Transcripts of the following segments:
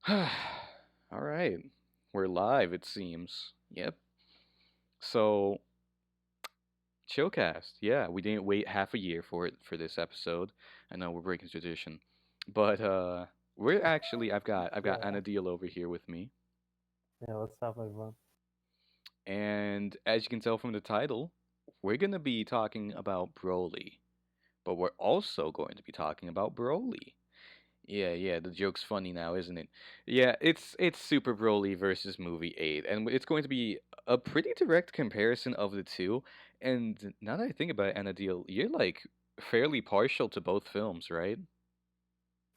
All right. We're live, it seems. Yep. So, Chillcast. Yeah, we didn't wait half a year for it for this episode. I know we're breaking tradition. But we're actually I've got Yeah, Anadil over here with me. yeah, what's up, everyone? And as you can tell from the title, we're going to be talking about Broly. But we're also going to be talking about Broly. Yeah, yeah, the joke's funny now, isn't it? Yeah, it's Super Broly versus Movie 8, and it's going to be a pretty direct comparison of the two. And now that I think about it, Anadil, you're like fairly partial to both films, right?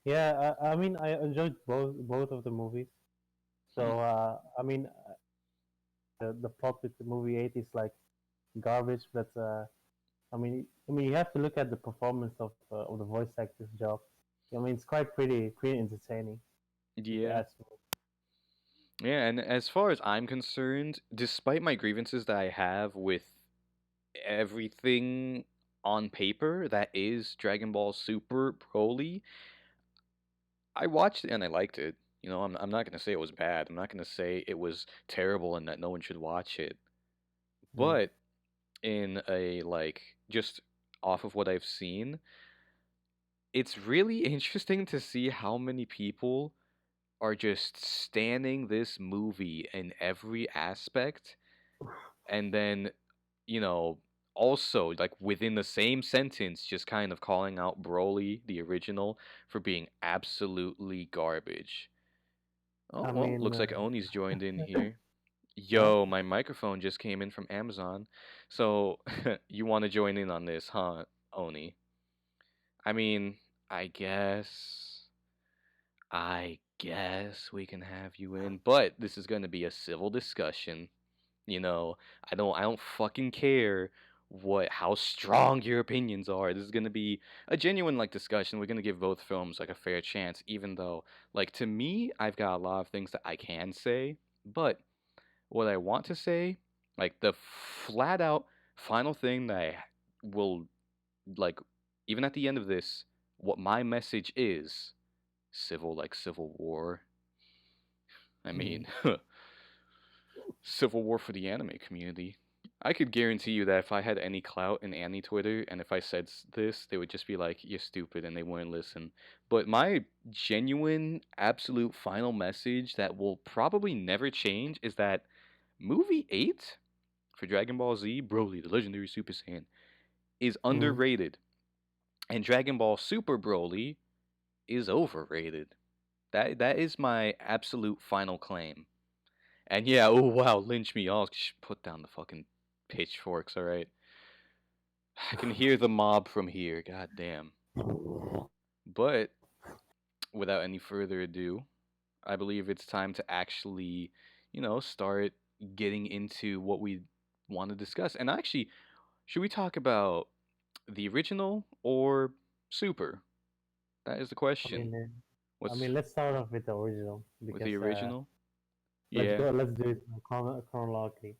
Yeah, I mean, I enjoyed both of the movies. Hmm. So, the plot with the movie eight is like garbage, but I mean, you have to look at the performance of the voice actor's job. I mean, it's quite pretty entertaining, if you Yeah. ask me. Yeah, and as far as I'm concerned, despite my grievances that I have with everything on paper that is Dragon Ball Super Broly, I watched it and I liked it. I'm not gonna say it was bad. I'm not gonna say it was terrible and that no one should watch it. Mm. But in a like just off of what I've seen, it's really interesting to see how many people are just standing this movie in every aspect and then, you know, also like within the same sentence just kind of calling out Broly, the original, for being absolutely garbage. Oh, I well, mean, looks like Oni's joined in here. huh? Yo, my microphone just came in from Amazon. So, you want to join in on this, huh, Oni? I mean, I guess. I guess we can have you in, but this is going to be a civil discussion. You know, I don't fucking care how strong your opinions are. This is going to be a genuine like discussion. We're going to give both films like a fair chance even though like to me I've got a lot of things that I can say, but what I want to say, like the flat out final thing that I will like even at the end of this, what my message is civil war. I Mm. mean, civil war for the anime community. I could guarantee you that if I had any clout in Annie Twitter and if I said this, they would just be like, "You're stupid," and they wouldn't listen. But my genuine, absolute final message that will probably never change is that movie 8 for Dragon Ball Z, Broly, the legendary Super Saiyan, is Mm. underrated, and Dragon Ball Super Broly is overrated. That is my absolute final claim. And yeah, oh wow, lynch me. I'll put down the fucking pitchforks, alright? I can hear the mob from here, god damn. But without any further ado, I believe it's time to actually, start getting into what we want to discuss. And actually, should we talk about the original or Super? That is the I question. mean, What's let's start off with the original with the because original? let's Yeah, go. Let's do it chronologically.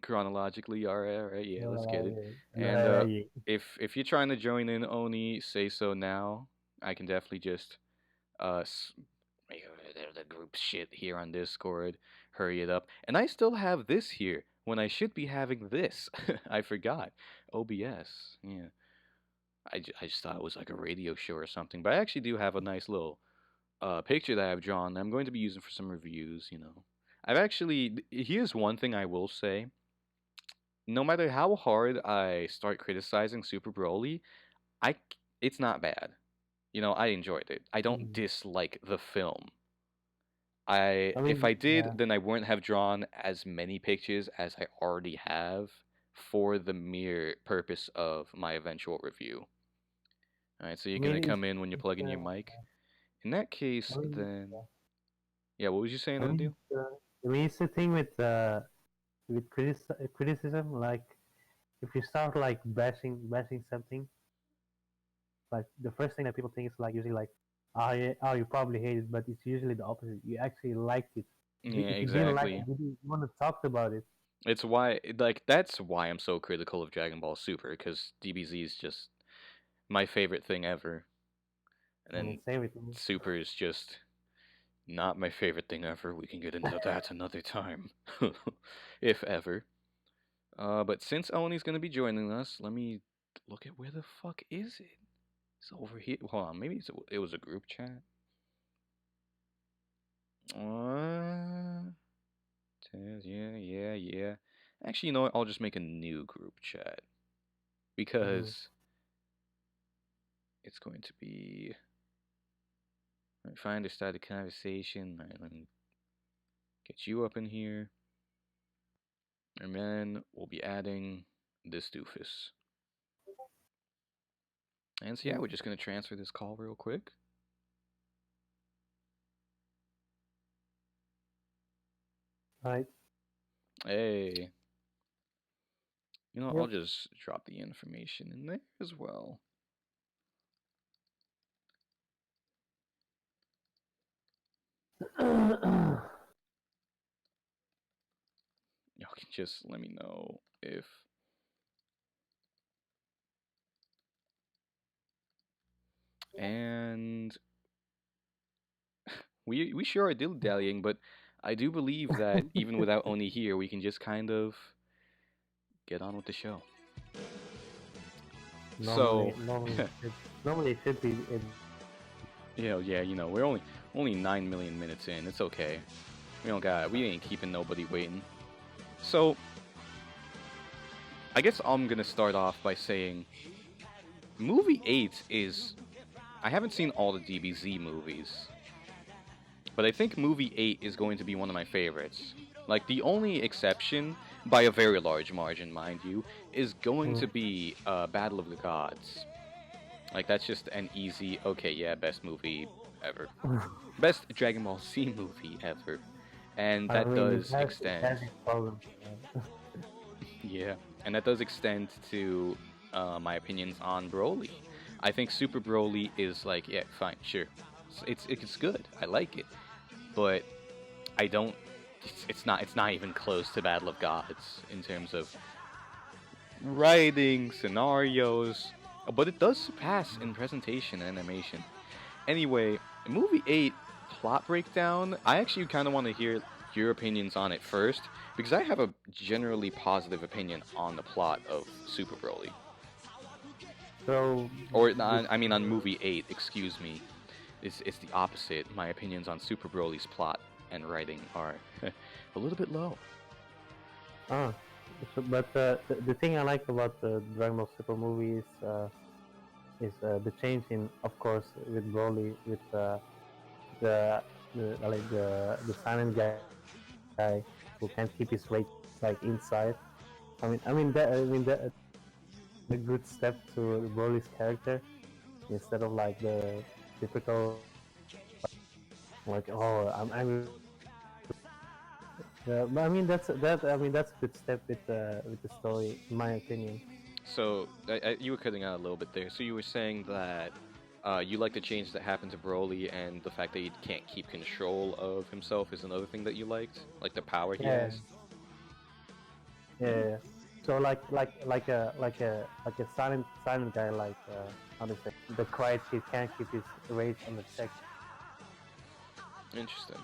chronologically. All right, yeah, let's get it. And Chronologically. if you're trying to join in, Oni, say so now. I can definitely just make the group shit here on Discord. Hurry it up. And I still have this here when I should be having this. I forgot. OBS. Yeah. I just thought it was like a radio show or something. But I actually do have a nice little picture that I've drawn that I'm going to be using for some reviews. I've actually, here's one thing I will say. No matter how hard I start criticizing Super Broly, I, it's not bad. I enjoyed it. I don't Mm. dislike the film. I If mean, I did, yeah. then I wouldn't have drawn as many pictures as I already have for the mere purpose of my eventual review. All right, so I you're gonna mean, come in when you're it's plugging your mic. In that I case, mean, then, yeah. What was you saying, I mean, Anil? I mean, it's the thing with criticism. Like, if you start like bashing something, like the first thing that people think is like usually like, oh, yeah, oh, you probably hate it, but it's usually the opposite. You actually liked it. Yeah, If you didn't like it, exactly. you didn't want to talk about it. It's why, like, that's why I'm so critical of Dragon Ball Super, because DBZ is just my favorite thing ever. And I mean, then same with me. Super is just Not my favorite thing ever. We can get into that another time, if ever. But since Oni's gonna be joining us, let me look at where the fuck is it. It's over here. Hold on, maybe it was a group chat. Uh, yeah, yeah, yeah. Actually, you know what? I'll just make a new group chat Mhm. because it's going to be. Let me find to start the conversation. All right, let me get you up in here, and then we'll be adding this doofus. And so yeah, Mm. we're just gonna transfer this call real quick. Right. Hey, you know, I'll Yep. just drop the information in there as well. Y'all can just let me know if. And we sure are dilly dallying, but I do believe that even without Oni here, we can just kind of get on with the show. normally, So, normally, normally it should be. yeah, you know, we're only 9 million minutes in. It's okay. We ain't keeping nobody waiting. So, I guess I'm gonna start off by saying, movie 8 is. I haven't seen all the DBZ movies, but I think movie 8 is going to be one of my favorites. Like, the only exception, by a very large margin, mind you, is going Mm. to be Battle of the Gods. Like, that's just an easy, okay, yeah, best movie ever. Best Dragon Ball Z movie ever. And I that mean, does it extend, has its problems. yeah, and that does extend to my opinions on Broly. I think Super Broly is like, yeah, fine, sure. It's good. I like it. But I don't. It's not even close to Battle of Gods in terms of writing scenarios, but it does surpass in presentation and animation. Anyway, movie 8 plot breakdown. I actually kind of want to hear your opinions on it first because I have a generally positive opinion on the plot of Super Broly, So, or the, I mean on movie 8. Excuse me. It's the opposite. My opinions on Super Broly's plot and writing are a little bit low. ah, but the thing I like about the Dragon Ball Super movie is the change in, of course, with Broly, with the the silent guy who can't keep his rage like inside. I mean that a good step to Broly's character instead of like the typical like, oh, I'm angry. But I mean that's a good step with the story in my opinion. So you were cutting out a little bit there. So you were saying that you like the change that happened to Broly, and the fact that he can't keep control of himself is another thing that you liked, like the power he Yeah, has. yeah. So like a silent guy, like how to say, the quiet kid can't keep his rage under check. Interesting.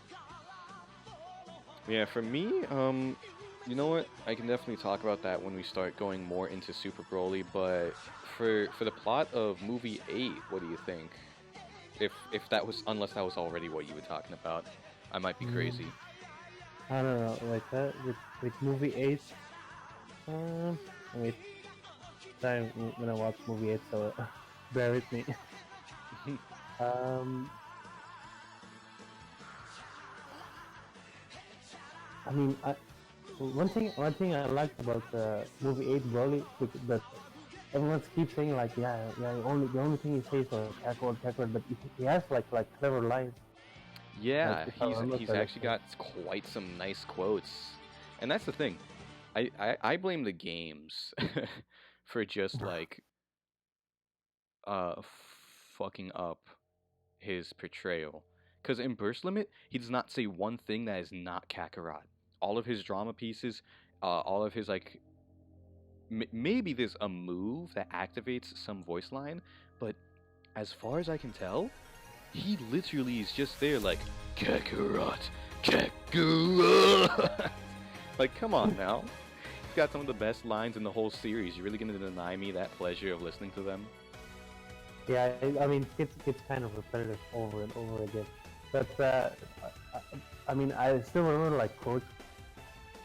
Yeah, for me, you know what? I can definitely talk about that when we start going more into Super Broly. But for the plot of movie 8, what do you think? If that was, unless that was already what you were talking about, I might be Mm, crazy. I don't know, like with movie eight. Wait, time when I watch movie eight, so bear with me. Um, I mean, one thing I liked about movie eight Broly, that everyone keeps saying like, yeah, the only thing he says is Kakarot, but he has like clever lines, like Yeah, if I remember he's actually correctly. got quite some nice quotes, and that's the thing. I blame the games for just like uh fucking up his portrayal. Because in Burst Limit, he does not say one thing that is not Kakarot. All of his drama pieces, all of his like maybe there's a move that activates some voice line, but as far as I can tell, he literally is just there like Kakarot, Kakarot. Like, come on now. He's got some of the best lines in the whole series. You really gonna deny me that pleasure of listening to them? Yeah, I mean, it's kind of repetitive over and over again. But I mean, I still remember like quotes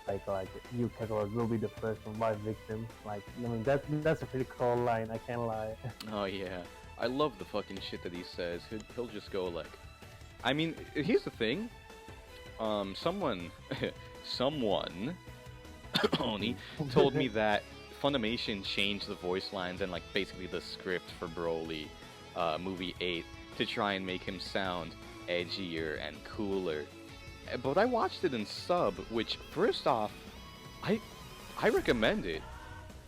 like you Kakarot will be the first survived victim. Like, I mean, that's a pretty cool line. I can't lie. Oh yeah, I love the fucking shit that he says. He'll just go like, I mean, here's the thing. Someone, someone, Oni, told me that Funimation changed the voice lines and like basically the script for Broly, movie 8, to try and make him sound edgier and cooler. But I watched it in sub, which first off, I I recommend it.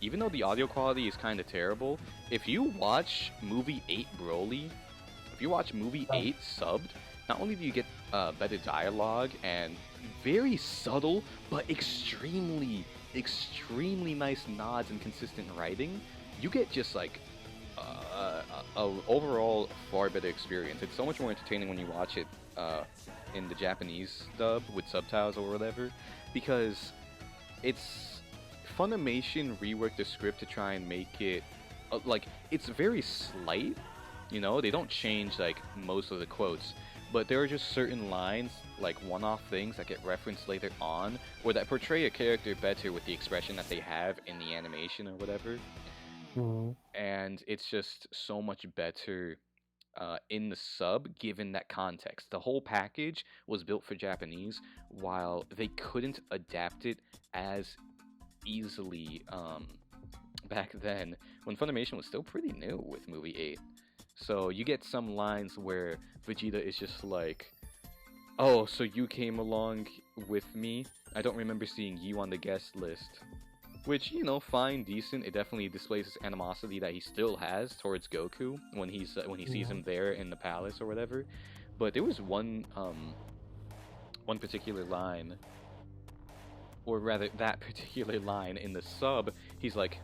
Even though the audio quality is kind of terrible, if you watch movie 8 Broly, if you watch movie 8 subbed, not only do you get better dialogue and very subtle but extremely nice nods and consistent writing, you get just like a overall far better experience. It's so much more entertaining when you watch it in the Japanese dub with subtitles or whatever, because it's Funimation reworked the script to try and make it like it's very slight. You know, they don't change like most of the quotes, but there are just certain lines, like one-off things that get referenced later on, or that portray a character better with the expression that they have in the animation or whatever. Mhm. And it's just so much better in the sub given that context. The whole package was built for Japanese, while they couldn't adapt it as easily back then when Funimation was still pretty new with movie 8. So you get some lines where Vegeta is just like, "Oh, so you came along with me? I don't remember seeing you on the guest list." Which, you know, fine, decent. It definitely displays his animosity that he still has towards Goku when when he sees Yeah. him there in the palace or whatever. But there was one particular line, or rather that particular line in the sub. He's like,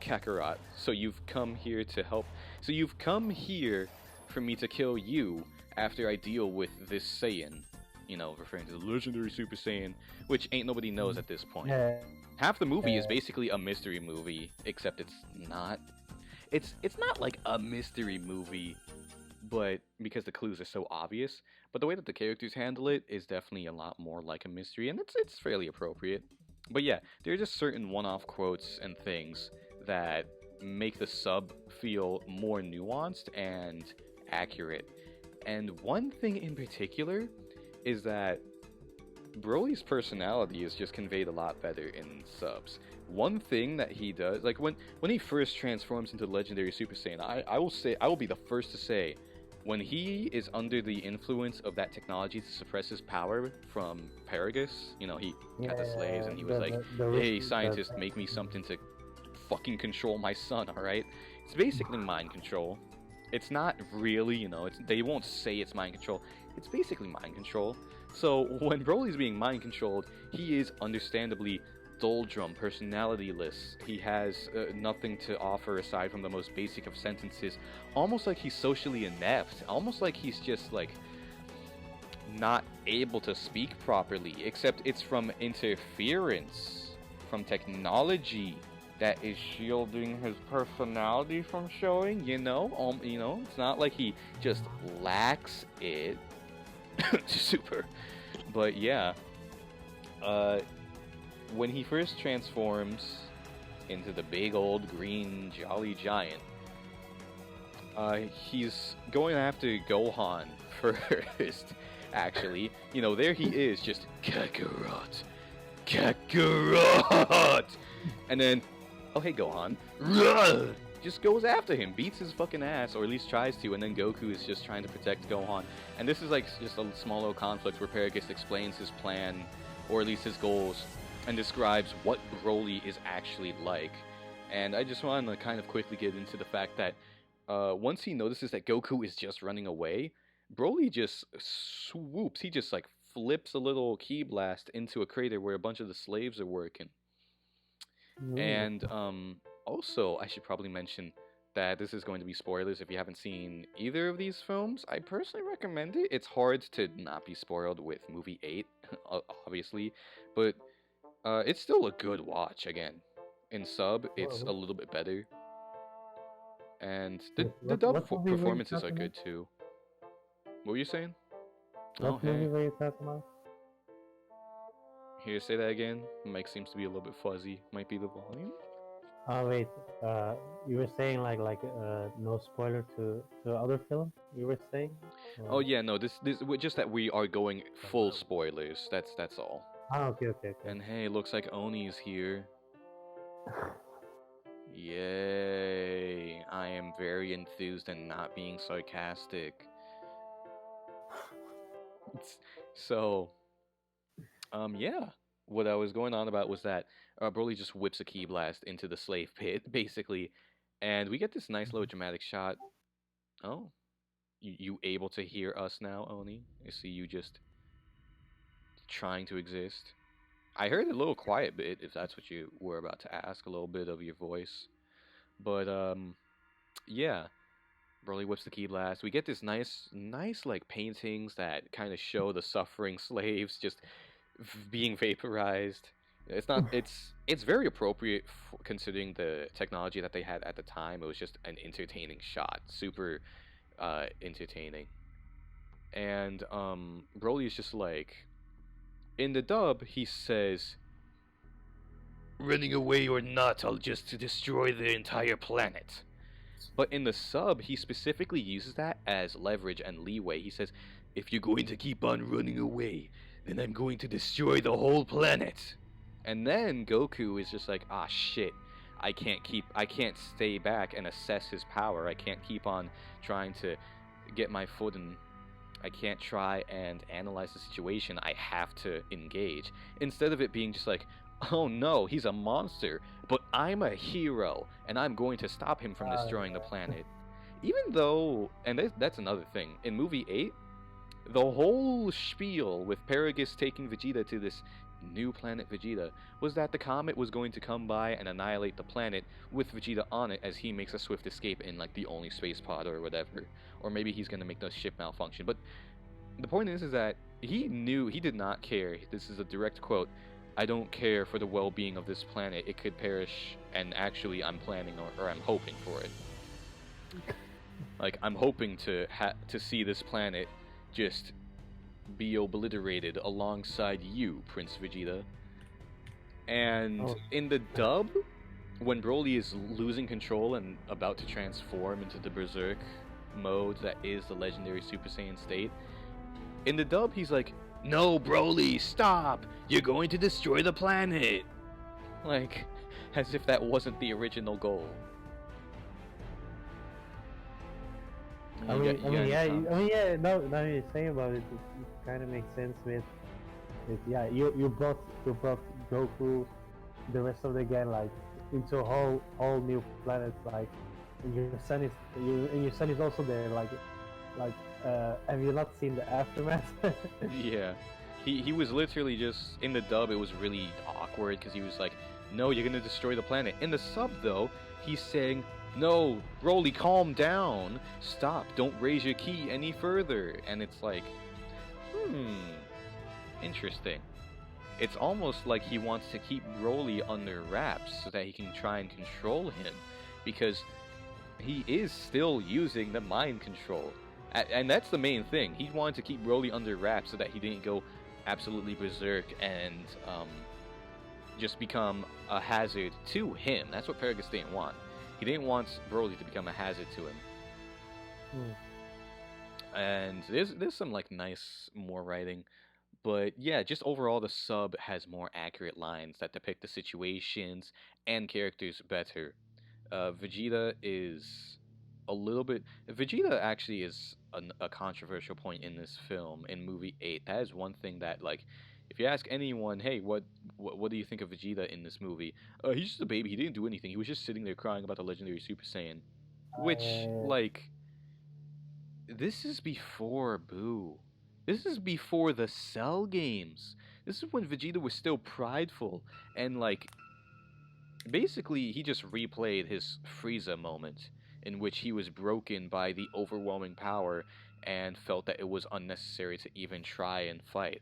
Kakarot, so you've come here to help. So you've come here for me to kill you after I deal with this Saiyan. You know, referring to the legendary Super Saiyan, which ain't nobody knows at this point. Yeah. Half the movie is basically a mystery movie, except it's not. It's not like a mystery movie, but because the clues are so obvious. But the way that the characters handle it is definitely a lot more like a mystery, and it's fairly appropriate. But yeah, there are just certain one-off quotes and things that make the sub feel more nuanced and accurate. And one thing in particular is that Broly's personality is just conveyed a lot better in subs. One thing that he does, like when he first transforms into legendary Super Saiyan, I will be the first to say, when he is under the influence of that technology to suppress his power from Paragus, you know, he got the slaves and he was like, "Hey, scientist, make me something to fucking control my son, all right?" It's basically mind control. It's not really, you know, they won't say it's mind control. It's basically mind control. So when Broly's being mind controlled, he is understandably doldrum, personalityless. He has nothing to offer aside from the most basic of sentences. Almost like he's socially inept. Almost like he's just like not able to speak properly. Except it's from interference, from technology that is shielding his personality from showing. You know, it's not like he just lacks it. Super. But yeah, when he first transforms into the big old green jolly giant, he's going after Gohan first. Actually, you know, there he is, just Kakarot, Kakarot, and then, oh hey Gohan, just goes after him, beats his fucking ass, or at least tries to, and then Goku is just trying to protect Gohan. And this is like just a small little conflict where Paragus explains his plan, or at least his goals, and describes what Broly is actually like. And I just want to kind of quickly get into the fact that once he notices that Goku is just running away, Broly just swoops, he just like flips a little ki blast into a crater where a bunch of the slaves are working. Ooh. And also, I should probably mention that this is going to be spoilers if you haven't seen either of these films. I personally recommend it. It's hard to not be spoiled with movie 8, obviously, but it's still a good watch. Again, in sub, it's a What, little bit better, and wait, the dub what movie were you performances are talking about? good too. What were you saying? Oh, What movie hey. were you talking about? Here, say that again. Mic seems to be a little bit fuzzy. Might be the volume. Oh wait, you were saying no spoiler to other film. You were saying? Oh Or... yeah, no. Just that we are going full wow. spoilers. That's all. Ah, okay. And hey, looks like Oni's here. Yay! I am very enthused and not being sarcastic. So, yeah. What I was going on about was that Broly just whips a ki blast into the slave pit, basically, and we get this nice little dramatic shot. Oh, you able to hear us now, Oni? I see you just trying to exist. I heard a little quiet bit, if that's what you were about to ask, a little bit of your voice. But yeah, Broly whips the ki blast. We get this nice like paintings that kind of show the suffering slaves just being vaporized. It's not. It's very appropriate considering the technology that they had at the time. It was just an entertaining shot, super entertaining. And Broly is just like, in the dub, he says, "Running away or not, I'll just destroy the entire planet." But in the sub, he specifically uses that as leverage and leeway. He says, "If you're going to keep on running away, then I'm going to destroy the whole planet." And then Goku is just like, "Ah, shit. I can't stay back and assess his power. I can't keep on trying to get my foot in. I can't try and analyze the situation. I have to engage." Instead of it being just like, "Oh no, he's a monster, but I'm a hero, and I'm going to stop him from destroying the planet." Even though, and that's another thing, in movie 8, the whole spiel with Paragus taking Vegeta to this new planet Vegeta was that the comet was going to come by and annihilate the planet with Vegeta on it as he makes a swift escape in like the only space pod or whatever. Or maybe he's going to make the ship malfunction. But the point is that he did not care. This is a direct quote. "I don't care for the well-being of this planet. It could perish, and actually I'm planning or I'm hoping for it. Like, I'm hoping to see this planet just be obliterated alongside you, Prince Vegeta." And Oh, in the dub, when Broly is losing control and about to transform into the Berserk mode that is the legendary Super Saiyan state, in the dub he's like, "No, Broly, stop! You're going to destroy the planet!" Like, as if that wasn't the original goal. yeah. Now you're saying about it, it kind of makes sense with yeah. You brought Goku, the rest of the gang, like into a whole new planet. Like, and your son is also there. Like, have you not seen the aftermath? Yeah. He was literally just, in the dub, it was really awkward because he was like, "No, you're gonna destroy the planet." In the sub, though, he's saying, "No, Broly, calm down. Stop. Don't raise your ki any further." And it's like, interesting. It's almost like he wants to keep Broly under wraps so that he can try and control him, because he is still using the mind control. And that's the main thing. He wanted to keep Broly under wraps so that he didn't go absolutely berserk and just become a hazard to him. That's what Paragus didn't want. He didn't want Broly to become a hazard to him. And there's some like nice more writing, but yeah, just overall the sub has more accurate lines that depict the situations and characters better. Vegeta is a little bit. Vegeta actually is a controversial point in this film, in movie 8. That is one thing that, like, if you ask anyone, "Hey, what do you think of Vegeta in this movie?" He's just a baby. He didn't do anything. He was just sitting there crying about the legendary Super Saiyan. Which, like, this is before Boo. This is before the Cell games. This is when Vegeta was still prideful and, like, basically he just replayed his Frieza moment. in which he was broken by the overwhelming power and felt that it was unnecessary to even try and fight.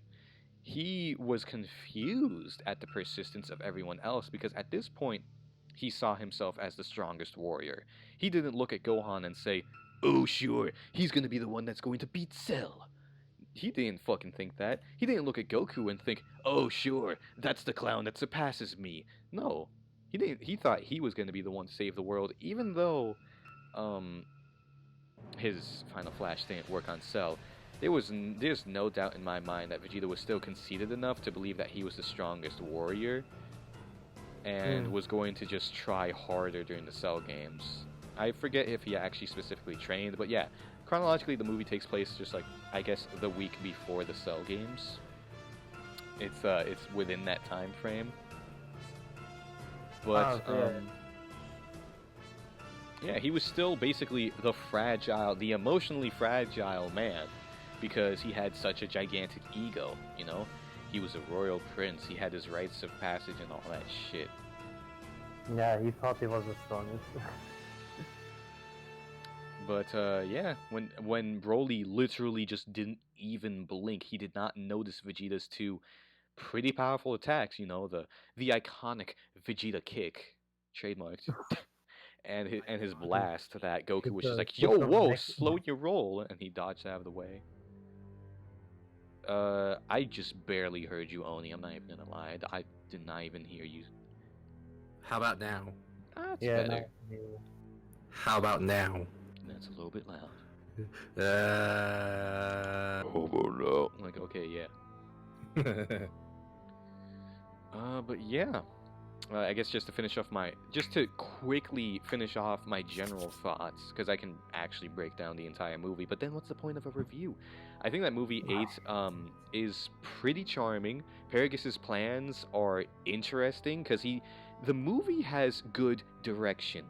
He was confused at the persistence of everyone else because at this point, he saw himself as the strongest warrior. He didn't look at Gohan and say, "Oh, sure, he's gonna be the one that's going to beat Cell." He didn't fucking think that. He didn't look at Goku and think, "Oh, sure, that's the clown that surpasses me." No, he didn't. He thought he was going to be the one to save the world, even though um, his Final Flash didn't work on Cell. There's no doubt in my mind that Vegeta was still conceited enough to believe that he was the strongest warrior, and was going to just try harder during the Cell games. I forget if he actually specifically trained, but yeah, chronologically the movie takes place just like I guess the week before the Cell games. It's within that time frame. But yeah, he was still basically the emotionally fragile man, because he had such a gigantic ego, you know? He was a royal prince, he had his rites of passage and all that shit. Yeah, he thought he was the strongest. But yeah, when Broly literally just didn't even blink, he did not notice Vegeta's two pretty powerful attacks, you know, the iconic Vegeta kick, trademarked. And his blast that Goku was just like, "Yo, whoa, slow your roll," and he dodged out of the way. I just barely heard you, Oni. I'm not even gonna lie. I did not even hear you. How about now? That's Yeah, better. no. How about now? That's a little bit loud. Like, okay, yeah. But yeah. I guess just to quickly finish off my general thoughts, because I can actually break down the entire movie, but then what's the point of a review? I think that movie 8 is pretty charming. Paragus' plans are interesting, because the movie has good direction.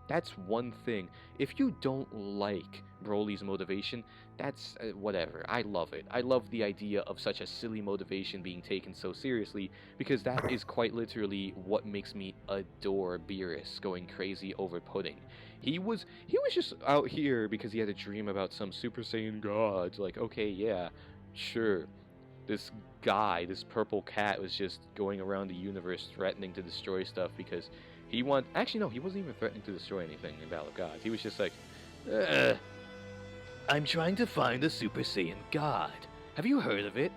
That's one thing. If you don't like Broly's motivation, that's whatever. I love it. I love the idea of such a silly motivation being taken so seriously, because that is quite literally what makes me adore Beerus going crazy over pudding. He was just out here because he had a dream about some Super Saiyan god. Like, okay, yeah, sure. This guy, this purple cat, was just going around the universe threatening to destroy stuff because actually, no, he wasn't even threatening to destroy anything in Battle of Gods. He was just like, I'm trying to find a Super Saiyan God. Have you heard of it?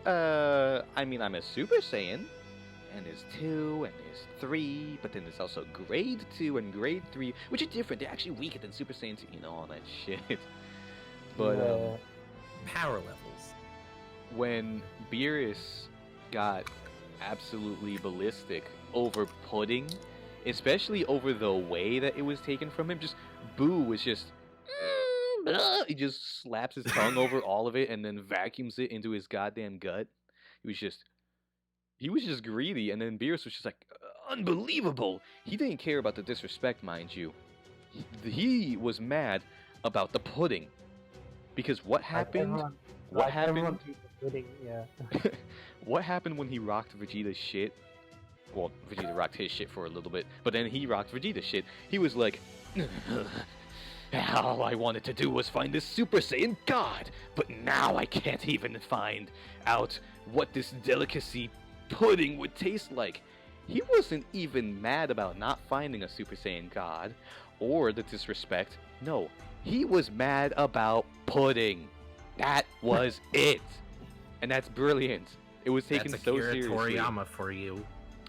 I mean, I'm a Super Saiyan, and there's 2, and there's 3, but then there's also Grade 2 and Grade 3, which are different. They're actually weaker than Super Saiyan 2, you know, all that shit. But, power levels. When Beerus got absolutely ballistic over pudding, especially over the way that it was taken from him, just Boo was just he just slaps his tongue over all of it and then vacuums it into his goddamn gut. He was just greedy, and then Beerus was just like, unbelievable. He didn't care about the disrespect, mind you. He was mad about the pudding, because what happened? What happened? Pudding, yeah. What happened when he rocked Vegeta's shit? Well, Vegeta rocked his shit for a little bit, but then he rocked Vegeta's shit. He was like, all I wanted to do was find this Super Saiyan God, but now I can't even find out what this delicacy pudding would taste like. He wasn't even mad about not finding a Super Saiyan God, or the disrespect. No, he was mad about pudding. That was it. And that's brilliant. It was taken That's so Akira seriously. Toriyama for you.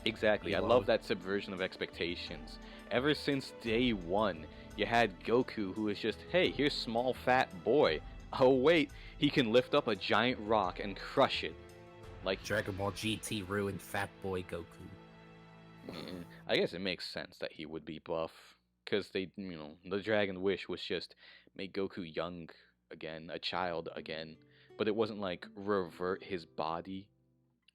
Exactly. I love that subversion of expectations. Ever since day one, you had Goku, who was just, hey, here's small fat boy. Oh wait, he can lift up a giant rock and crush it. Like Dragon Ball GT ruined Fat Boy Goku. I guess it makes sense that he would be buff, because the Dragon Wish was just make Goku young again, a child again. But it wasn't like revert his body.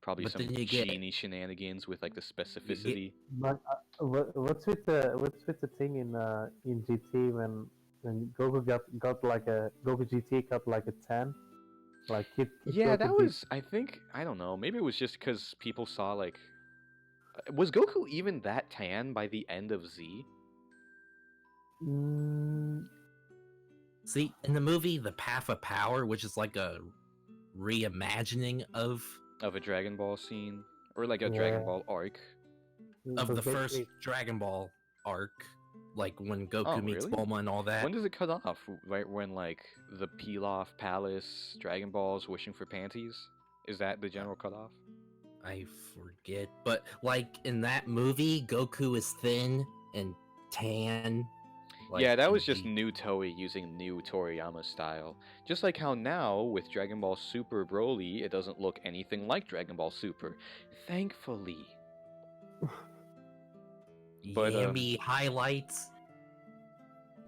Probably some genie shenanigans with like the specificity. But what's with the thing in GT when Goku got like a Goku GT got like a 10? Like yeah, that was I think I don't know. Maybe it was just because people saw like was Goku even that tan by the end of Z? Mm, See, in the movie The Path of Power, which is like a reimagining of Of a Dragon Ball scene or like a yeah, Dragon Ball arc. of so the first basically, Dragon Ball arc, like when Goku Oh, meets really? Bulma and all that. When does it cut off? Right when like the Pilaf Palace Dragon Balls wishing for panties? Is that the general cutoff? I forget, but like in that movie, Goku is thin and tan. Yeah, that in was just the- new Toei using new Toriyama style. Just like how now with Dragon Ball Super Broly, it doesn't look anything like Dragon Ball Super. Thankfully. But, Yammy highlights.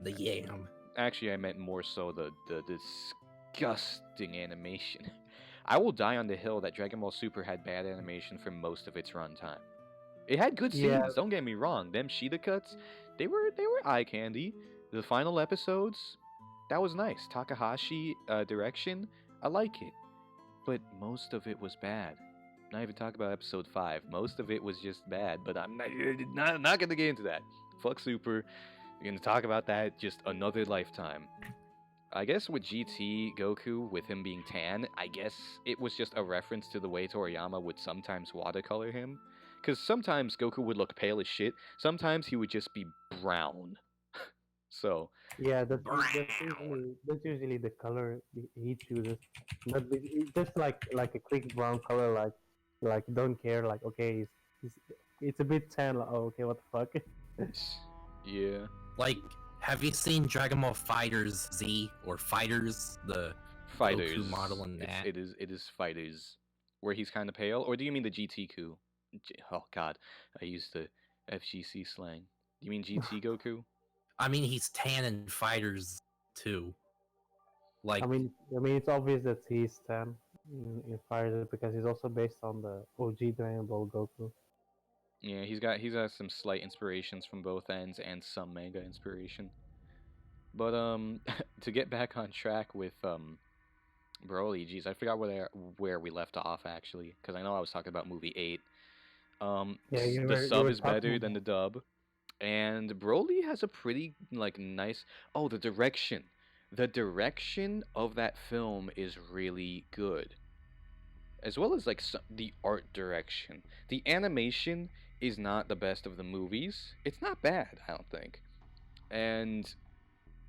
The yam. Actually, I meant more so the disgusting animation. I will die on the hill that Dragon Ball Super had bad animation for most of its runtime. It had good scenes, Yeah. don't get me wrong. Them Sheeta cuts, they were eye candy. The final episodes, that was nice. Takahashi direction, I like it. But most of it was bad. Not even talk about episode 5. Most of it was just bad, but I'm not gonna get into that. Fuck Super. We're gonna talk about that just another lifetime. I guess with GT Goku, with him being tan, I guess it was just a reference to the way Toriyama would sometimes watercolor him. Because sometimes Goku would look pale as shit, sometimes he would just be brown. So, yeah, Brown. that's usually the color he chooses. But it's just like a quick brown color, like don't care, like okay, it's a bit tan. Like, oh, okay, what the fuck? yeah. Like, have you seen Dragon Ball Fighters Z or Fighters, the Fighters. Goku model in It's- that? it is Fighters. Where he's kind of pale? Or do you mean the GT Goku? Oh god, I used the FGC slang. You mean GT Goku? I mean, he's tan in Fighters too. Like, I mean, it's obvious that he's tan in Fire because he's also based on the OG Dragon Ball Goku. Yeah, he's got some slight inspirations from both ends and some manga inspiration. But to get back on track with Broly, geez, I forgot where we left off actually, because I know I was talking about movie 8. Yeah, The sub were is better talking than the dub, and Broly has a pretty like nice. Oh, the direction. The direction of that film is really good, as well as like the art direction. The animation is not the best of the movies. It's not bad, I don't think. And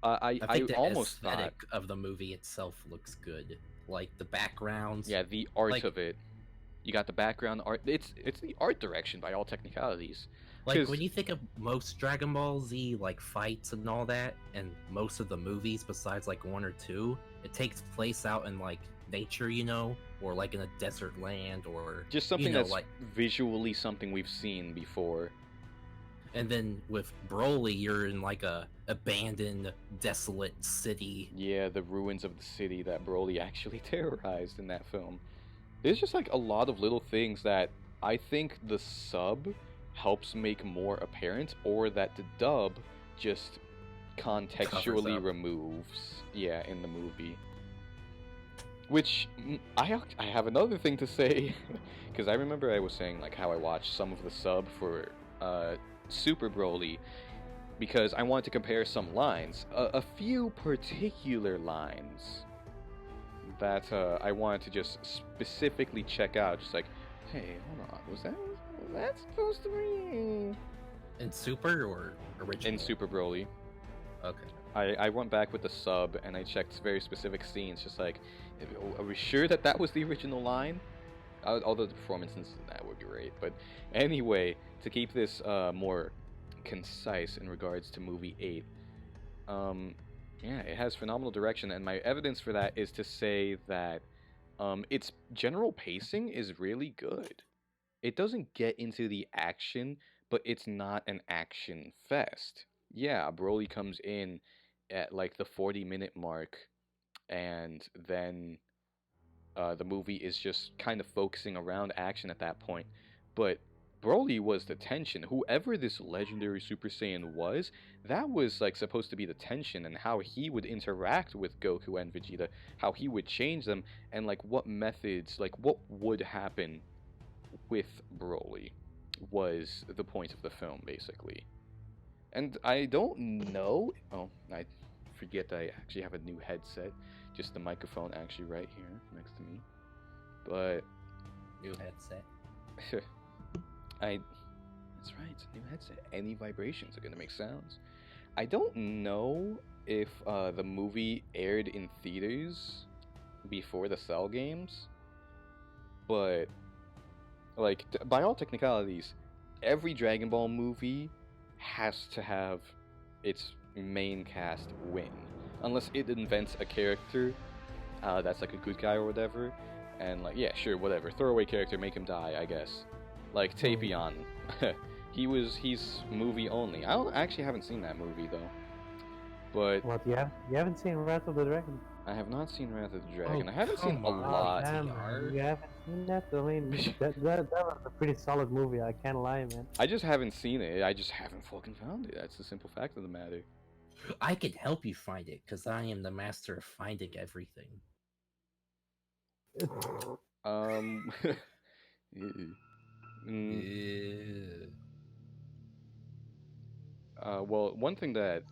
I think the almost thought, aesthetic of the movie itself looks good. Like the backgrounds. yeah, the art like- of it. You got the background art. It's the art direction by all technicalities. Like 'Cause- when you think of most Dragon Ball Z like fights and all that, and most of the movies besides like 1 or 2, it takes place out in like nature, you know, or like in a desert land, or Just something you know, that's like. visually something we've seen before. And then with Broly, you're in like a abandoned, desolate city. Yeah, the ruins of the city that Broly actually terrorized in that film. There's just like a lot of little things that I think the sub helps make more apparent, or that the dub just contextually up. removes, yeah, in the movie. Which I have another thing to say, because I remember I was saying like how I watched some of the sub for Super Broly, because I wanted to compare some lines, a few particular lines that I wanted to just specifically check out, just like, hey, hold on, was that supposed to be In Super or original? in Super Broly? Okay. I went back with the sub and I checked very specific scenes, just like, are we sure that was the original line? Although the performances in that would be great, but anyway, to keep this more concise in regards to movie 8, yeah, it has phenomenal direction, and my evidence for that is to say that its general pacing is really good. It doesn't get into the action, but it's not an action fest. Yeah, Broly comes in at like the 40-minute mark, and then the movie is just kind of focusing around action at that point. But Broly was the tension. Whoever this legendary Super Saiyan was, that was like supposed to be the tension, and how he would interact with Goku and Vegeta, how he would change them, and like what methods, like what would happen with Broly was the point of the film, basically. And I don't know. Oh, I forget I actually have a new headset. Just the microphone actually right here next to me. But New headset. I. That's right, it's a new headset. Any vibrations are gonna make sounds. I don't know if the movie aired in theaters before the Cell games, but like by all technicalities, every Dragon Ball movie has to have its main cast win, unless it invents a character that's like a good guy or whatever, and like yeah, sure, whatever, throwaway character, make him die, I guess. Like Tapion, he's movie only. I actually haven't seen that movie though, but What you haven't seen Wrath of the Dragon? I have not seen Wrath of the Dragon. Oh, I haven't seen come a on. lot. Damn, TR. you haven't seen that? I mean, that was a pretty solid movie. I can't lie, man. I just haven't seen it. I just haven't fucking found it. That's the simple fact of the matter. I can help you find it because I am the master of finding everything. Um, ew. Yeah. Well, one thing that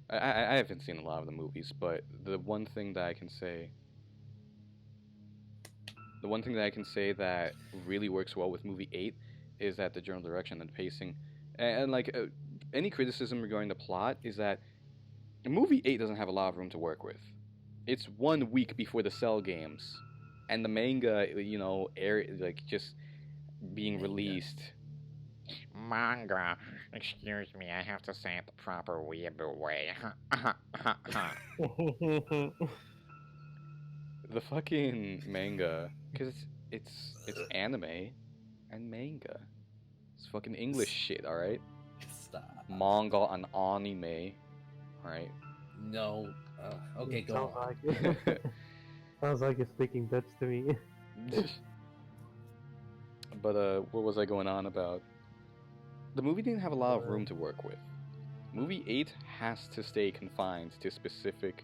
I haven't seen a lot of the movies, but the one thing that I can say, that really works well with movie 8 is that the general direction and pacing, and like any criticism regarding the plot is that movie 8 doesn't have a lot of room to work with. It's 1 week before the Cell games, and the manga, air like just being Manga. released. Manga. Excuse me, I have to say it the proper weeaboo way. The fucking manga, because it's anime and manga. It's fucking English shit, alright? Stop. Manga and anime, alright? No. Okay, go Sounds on. like sounds like you're speaking Dutch to me. But what was I going on about? The movie didn't have a lot of room to work with. Movie 8 has to stay confined to specific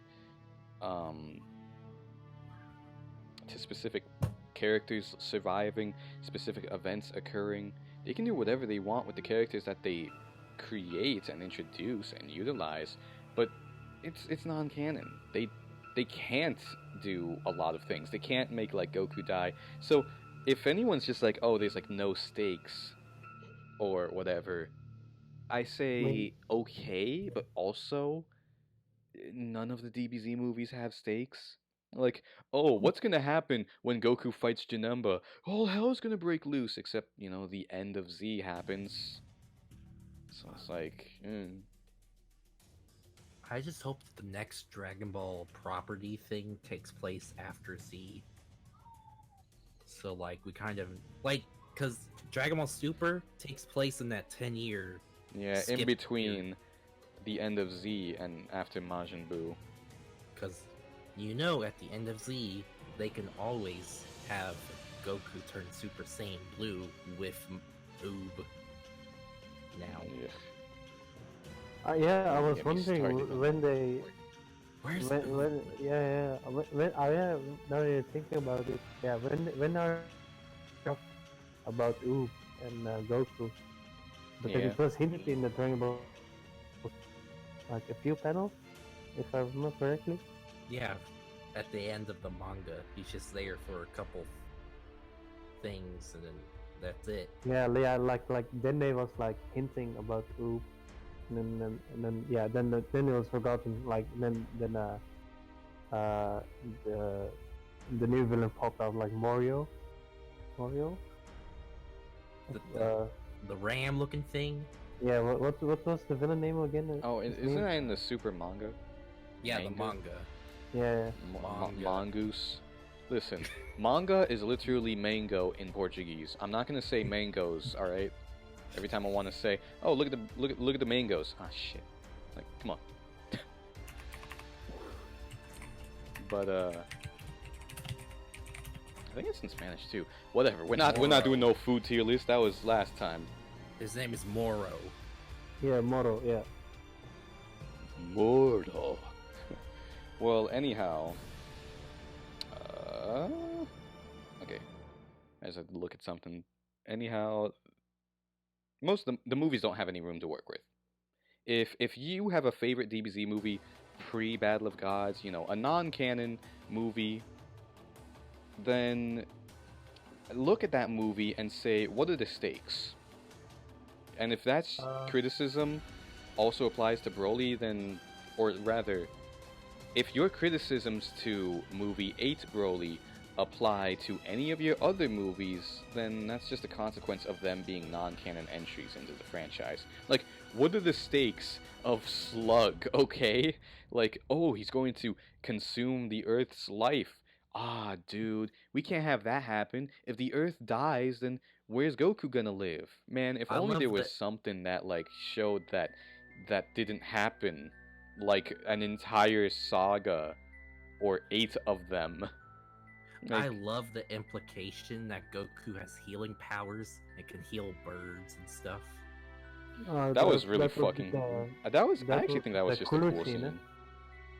characters surviving, specific events occurring. They can do whatever they want with the characters that they create and introduce and utilize, but it's non-canon. They can't do a lot of things. They can't make like Goku die. So if anyone's just like, oh, there's like no stakes or whatever, I say okay, but also none of the DBZ movies have stakes. Like, oh, what's gonna happen when Goku fights Janemba? All hell's gonna break loose, except, the end of Z happens. So it's like, I just hope that the next Dragon Ball property thing takes place after Z. So, like, we kind of. Like, because Dragon Ball Super takes place in that 10-year. yeah, skip in between period. the end of Z and after Majin Buu. Because, at the end of Z, they can always have Goku turn Super Saiyan Blue with Oob. Now. Yeah. Yeah, I was Get me wondering started. when they. Where's When, yeah, yeah. Now that you're thinking about it, yeah, when are about Oob and Goku? Because Yeah. it was hinted in the Dragon Ball, like a few panels, if I remember correctly. Yeah, at the end of the manga, he's just there for a couple things, and then that's it. Yeah, yeah, like then they was like hinting about Oob, and then yeah, then it was forgotten. Like then the new villain popped out like Morio. The ram-looking thing. Yeah, what was the villain name again? Oh, His isn't name? that in the Super manga? Yeah, Manga? the manga. Yeah, Manga. Mongoose. Listen, manga is literally mango in Portuguese. I'm not gonna say mangoes, all right? Every time I want to say, oh, look at the mangoes. Ah, shit. Like, come on. But I think it's in Spanish too. Whatever. We're not Moro. doing no food tier list. That was last time. His name is Moro. yeah, Moro, yeah. Mortal. Well, anyhow. Okay. I just had to look at something. Anyhow, most of the movies don't have any room to work with. if you have a favorite DBZ movie pre Battle of Gods, you know, a non-canon movie, then look at that movie and say, what are the stakes? And if that's criticism also applies to Broly, then, or rather, if your criticisms to movie 8 Broly apply to any of your other movies, then that's just a consequence of them being non-canon entries into the franchise. Like, what are the stakes of Slug, okay? Like, oh, he's going to consume the Earth's life. Ah, dude, we can't have that happen. If the Earth dies, then where's Goku gonna live? Man, if I only there love was that. something that, like, showed that that didn't happen. Like, an entire saga, or 8 of them. I Like, love the implication that Goku has healing powers and can heal birds and stuff. that was really that was fucking. the- That was. I that actually was think that was the just a cooler cool scene, scene.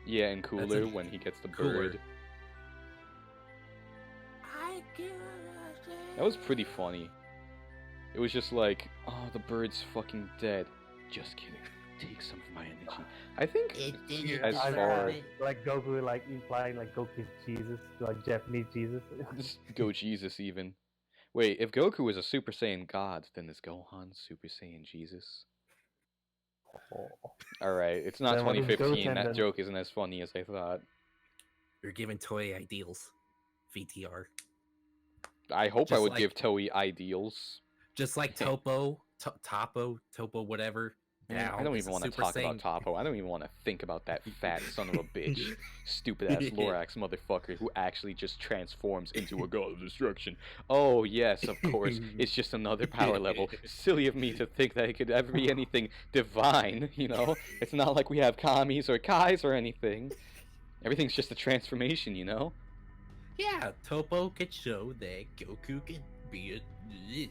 Yeah, and That's Cooler a- when he gets the Cooler. bird. That was pretty funny. It was just like, oh, the bird's fucking dead. Just kidding. Take some of my energy. I think as I far like Goku, like implying like Goku's Jesus, like Japanese Jesus. just go Jesus even. Wait, if Goku is a Super Saiyan God, then is Gohan Super Saiyan Jesus? Alright, it's not Then what is 2015. Goten That then? joke isn't as funny as I thought. You're giving Toei ideals. VTR. I hope I Just would like- give Toei ideals. Just like Topo, Topo, whatever. Man, I don't even want to talk about Toppo. I don't even want to think about that fat son of a bitch, stupid ass Lorax motherfucker who actually just transforms into a god of destruction. Oh yes, of course, it's just another power level. Silly of me to think that it could ever be anything divine. You know, it's not like we have Kamis or Kais or anything. Everything's just a transformation. You know. Yeah, Topo could show that Goku could be a.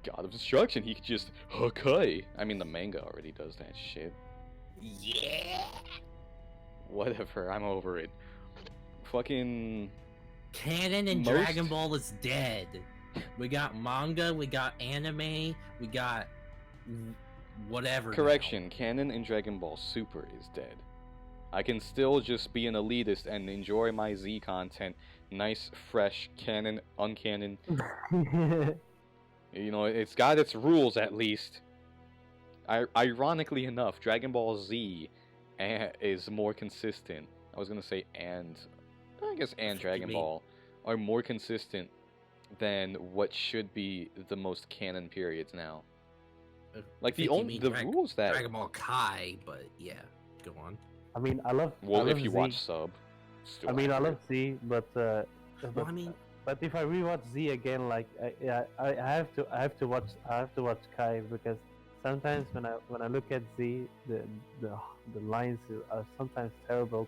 God of destruction. He could just Hakai. I mean, the manga already does that shit. Yeah. Whatever. I'm over it. Fucking. Canon and Most- Dragon Ball is dead. We got manga, we got anime, we got whatever. now. Correction, canon in Dragon Ball Super is dead. I can still just be an elitist and enjoy my Z content. Nice, fresh, canon, uncanon. You know, it's got its rules at least. Ironically enough, Dragon Ball Z is more consistent. I was gonna say I guess and Dragon mean- Ball are more consistent than what should be the most canon periods now. Like the think you mean rules that Dragon Ball Kai, but yeah, go on. I mean, I love. well, I love if you Z. watch sub, still I mean, I accurate. love Z, but Well, I mean, but if I rewatch Z again, like I have to watch Kai because sometimes when I look at Z, the lines are sometimes terrible.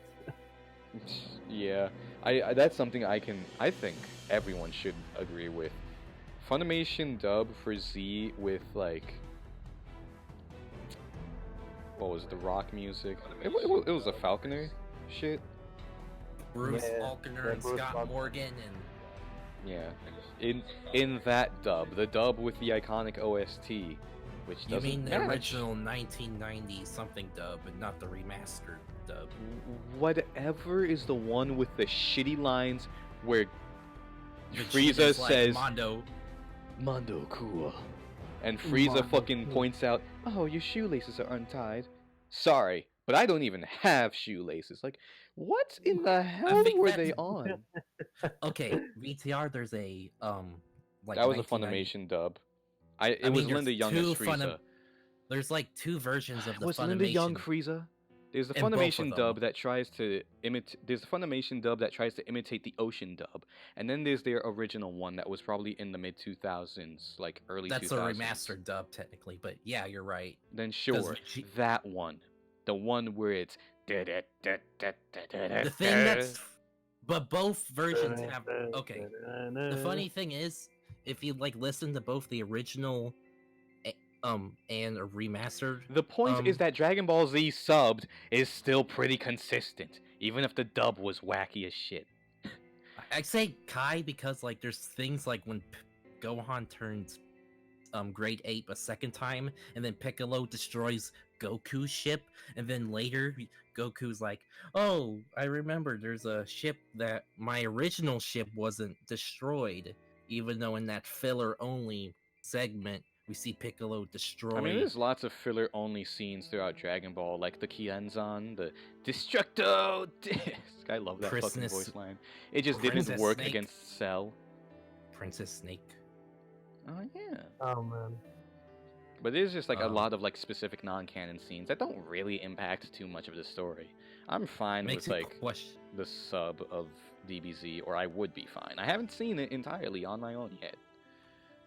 Yeah, I that's something I think everyone should agree with. Funimation dub for Z with like what was it, the rock music? It was a Falconer shit. Bruce Yeah, Faulkner yeah, and Bruce Scott Faulkner. Morgan and Yeah, in that dub, the dub with the iconic OST, which you doesn't mean the match. original 1990 something dub and not the remastered dub. Whatever is the one with the shitty lines where Vegeta's Frieza like, says Mondo. Mondo cool. And Frieza Mondo fucking cool. points out, oh, your shoelaces are untied. Sorry, but I don't even have shoelaces. Like, what in the hell think were that's- they on? Okay, VTR. There's a like That was a 1990 Funimation dub. It I was mean, there's Linda Young as two Frieza. There's like two versions of the Was Funimation. Linda Young Frieza? There's the In both of Funimation dub them. that tries to imitate. There's the Funimation dub that tries to imitate the Ocean dub, and then there's their original one that was probably in the mid 2000s, like early. That's 2000s. a remastered dub technically, but yeah, you're right. Then sure, that one, the one where it's. The thing that's but both versions have okay. The funny thing is, if you like listen to both the original and a remastered, The point is Um, that Dragon Ball Z subbed is still pretty consistent, even if the dub was wacky as shit. I say Kai because like there's things like when Gohan turns Grade Ape a second time, and then Piccolo destroys Goku's ship, and then later Goku's like, "Oh, I remember. There's a ship that my original ship wasn't destroyed, even though in that filler only segment we see Piccolo destroy." I mean, there's lots of filler-only scenes throughout Dragon Ball, like the Kienzan, the Destructo Disc. I love that fucking Princess- voice line. It just didn't Princess work Snake. against Cell. Princess Snake. Oh yeah. Oh man. But there's just like a Um, lot of like specific non-canon scenes that don't really impact too much of the story. I'm fine Makes with it like question. the sub of DBZ, or I would be fine. I haven't seen it entirely on my own yet.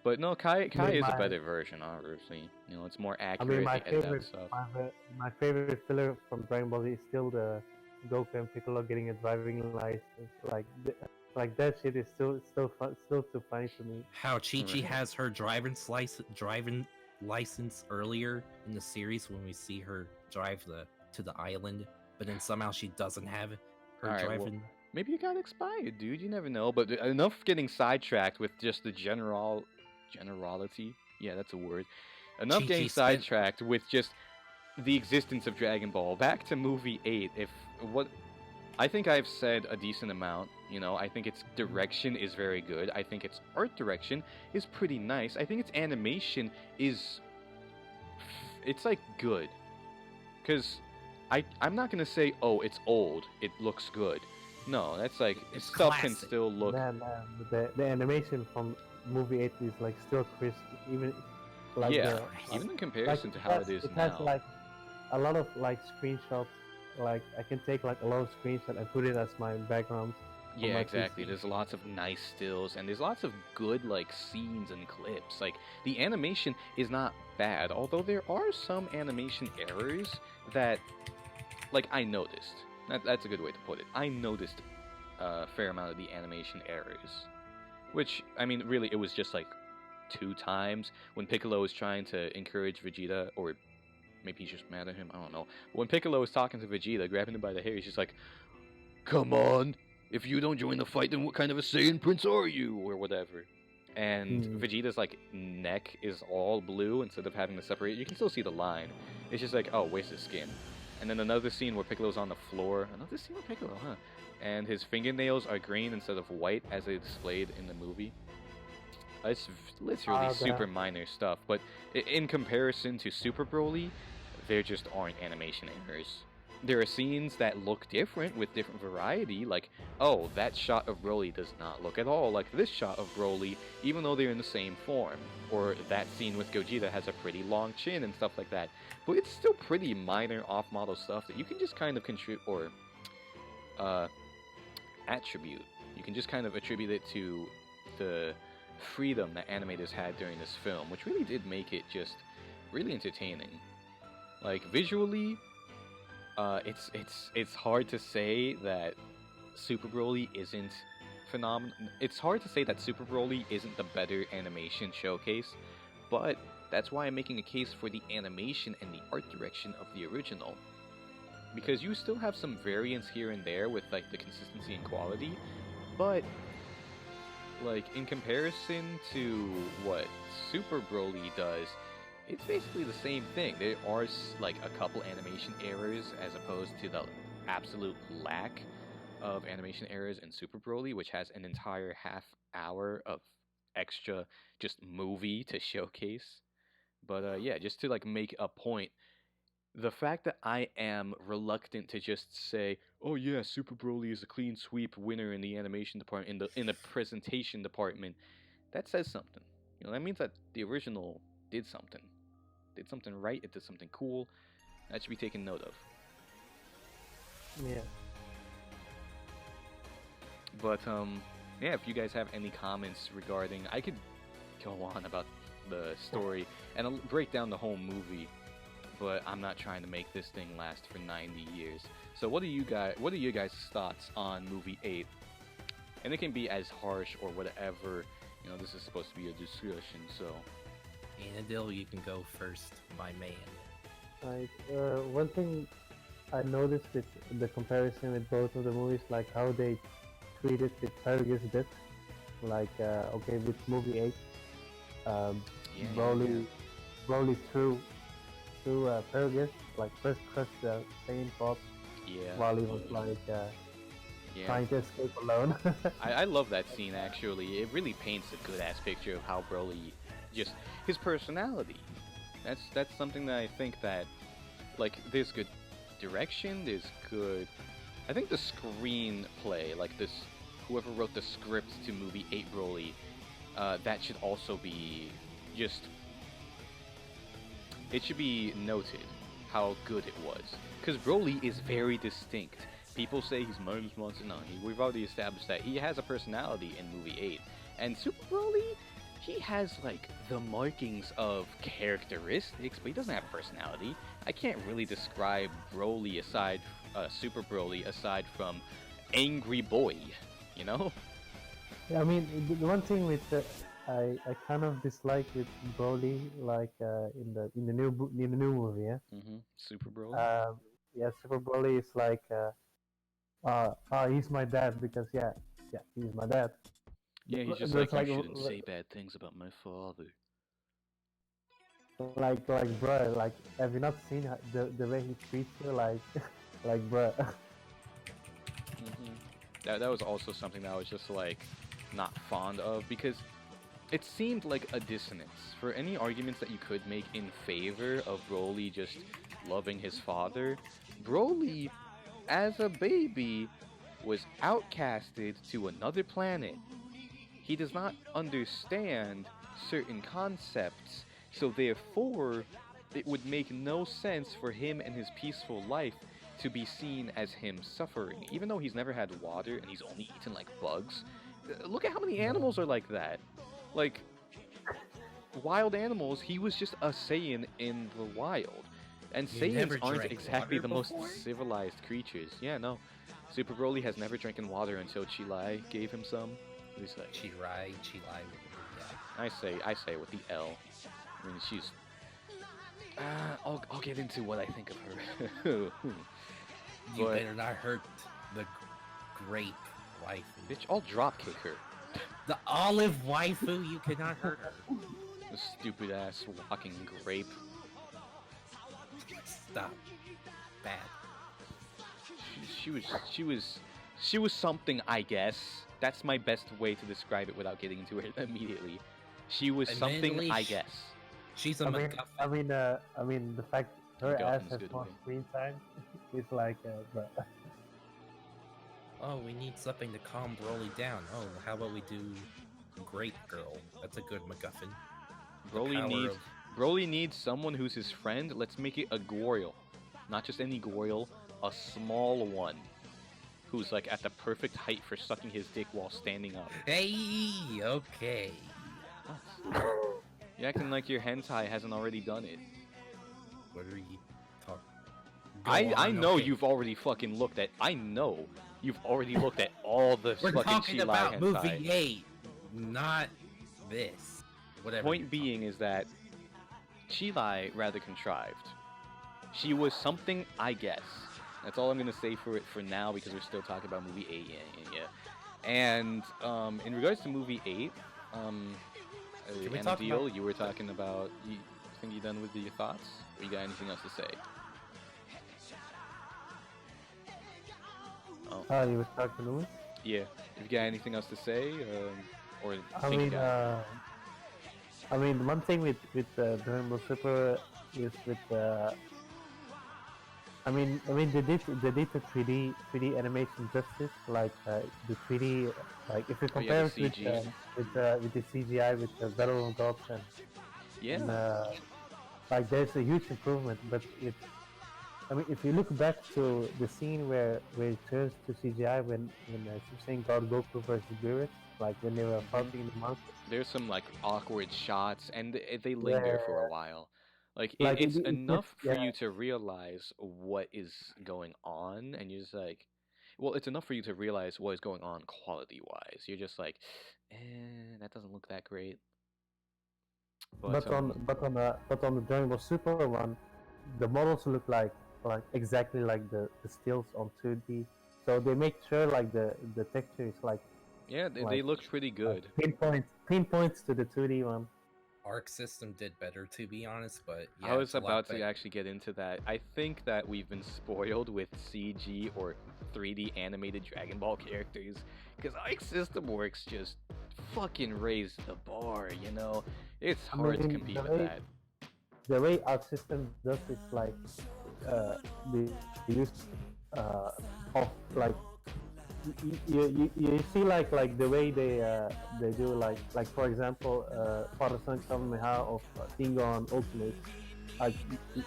But no, Kai mean, is a my- better version, obviously. You know, it's more I accurate. mean, my they edit that favorite, stuff. my favorite filler from Dragon Ball Z is still the Goku and Piccolo getting a driving license. Like that shit is still fun, still too funny to me. How Chi Chi Right. has her driving license earlier in the series when we see her drive to the island, but then somehow she doesn't have her Alright, well, driving. Maybe it got expired, dude. You never know. But enough getting sidetracked with just the generality. Yeah, that's a word. Enough Chi-Chi getting spent- sidetracked with just the existence of Dragon Ball. Back to movie 8. I think I've said a decent amount. You know, I think its direction is very good. I think its art direction is pretty nice. I think its animation is, it's like good. Cause I'm not gonna say, oh, it's old. It looks good. No, that's like It's stuff can classic. still look. Man, the animation from movie 8 is like still crisp, even like Yeah, the, even in like, comparison to how it is it now. has like a lot of like screenshots. Like I can take like a lot of screenshots and put it as my background. Yeah, my exactly. PC. There's lots of nice stills, and there's lots of good like scenes and clips. Like the animation is not bad, although there are some animation errors that, like, I noticed. That's a good way to put it. I noticed a fair amount of the animation errors, which I mean, really, it was just like 2 times when Piccolo was trying to encourage Vegeta, or maybe he's just mad at him. I don't know. When Piccolo was talking to Vegeta, grabbing him by the hair, he's just like, "Come on! If you don't join the fight, then what kind of a Saiyan Prince are you?" or whatever. And Vegeta's like neck is all blue instead of having to separate. You can still see the line. It's just like, oh, wasted skin. And then another scene where Piccolo's on the floor. Another scene with Piccolo, huh? And his fingernails are green instead of white as they displayed in the movie. It's literally super minor stuff, but in comparison to Super Broly, there just aren't animation errors. There are scenes that look different with different variety, like, oh, that shot of Broly does not look at all like this shot of Broly, even though they're in the same form. Or that scene with Gogeta has a pretty long chin and stuff like that. But it's still pretty minor off-model stuff that you can just kind of attribute. You can just kind of attribute it to the freedom that animators had during this film, which really did make it just really entertaining. Like, visually, it's hard to say that Super Broly isn't phenomenal. It's hard to say that Super Broly isn't the better animation showcase, but that's why I'm making a case for the animation and the art direction of the original. Because you still have some variance here and there with like the consistency and quality, but like in comparison to what Super Broly does, it's basically the same thing. There are like a couple animation errors as opposed to the absolute lack of animation errors in Super Broly, which has an entire half hour of extra just movie to showcase. But yeah, just to like make a point, the fact that I am reluctant to just say, "Oh yeah, Super Broly is a clean sweep winner in the animation department, in the presentation department," that says something. You know, that means that the original did something right. It did something cool. That should be taken note of. Yeah. But yeah, if you guys have any comments regarding, I could go on about the story and I'll break down the whole movie, but I'm not trying to make this thing last for 90 years. So what are your guys' thoughts on movie 8? And it can be as harsh or whatever. You know, this is supposed to be a discussion, so. Anadil, you can go first, my man. Like one thing I noticed with the comparison with both of the movies, like how they treated the Paragus death. Like okay, with movie 8, Yeah, Broly, Broly threw Pegasus, like first crushed the Saiyan pod yeah, while he was like yeah. trying to escape alone. I love that scene actually. It really paints a good ass picture of how Broly, just his personality. That's something that I think that, like, there's good direction, there's good. I think the screenplay, like this, whoever wrote the script to movie 8 Broly, that should also be just. It should be noted how good it was, because Broly is very distinct. People say he's Murder's Monster. No, we've already established that he has a personality in movie 8, and Super Broly, he has like the markings of characteristics, but he doesn't have a personality. I can't really describe Broly aside, Super Broly aside from angry boy, you know? Yeah, I mean, the one thing with I kind of dislike with Broly, like in the new movie, yeah. Super Broly. Yeah, Super Broly is like, he's my dad because yeah, he's my dad. Yeah, he's just That's like, you shouldn't say bad things about my father. like, bruh, like, have you not seen the way he treats you, like, like, bruh? That was also something that I was just like not fond of, because it seemed like a dissonance for any arguments that you could make in favor of Broly just loving his father. Broly, as a baby, was outcasted to another planet. He does not understand certain concepts, so therefore it would make no sense for him and his peaceful life to be seen as him suffering. Even though he's never had water and he's only eaten like bugs. Look at how many animals are like that. Like, wild animals, he was just a Saiyan in the wild. And You never Saiyans aren't drank exactly water the most before? civilized creatures. Yeah, no. Super Broly has never drinking water until Chilai gave him some. He's like, Chilai, yeah. I say with the L. I mean, she's. I'll get into what I think of her. You But- better not hurt the grape waifu. Bitch, I'll drop kick her. The olive waifu, you cannot hurt her. The stupid ass walking grape. Stop. Bad. She was something, I guess. That's my best way to describe it without getting into it immediately. She was something, Admittedly, I guess. She's a MacGuffin. I mean, the fact her ass MacGuffin's has good more way. screen time is like, bruh. Oh, we need something to calm Broly down. Oh, how about we do Grape Girl? That's a good MacGuffin. The Broly power needs of- Broly needs someone who's his friend. Let's make it a Goryl. Not just any Goryl, a small one. Who's like at the perfect height for sucking his dick while standing up. Hey, okay. You're acting like your hentai hasn't already done it. What are you talking? I know you've already fucking looked at. I know you've already looked at all the We're fucking talking Chilai about hentai. movie 8, not this. Whatever. Point being is that Chilai rather contrived. She was something, I guess. That's all I'm gonna say for it for now, because we're still talking about movie 8. Yeah. And in regards to movie 8, Can we and talk deal, about- you were talking about. You think you done with your thoughts? Or you got anything else to say? Oh, Oh, you were talking to me? yeah. If you got anything else to say, or I think you mean, got. one thing with Dragon Ball Super is with I mean they did the 3D animation justice, like the 3D, like if you Oh, yeah, compare the it CG. with the CGI with the Battle of Gods Yeah. and like there's a huge improvement, but I mean, if you look back to the scene where it turns to CGI when Super Saiyan God Goku versus Beerus, like when they were fighting in the mountain. There's some like awkward shots, and they linger for a Yeah. while. Like, Like, it's it gets- enough for yeah. you to realize what is going on, and you're just like, well, it's enough for you to realize what is going on quality-wise. You're just like, that doesn't look that great. But on the Dragon Ball Super one, the models look like exactly like the stills on 2D. So they make sure like the texture is like yeah, they like- look pretty good. pinpoints to the 2D one. Arc System did better, to be honest, but yeah, I was it's a lot about to better. actually get into that. I think that we've been spoiled with CG or 3D animated Dragon Ball characters because Arc System Works just fucking raised the bar, you know? It's I hard to mean, compete with that. the way our system does is like the use of like you see like the way they do like for example Father Son Kamehameha of Tingo on Ultimate, like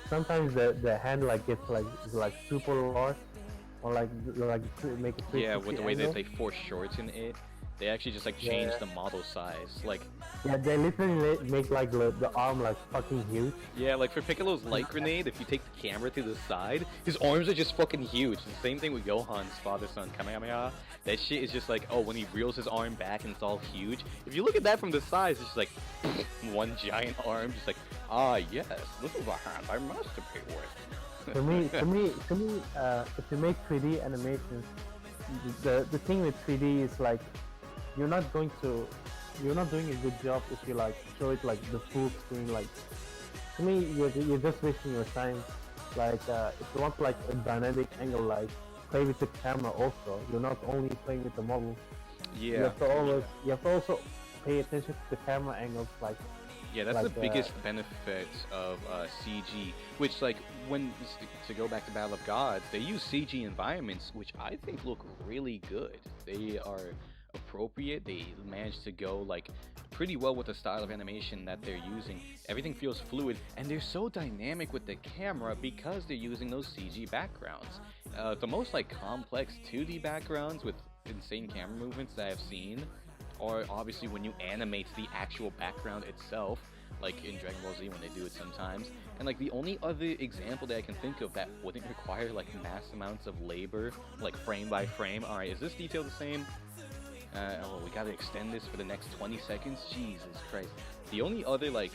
sometimes the hand like gets like is like super large or like make a Yeah, 360 with the way that angle. they foreshorten it, they actually just like change Yeah. the model size. Like, Yeah, they literally make like the arm like fucking huge. yeah, like for Piccolo's light grenade, if you take the camera to the side, his arms are just fucking huge. The same thing with Gohan's father son Kamehameha. That shit is just like, oh, when he reels his arm back and it's all huge. If you look at that from the side, it's just like one giant arm, just like, ah, yes, this is a hand I masturbate with. If you make 3D animations, the thing with 3D is like you're not going to you're not doing a good job if you like show it like the full screen. Like to me, you're just wasting your time. Like if you want like a dynamic angle, like play with the camera also. You're not only playing with the model. You Yeah. have to you have to also pay attention to the camera angles. Like Yeah, that's like the biggest benefit of CG. Which, like, when to go back to Battle of Gods, they use CG environments, which I think look really good. They are appropriate. They managed to go like pretty well with the style of animation that they're using. Everything feels fluid, and they're so dynamic with the camera because they're using those CG backgrounds. The most like complex 2D backgrounds with insane camera movements that I've seen or obviously when you animate the actual background itself, like in Dragon Ball Z when they do it sometimes. And like the only other example that I can think of that wouldn't require like mass amounts of labor, like frame by frame. All right, is this detail the same? Oh, we gotta extend this for the next 20 seconds? Jesus Christ. The only other like,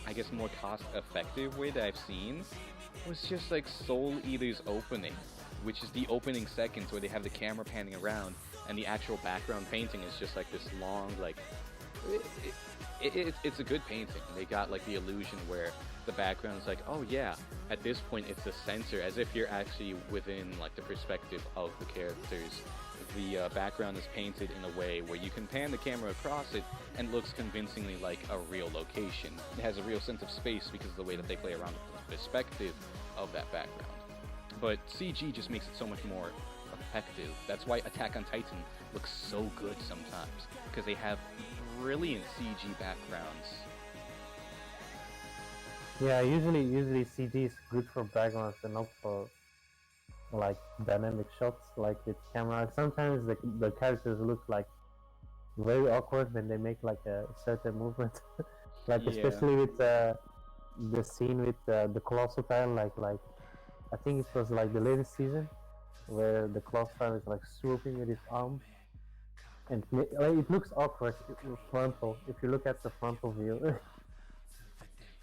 I guess more cost-effective way that I've seen was just like Soul Eater's opening, which is the opening seconds where they have the camera panning around and the actual background painting is just like this long like it's a good painting. They got like the illusion where the background is like, oh yeah, at this point it's the center, as if you're actually within like the perspective of the characters. The background is painted in a way where you can pan the camera across it and it looks convincingly like a real location. It has a real sense of space because of the way that they play around with the perspective of that background. But CG just makes it so much more effective. That's why Attack on Titan looks so good sometimes, because they have brilliant CG backgrounds. yeah, usually CG is good for backgrounds and not for like dynamic shots like with camera. Sometimes the characters look like very awkward when they make like a certain movement. Like Yeah. especially with the scene with the colossal titan, like I think it was like the latest season where the colossal titan is like swooping with his arm, and like, it looks awkward frontal if you look at the frontal view.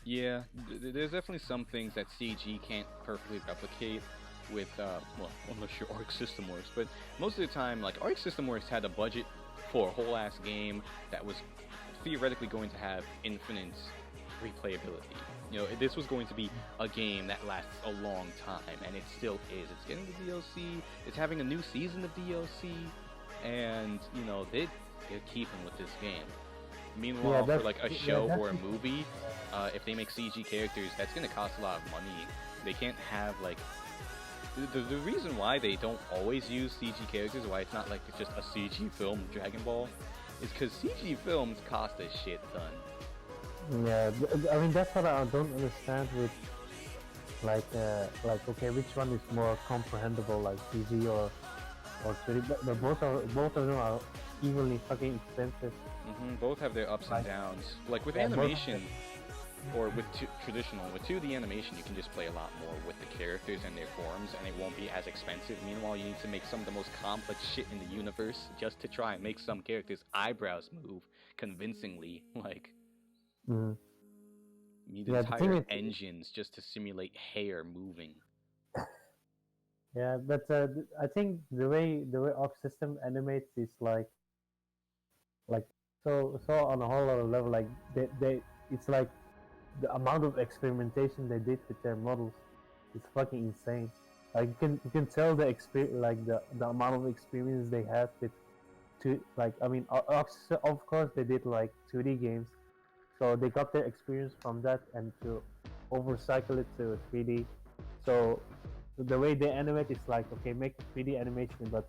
Yeah, there's definitely some things that CG can't perfectly replicate with, well, unless your Arc System Works, but most of the time, like, Arc System Works had a budget for a whole ass game that was theoretically going to have infinite replayability. You know, this was going to be a game that lasts a long time, and it still is. It's getting the DLC, it's having a new season of DLC, and, you know, they're keeping with this game. Meanwhile, for like a show or a movie, if they make CG characters, that's gonna cost a lot of money. They can't have like the reason why they don't always use CG characters, why it's not like it's just a CG film Dragon Ball, is because CG films cost a shit ton. Yeah, I mean that's what I don't understand with like okay, which one is more comprehensible, like CG or 3D? But both of them are equally fucking expensive. Both have their ups and downs. Like with Yeah, animation, or with traditional, with 2D animation, you can just play a lot more with the characters and their forms, and it won't be as expensive. Meanwhile, you need to make some of the most complex shit in the universe just to try and make some characters' eyebrows move convincingly. Like, Mhm. you need Yeah, the thing entire is- engines just to simulate hair moving. Yeah, but I think the way Arc System animates is like so on a whole other level. Like it's like the amount of experimentation they did with their models is fucking insane. Like you can tell the like the amount of experience they had with like I mean of course they did like 2D games, so they got their experience from that and to overcycle it to 3D. So the way they animate is like okay, make a 3D animation, but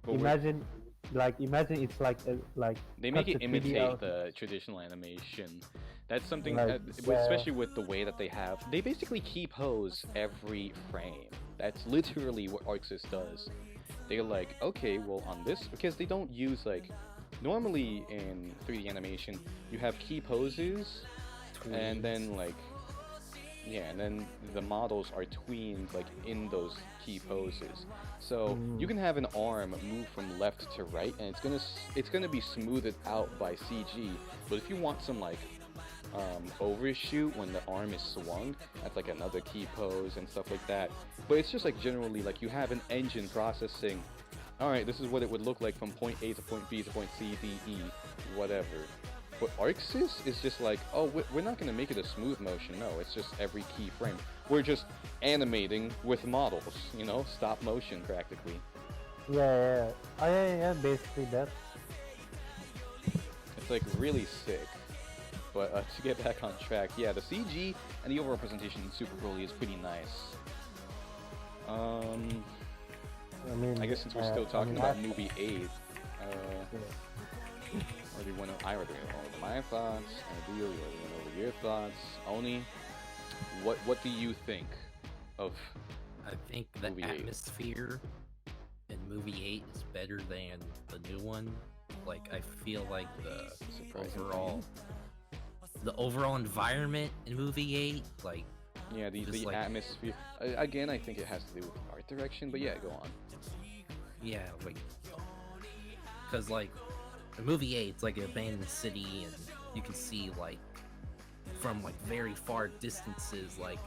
But imagine it's like they cut make it the 3D imitate out. the traditional animation. That's something, Like, especially with the way that they have. They basically key pose every frame. That's literally what ArcSys does. They're like, okay, well on this, because they don't use like, normally in 3D animation, you have key poses, and then like, yeah, and then the models are tweened like in those key poses. So you can have an arm move from left to right, and it's gonna be smoothed out by CG. But if you want some like overshoot when the arm is swung, that's like another key pose and stuff like that. But it's just like generally like you have an engine processing. All right, this is what it would look like from point A to point B to point C, D, E, whatever. But ArcSys is just like, oh, we're not going to make it a smooth motion. No, it's just every keyframe. We're just animating with models, you know, stop motion practically. Yeah. Oh, yeah, basically that. It's like really sick. But to get back on track, yeah, the CG and the overall presentation in Super Broly is pretty nice. I mean, I guess since we're still talking about movie 8, or do you want to? I already know my thoughts. I do. You already know your thoughts. Oni, what do you think of? I think the Movie 8. atmosphere in movie 8 is better than the new one. Like I feel like the overall environment in movie 8, like Yeah, the like, atmosphere. Again, I think it has to do with the art direction. But yeah, go on. yeah, like because like in movie 8, it's like an abandoned city, and you can see like from like very far distances, like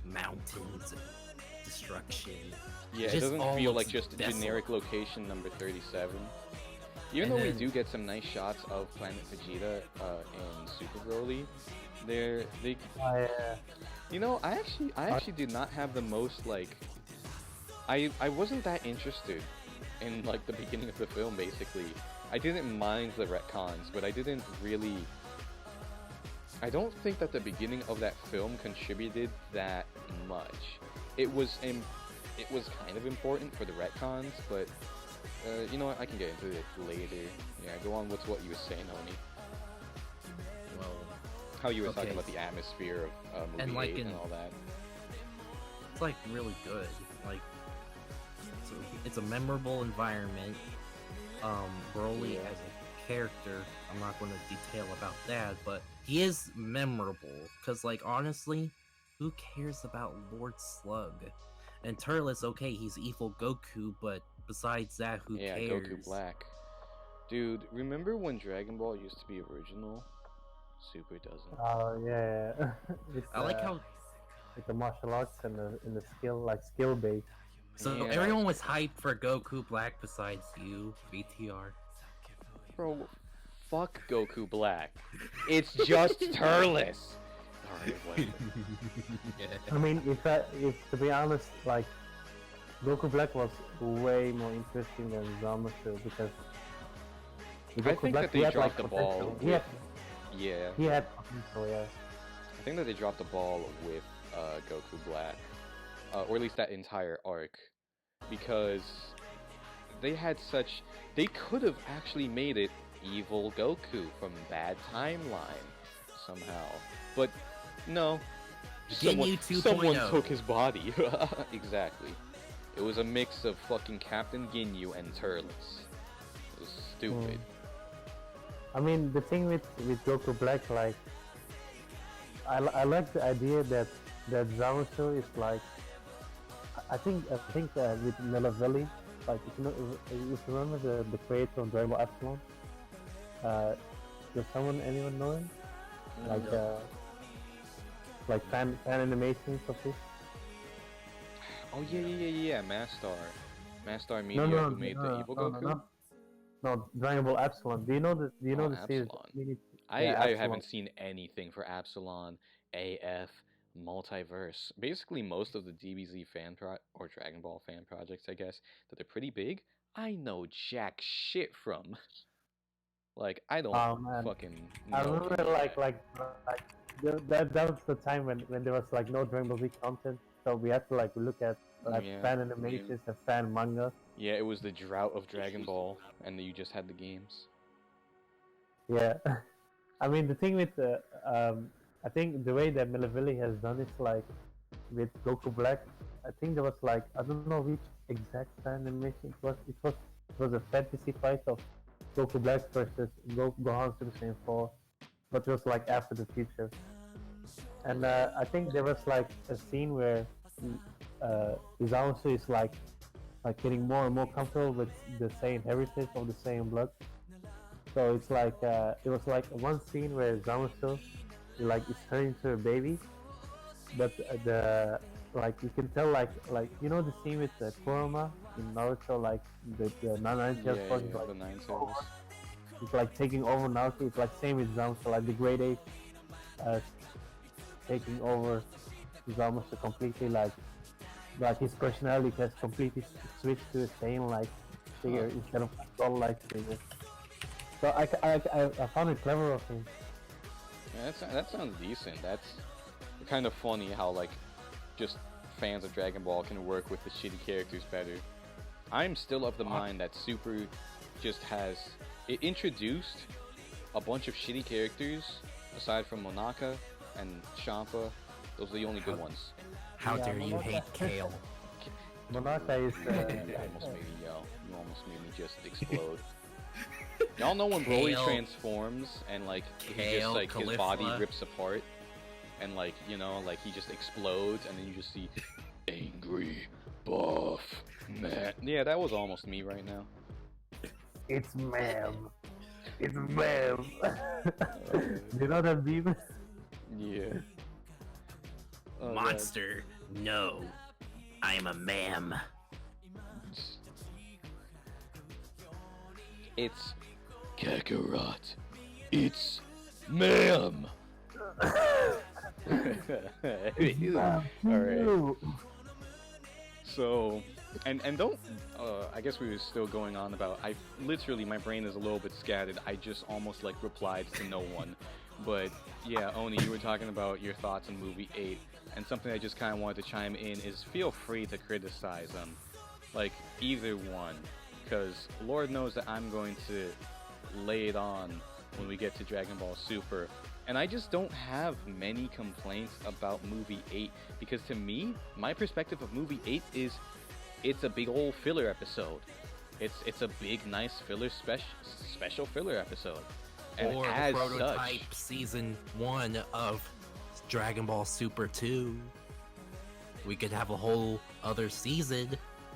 mountains and destruction. Yeah, it just doesn't all feel looks like just a desolate. generic location number 37. Even And though we then- do get some nice shots of Planet Vegeta in Super Broly, they you know, I actually did not have the most like I wasn't that interested in like the beginning of the film basically. I didn't mind the retcons, but I didn't really I don't think that the beginning of that film contributed that much. It was kind of important for the retcons, but you know what? I can get into it later. Yeah, go on with what you were saying, Oni. Well, How you were talking Okay. about the atmosphere of movie And, like, 8 and in- all that. it's like really good. Like it's a memorable environment. Broly Yeah. as a character, I'm not going to detail about that, but he is memorable. Cause like honestly, who cares about Lord Slug? And Turles, okay, he's evil Goku, but besides that, who Yeah, cares? Goku Black. Dude, remember when Dragon Ball used to be original? Super doesn't. Oh yeah. It's, I like how like the martial arts and the skill based. so Yeah. everyone was hyped for Goku Black besides you, VTR. Bro, fuck Goku Black. It's just Turles. Alright, whatever. I mean, if to be honest, like Goku Black was way more interesting than Zamasu because with I Goku think Black, that he they had, dropped like, the ball. potential. With, yeah, He had potential, yeah. I think that they dropped the ball with Goku Black, or at least that entire arc, because they could have actually made it evil Goku from Bad Timeline somehow, but no, Ginyu someone 2.0. took his body. Exactly, it was a mix of fucking Captain Ginyu and Turles. It was stupid. I mean, the thing with Goku Black, like, I like the idea that Zamasu is like, I think with Melavelli, like if you remember the creator of Dragon Ball Epsilon, does anyone know him? Like fan animations of this? Oh yeah, Mastar Media who made the evil Goku. No, Dragon Ball Epsilon. Do you know the Oh, series? Epsilon. I Absalom. haven't seen anything for Absalon, AF, Multiverse. Basically, most of the DBZ or Dragon Ball fan projects, I guess, that are pretty big, I know jack shit from. Like, I don't Oh man, fucking I know remember any of that. that was the time when there was like no Dragon Ball Z content, so we had to like look at Yeah, fan animations and fan manga. yeah, it was the drought of Dragon Ball, and you just had the games. Yeah, I mean the thing with I think the way that Milavili has done it like with Goku Black. I think there was like I don't know which exact fan animation it was. It was a fantasy fight of Goku Black versus Gohan Super Saiyan 4, but it was like after the future. And I think there was like a scene where Izawasu is like getting more and more comfortable with the Saiyan heritage of the Saiyan blood. So it's like it was like one scene where Zamasu like is turning into a baby, but the like you can tell like you know the scene with the Kurama in Naruto, like the Nine Yeah, Tails force is yeah, like the Nine taking Tails. over. It's like taking over Naruto. It's like same with Zamasu, like the Great Ape uh, taking over Zamasu completely, like his personality has completely switched to a Saiyan like Huh. figure instead of a god like figure. So I found it clever of him. Yeah, that sounds decent. That's kind of funny how like just fans of Dragon Ball can work with the shitty characters better. I'm still of the mind that Super just has it introduced a bunch of shitty characters aside from Monaka and Champa. Those are the only good ones. How Yeah, dare you Monaka. hate Kale? Monaka is You almost made me yell. You almost made me just explode. Y'all know when Broly Kale. transforms and like he just Kale, like his body Caulifla. rips apart and like you know like he just explodes and then you just see angry buff man. Yeah, that was almost me right now. it's ma'am. It's ma'am. You know that meme? Yeah. Oh, God. Monster, no. I am a ma'am. It's Kakarot. It's ma'am. Alright. So, and don't. I guess we were still going on about. I literally my brain is a little bit scattered. I just almost like replied to no one. But yeah, Oni, you were talking about your thoughts on movie 8, and something I just kind of wanted to chime in is feel free to criticize them, like either one, because Lord knows that I'm going to lay it on when we get to Dragon Ball Super. And I just don't have many complaints about movie 8 because to me, my perspective of movie 8 is it's a big old filler episode. It's a big nice filler special filler episode. And Or as the prototype such, season 1 of Dragon Ball Super 2. We could have a whole other season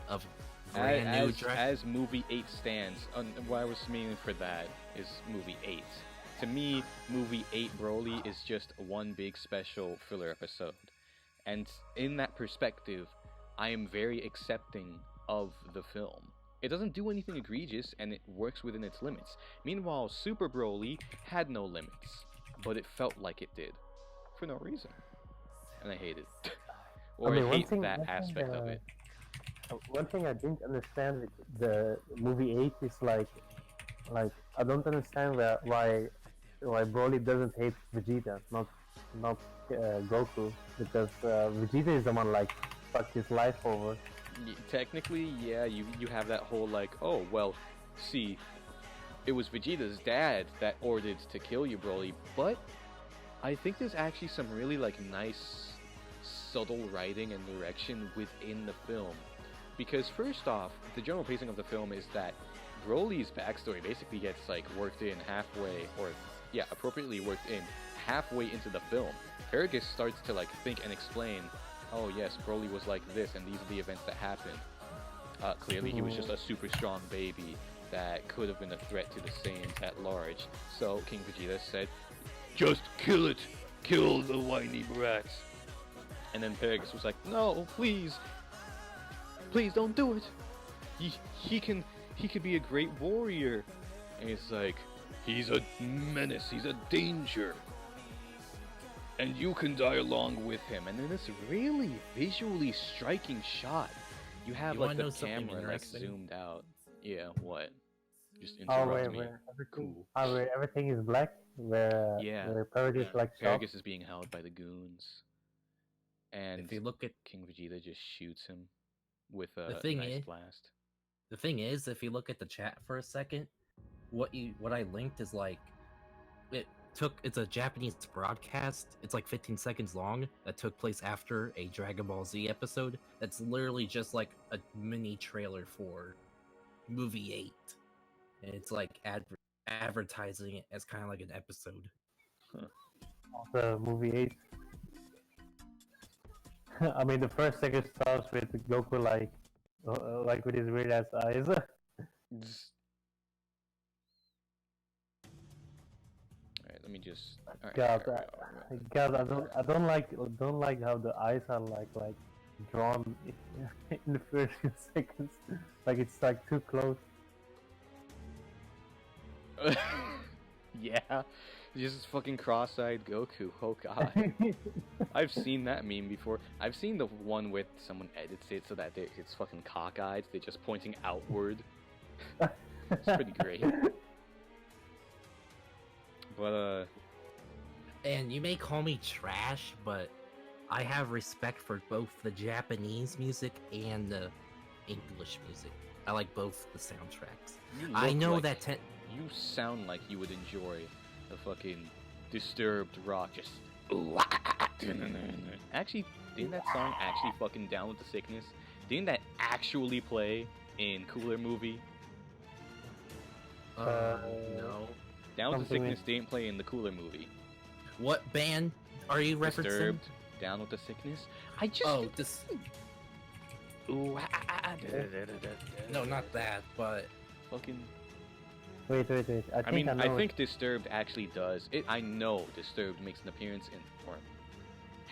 of brand new as movie 8 stands, what I was meaning for that is movie 8. To me, movie 8 Broly is just one big special filler episode. And in that perspective, I am very accepting of the film. It doesn't do anything egregious and it works within its limits. Meanwhile, Super Broly had no limits, but it felt like it did. For no reason. And I hate it. Or I hate that aspect of it. One thing I didn't understand with the movie 8 is like I don't understand why Broly doesn't hate Vegeta, not Goku, because Vegeta is the one like fucked his life over. Technically, yeah, you have that whole like, oh, well, see, it was Vegeta's dad that ordered to kill you, Broly, but I think there's actually some really like nice, subtle writing and direction within the film. Because first off, the general pacing of the film is that Broly's backstory basically gets like worked in halfway, or yeah, appropriately worked in halfway into the film. Paragus starts to like think and explain, oh yes, Broly was like this, and these are the events that happened. Clearly, he was just a super strong baby that could have been a threat to the Saiyans at large. So King Vegeta said, just kill it! Kill the whiny brats! And then Paragus was like, no, please! Please don't do it! He could be a great warrior! And it's like, He's a menace, he's a danger. And you can die along with him. And then this really visually striking shot. You have You like wanna the know something camera like interesting? zoomed out. Yeah, what? Just Oh, interrupt me. where everything is black, Yeah. where Paragus Yeah. like shot. Paragus is being held by the goons. And If you look at King Vegeta just shoots him with a thing nice is- blast. the thing is, if you look at the chat for a second, what I linked is like it's a Japanese broadcast. It's like 15 seconds long that took place after a Dragon Ball Z episode. That's literally just like a mini trailer for movie 8. And it's like advertising it as kind of like an episode. The movie 8. I mean, the first second starts with Goku like with his weird ass eyes. Alright, let me just. Alright, God, there we go. God, I don't like how the eyes are like drawn in the first few seconds. Like it's like too close. Yeah, just fucking cross-eyed Goku. Oh god, I've seen that meme before. I've seen the one with someone edits it so that it's fucking cockeyed. They're just pointing outward. It's pretty great. But And you may call me trash, but I have respect for both the Japanese music and the English music. I like both the soundtracks. you I look know like- that you sound like you would enjoy the fucking Disturbed rock. Just actually, didn't that song actually fucking Down with the Sickness? Didn't that actually play in Cooler Movie? No. Down with the Something Sickness didn't play in the Cooler Movie. What band are you referencing? Disturbed, Down with the Sickness. I just Oh, this. No, not that, but fucking. Wait. I mean, I know think Disturbed actually does. I know Disturbed makes an appearance in, or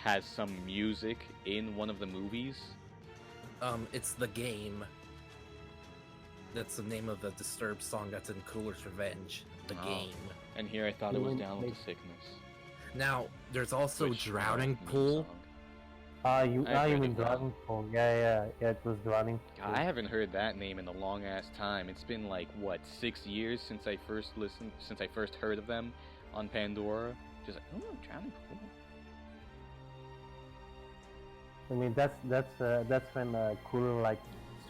has some music in one of the movies. it's the game. That's the name of the Disturbed song that's in Cooler's Revenge. The Oh. game. And here I thought it was Wait, Down with wait. the Sickness. Now, there's also which, Drowning meme Pool. song. you I've heard mean of that. Dragon Ball? Yeah, it was Drowning. God, I haven't heard that name in a long ass time. It's been like what 6 years since I first heard of them on Pandora. Just like, oh, Drowning Pool. I mean, that's when Cooler like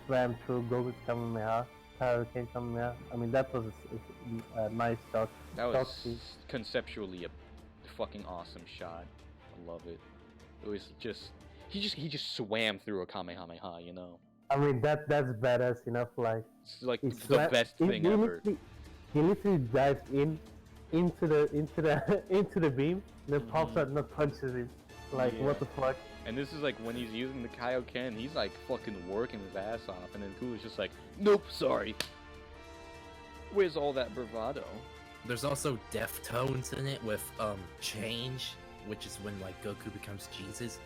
swam through Goku's Kamehameha, Hurricane Kamehameha. I mean, that was a nice shot. That Shot was piece. conceptually a fucking awesome shot. I love it. It was just he just swam through a Kamehameha, you know. I mean, that's badass enough. Like It's like he the swam- best he- thing he ever. literally dives into the into the beam, then pops Mhm. out and punches it. Like Yeah. what the fuck? And this is like when he's using the Kaioken, he's like fucking working his ass off, and then Cooler's just like, nope, sorry. Where's all that bravado? There's also Deftones in it with Change, which is when like Goku becomes Jesus.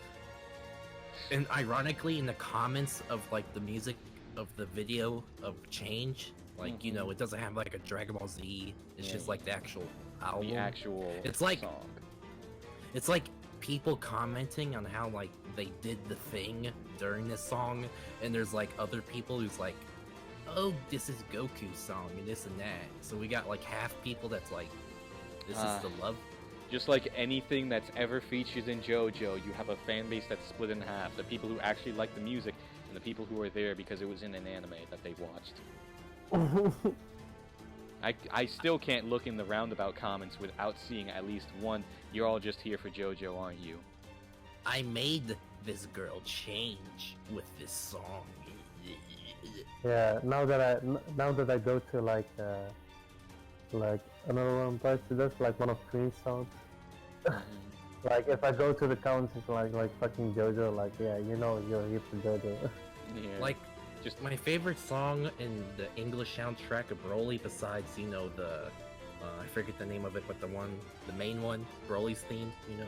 And ironically, in the comments of like the music of the video of Change, like you know, it doesn't have like a Dragon Ball Z. It's Yeah, just like the actual album. The actual It's like- song. It's like people commenting on how like they did the thing during this song, and there's like other people who's like, oh, this is Goku's song and this and that. So we got like half people that's like, this is the love. Just like anything that's ever featured in JoJo, you have a fan base that's split in half. The people who actually like the music, and the people who are there because it was in an anime that they watched. I still can't look in the roundabout comments without seeing at least one, you're all just here for JoJo, aren't you? I made this girl change with this song. Yeah. Now that I go to like another one, but that's like one of Green's songs. Like if I go to the comments, it's like fucking JoJo. Like yeah, you know you're here for JoJo. Yeah. Like, just my favorite song in the English soundtrack of Broly, besides, you know, the, I forget the name of it, but the main one, Broly's theme, you know?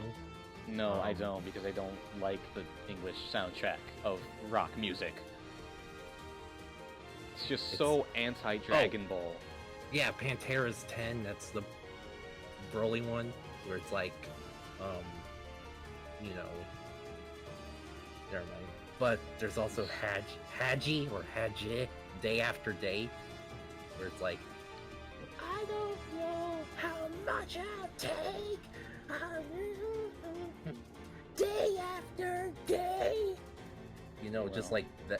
no, I don't, because I don't like the English soundtrack of rock music. It's just so anti-Dragon Ball. Yeah, Pantera's 10. That's the Broly one, where it's like, um, you know, never mind. But there's also Haji or Haji, Day After Day, where it's like, I don't know how much I'll take. Day after day. You know, just Well. like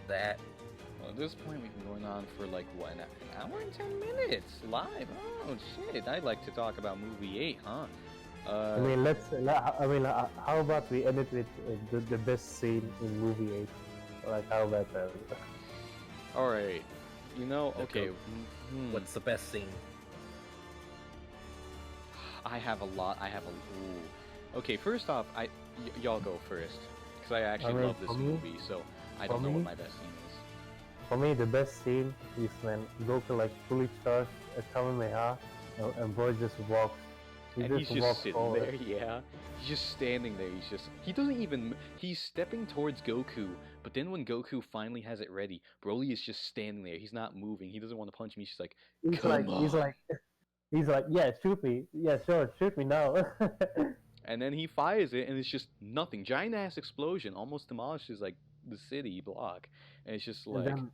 that. Well, at this point, we've been going on for like what, an hour and 10 minutes live. Oh shit! I'd like to talk about movie 8, huh? I mean, how about we end it with the best scene in movie 8? Like, how about that? All right. You know, The okay. Goku. What's the best scene? I have a lot. Ooh. Okay, first off, y'all go first because I actually mean, love this for me- movie, so I for don't know what me- my best scene is. For me, the best scene is when Goku like fully charged a Kamehameha and Boy just walks. And he's walks just sitting forward. there, yeah. He's just standing there. He doesn't even. He's stepping towards Goku, but then when Goku finally has it ready, Broly is just standing there. He's not moving. He doesn't want to punch me. He's just like, Come He's like, yeah, shoot me. Yeah, sure, shoot me now. and then he fires it, and it's just nothing. Giant ass explosion almost demolishes like the city block, and it's just And like, then-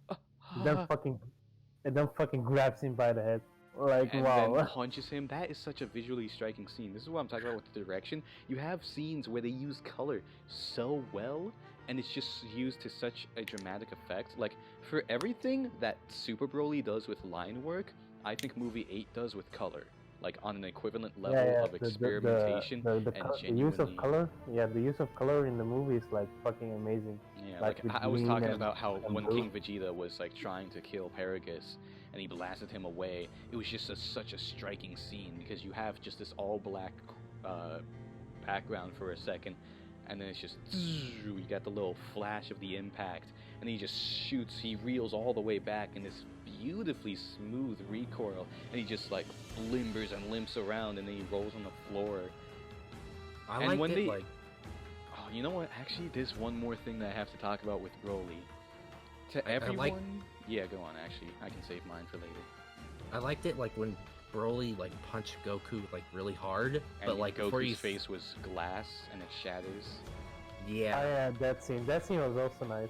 and then fucking grabs him by the head. Like, and wow. then punches him. That is such a visually striking scene. This is what I'm talking about with the direction. You have scenes where they use color so well, and it's just used to such a dramatic effect. Like, for everything that Super Broly does with line work, I think movie 8 does with color. Like, on an equivalent level of experimentation the and use of genuinely... color. Yeah, the use of color in the movie is like fucking amazing. Yeah, like like with I was green talking and- about how and when blue. King Vegeta was like trying to kill Paragus and he blasted him away, it was just such a striking scene because you have just this all black background for a second, and then it's just you got the little flash of the impact, and he just shoots, he reels all the way back in this beautifully smooth recoil, and he just like blimbers and limps around, and then he rolls on the floor. I And liked when it they- like Oh, you know what? Actually, there's one more thing that I have to talk about with Broly. To I everyone, like- yeah, go on. Actually, I can save mine for later. I liked it like when Broly like punched Goku like really hard, And but like before Goku's you face was glass and it shatters. yeah. Oh, yeah, that scene was also nice.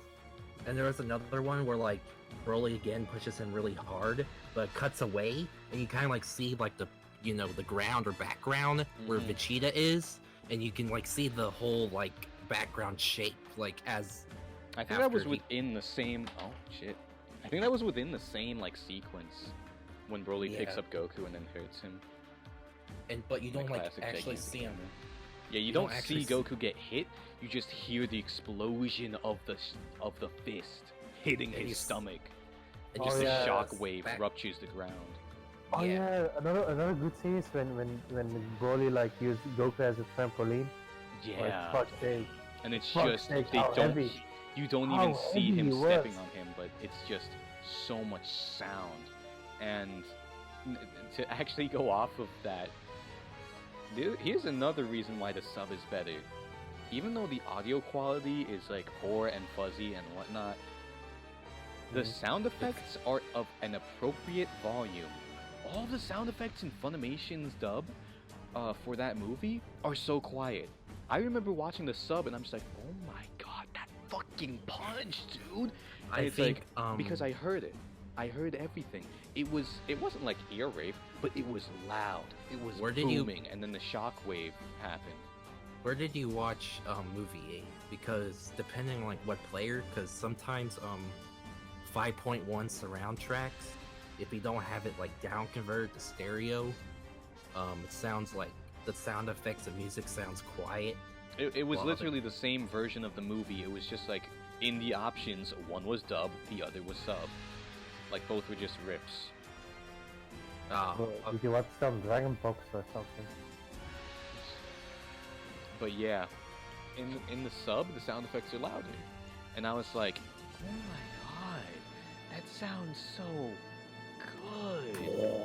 And there was another one where like Broly again pushes him really hard, but cuts away, and you kind of like see like the the ground or background where Mhm. Vegeta is, and you can like see the whole like background shape like as I think that was After he- within the same. Oh shit! I think that was within the same like sequence when Broly picks Yeah. up Goku and then hurts him. but you The don't like classic actually gigantic see him. camera. Yeah, you You don't don't see actually see- Goku get hit. You just hear the explosion of the fist hitting And his he's- stomach. And Oh, Just yeah. a shock wave back- ruptures the ground. Oh yeah, another good scene is when Broly like used Goku as a trampoline. Yeah. Like, fuck's sake. And it's Fuck's just sake, they how don't heavy. you don't How even see heavy him he stepping was. on him, but it's just so much sound. And to actually go off of that, here's another reason why the sub is better. Even though the audio quality is like poor and fuzzy and whatnot, the Mhm. sound effects are of an appropriate volume. All the sound effects in Funimation's dub for that movie are so quiet. I remember watching the sub and I'm just like, oh my god, that fucking punch, dude! I it's think Because I heard it. I heard everything. It wasn't like ear rape, but it was loud. It was Where did you- booming, and then the shockwave happened. Where did you watch movie 8? Because depending on like what player, because sometimes 5.1 surround tracks, if you don't have it like down converted to stereo, it sounds like the sound effects and music sounds quiet. It was Well, literally the same version of the movie. It was just like in the options, one was dub, the other was sub. Like both were just rips. Did you watch some Dragon Box or something? But yeah, in the sub, the sound effects are louder, and I was like, oh my god, that sounds so good,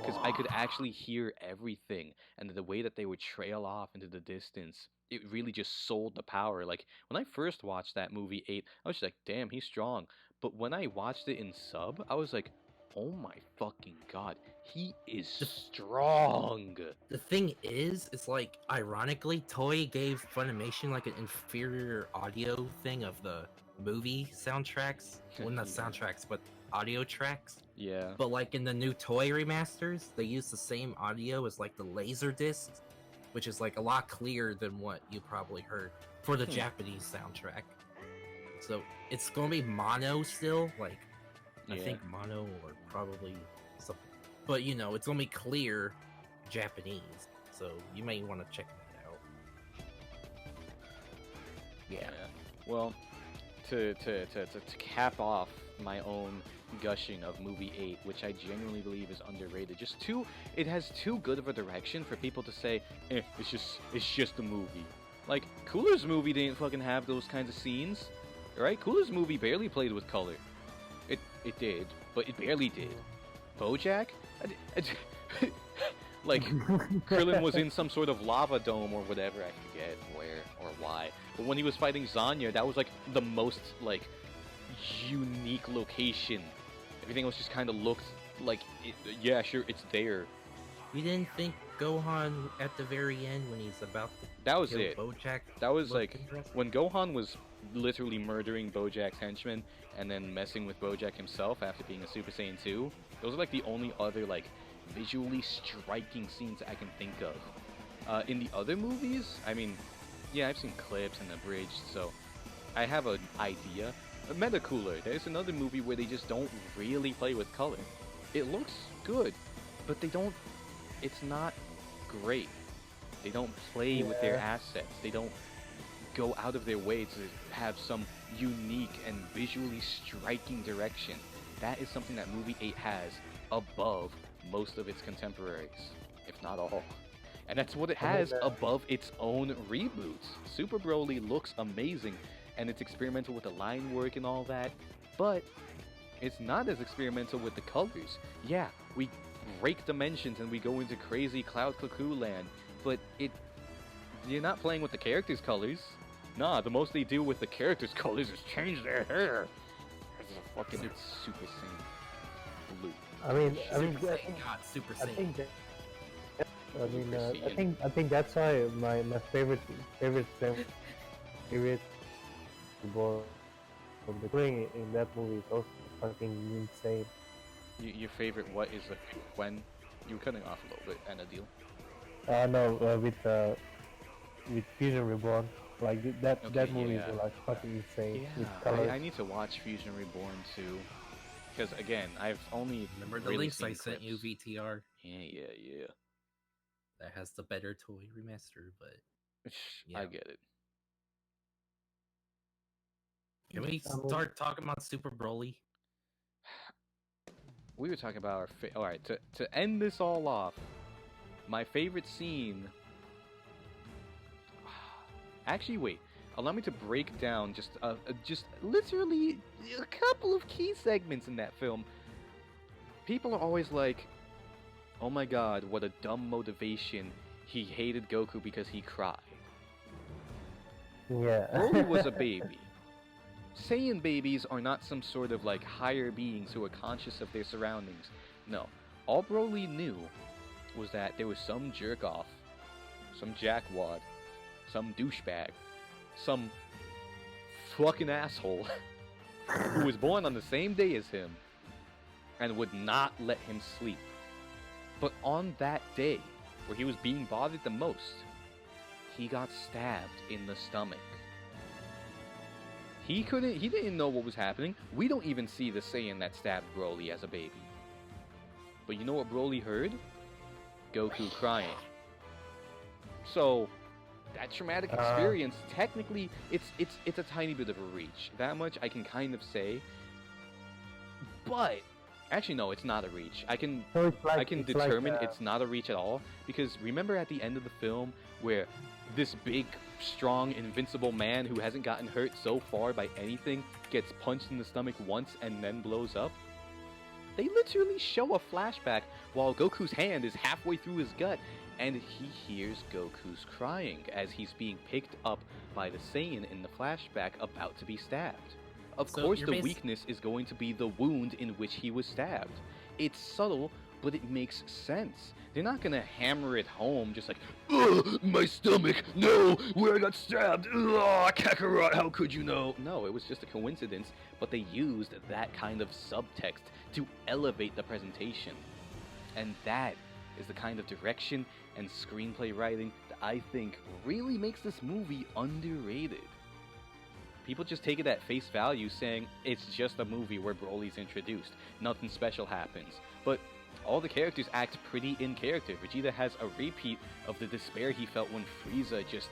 because I could actually hear everything, and the way that they would trail off into the distance, it really just sold the power. Like when I first watched that movie 8, I was just like, damn, he's strong. But when I watched it in sub, I was like, Oh my fucking god, he is strong. The thing is, it's like ironically, Toei gave Funimation like an inferior audio thing of the movie soundtracks. Well, not Yeah. soundtracks, but audio tracks. Yeah. But like in the new Toei remasters, they use the same audio as like the laser discs, which is like a lot clearer than what you probably heard for the Japanese soundtrack. So it's gonna be mono still, like I Yeah. think mono or probably something. But you know, it's gonna be clear Japanese, so you may want to check that out. Yeah. Well, to cap off my own gushing of movie 8, which I genuinely believe is underrated. It has too good of a direction for people to say, it's just a movie. Like, Cooler's movie didn't fucking have those kinds of scenes, right? Cooler's movie barely played with color. It did, but it barely did. BoJack? Like, Krillin was in some sort of lava dome or whatever, I forget where or why. But when he was fighting Zanya, that was like the most like unique location. Everything else just kind of looked like, yeah, sure, it's there. You didn't think Gohan at the very end when he's about to That was kill it. BoJack? That was looked like interesting? when Gohan was literally murdering BoJack's henchmen and then messing with BoJack himself after being a Super Saiyan 2. Those are like the only other like visually striking scenes I can think of. In the other movies, I mean, yeah, I've seen clips and abridged, so I have an idea. Metacooler, there's another movie where they just don't really play with color. It looks good, but it's not great. They don't play with their assets. They don't go out of their way to have some unique and visually striking direction. That is something that movie 8 has above most of its contemporaries, if not all. And that's what it has above its own reboots. Super Broly looks amazing, and it's experimental with the line work and all that, but it's not as experimental with the colors. Yeah, we break dimensions and we go into crazy Cloud Cuckoo land, but you're not playing with the characters' colors. Nah, the most they do with the characters' colors is change their hair. It's Super Saiyan Blue. I mean, Super Saiyan God, Super I Saiyan. think that, Super Saiyan. I think that's why my favorite ball of the ring in that movie is also fucking insane. Your favorite what is the when? You were cutting off a little bit, and a deal. No, with Fusion Reborn, like that Okay, movie yeah. is like fucking insane with Yeah, colors. I need to watch Fusion Reborn too, because again, I've only Remember the really links I seen sent you, clips. VTR? Yeah. That has the better toy remaster, but I Yeah. get it. can we start talking about Super Broly? We were talking about our all right. To end this all off, my favorite scene. Actually, wait. Allow me to break down just literally a couple of key segments in that film. People are always like, "Oh my God, what a dumb motivation! He hated Goku because he cried." Yeah. Broly was a baby. Saiyan babies are not some sort of like higher beings who are conscious of their surroundings. No. All Broly knew was that there was some jerk off, some jackwad, some douchebag, some fucking asshole who was born on the same day as him and would not let him sleep. But on that day, where he was being bothered the most, he got stabbed in the stomach. He didn't know what was happening. We don't even see the Saiyan that stabbed Broly as a baby. But you know what Broly heard? Goku crying. So, that traumatic experience, technically, it's a tiny bit of a reach. That much I can kind of say. But, actually no, it's not a reach. I can So it's like, determine it's not a reach at all, because remember at the end of the film where this big, strong, invincible man who hasn't gotten hurt so far by anything gets punched in the stomach once and then blows up? They literally show a flashback while Goku's hand is halfway through his gut, and he hears Goku's crying as he's being picked up by the Saiyan in the flashback about to be stabbed. Of So course you're the weakness is going to be the wound in which he was stabbed. It's subtle, but it makes sense. They're not gonna hammer it home just like, ugh, my stomach, no, where I got stabbed, ugh, Kakarot, how could you know? No, it was just a coincidence, but they used that kind of subtext to elevate the presentation. And that is the kind of direction and screenplay writing that I think really makes this movie underrated. People just take it at face value saying it's just a movie where Broly's introduced, nothing special happens. But all the characters act pretty in character. Vegeta has a repeat of the despair he felt when Frieza just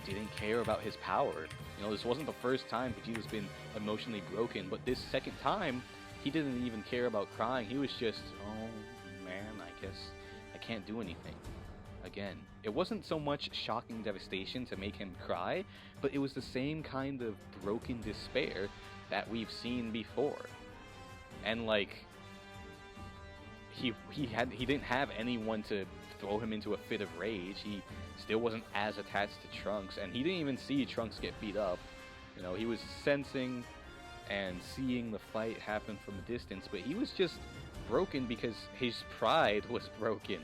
didn't care about his power. You know, this wasn't the first time Vegeta's been emotionally broken, but this second time, he didn't even care about crying. He was just, oh man, I guess I can't do anything. Again, it wasn't so much shocking devastation to make him cry, but it was the same kind of broken despair that we've seen before. And like, he didn't have anyone to throw him into a fit of rage. He still wasn't as attached to Trunks, and he didn't even see Trunks get beat up. You know, he was sensing and seeing the fight happen from a distance, but he was just broken because his pride was broken.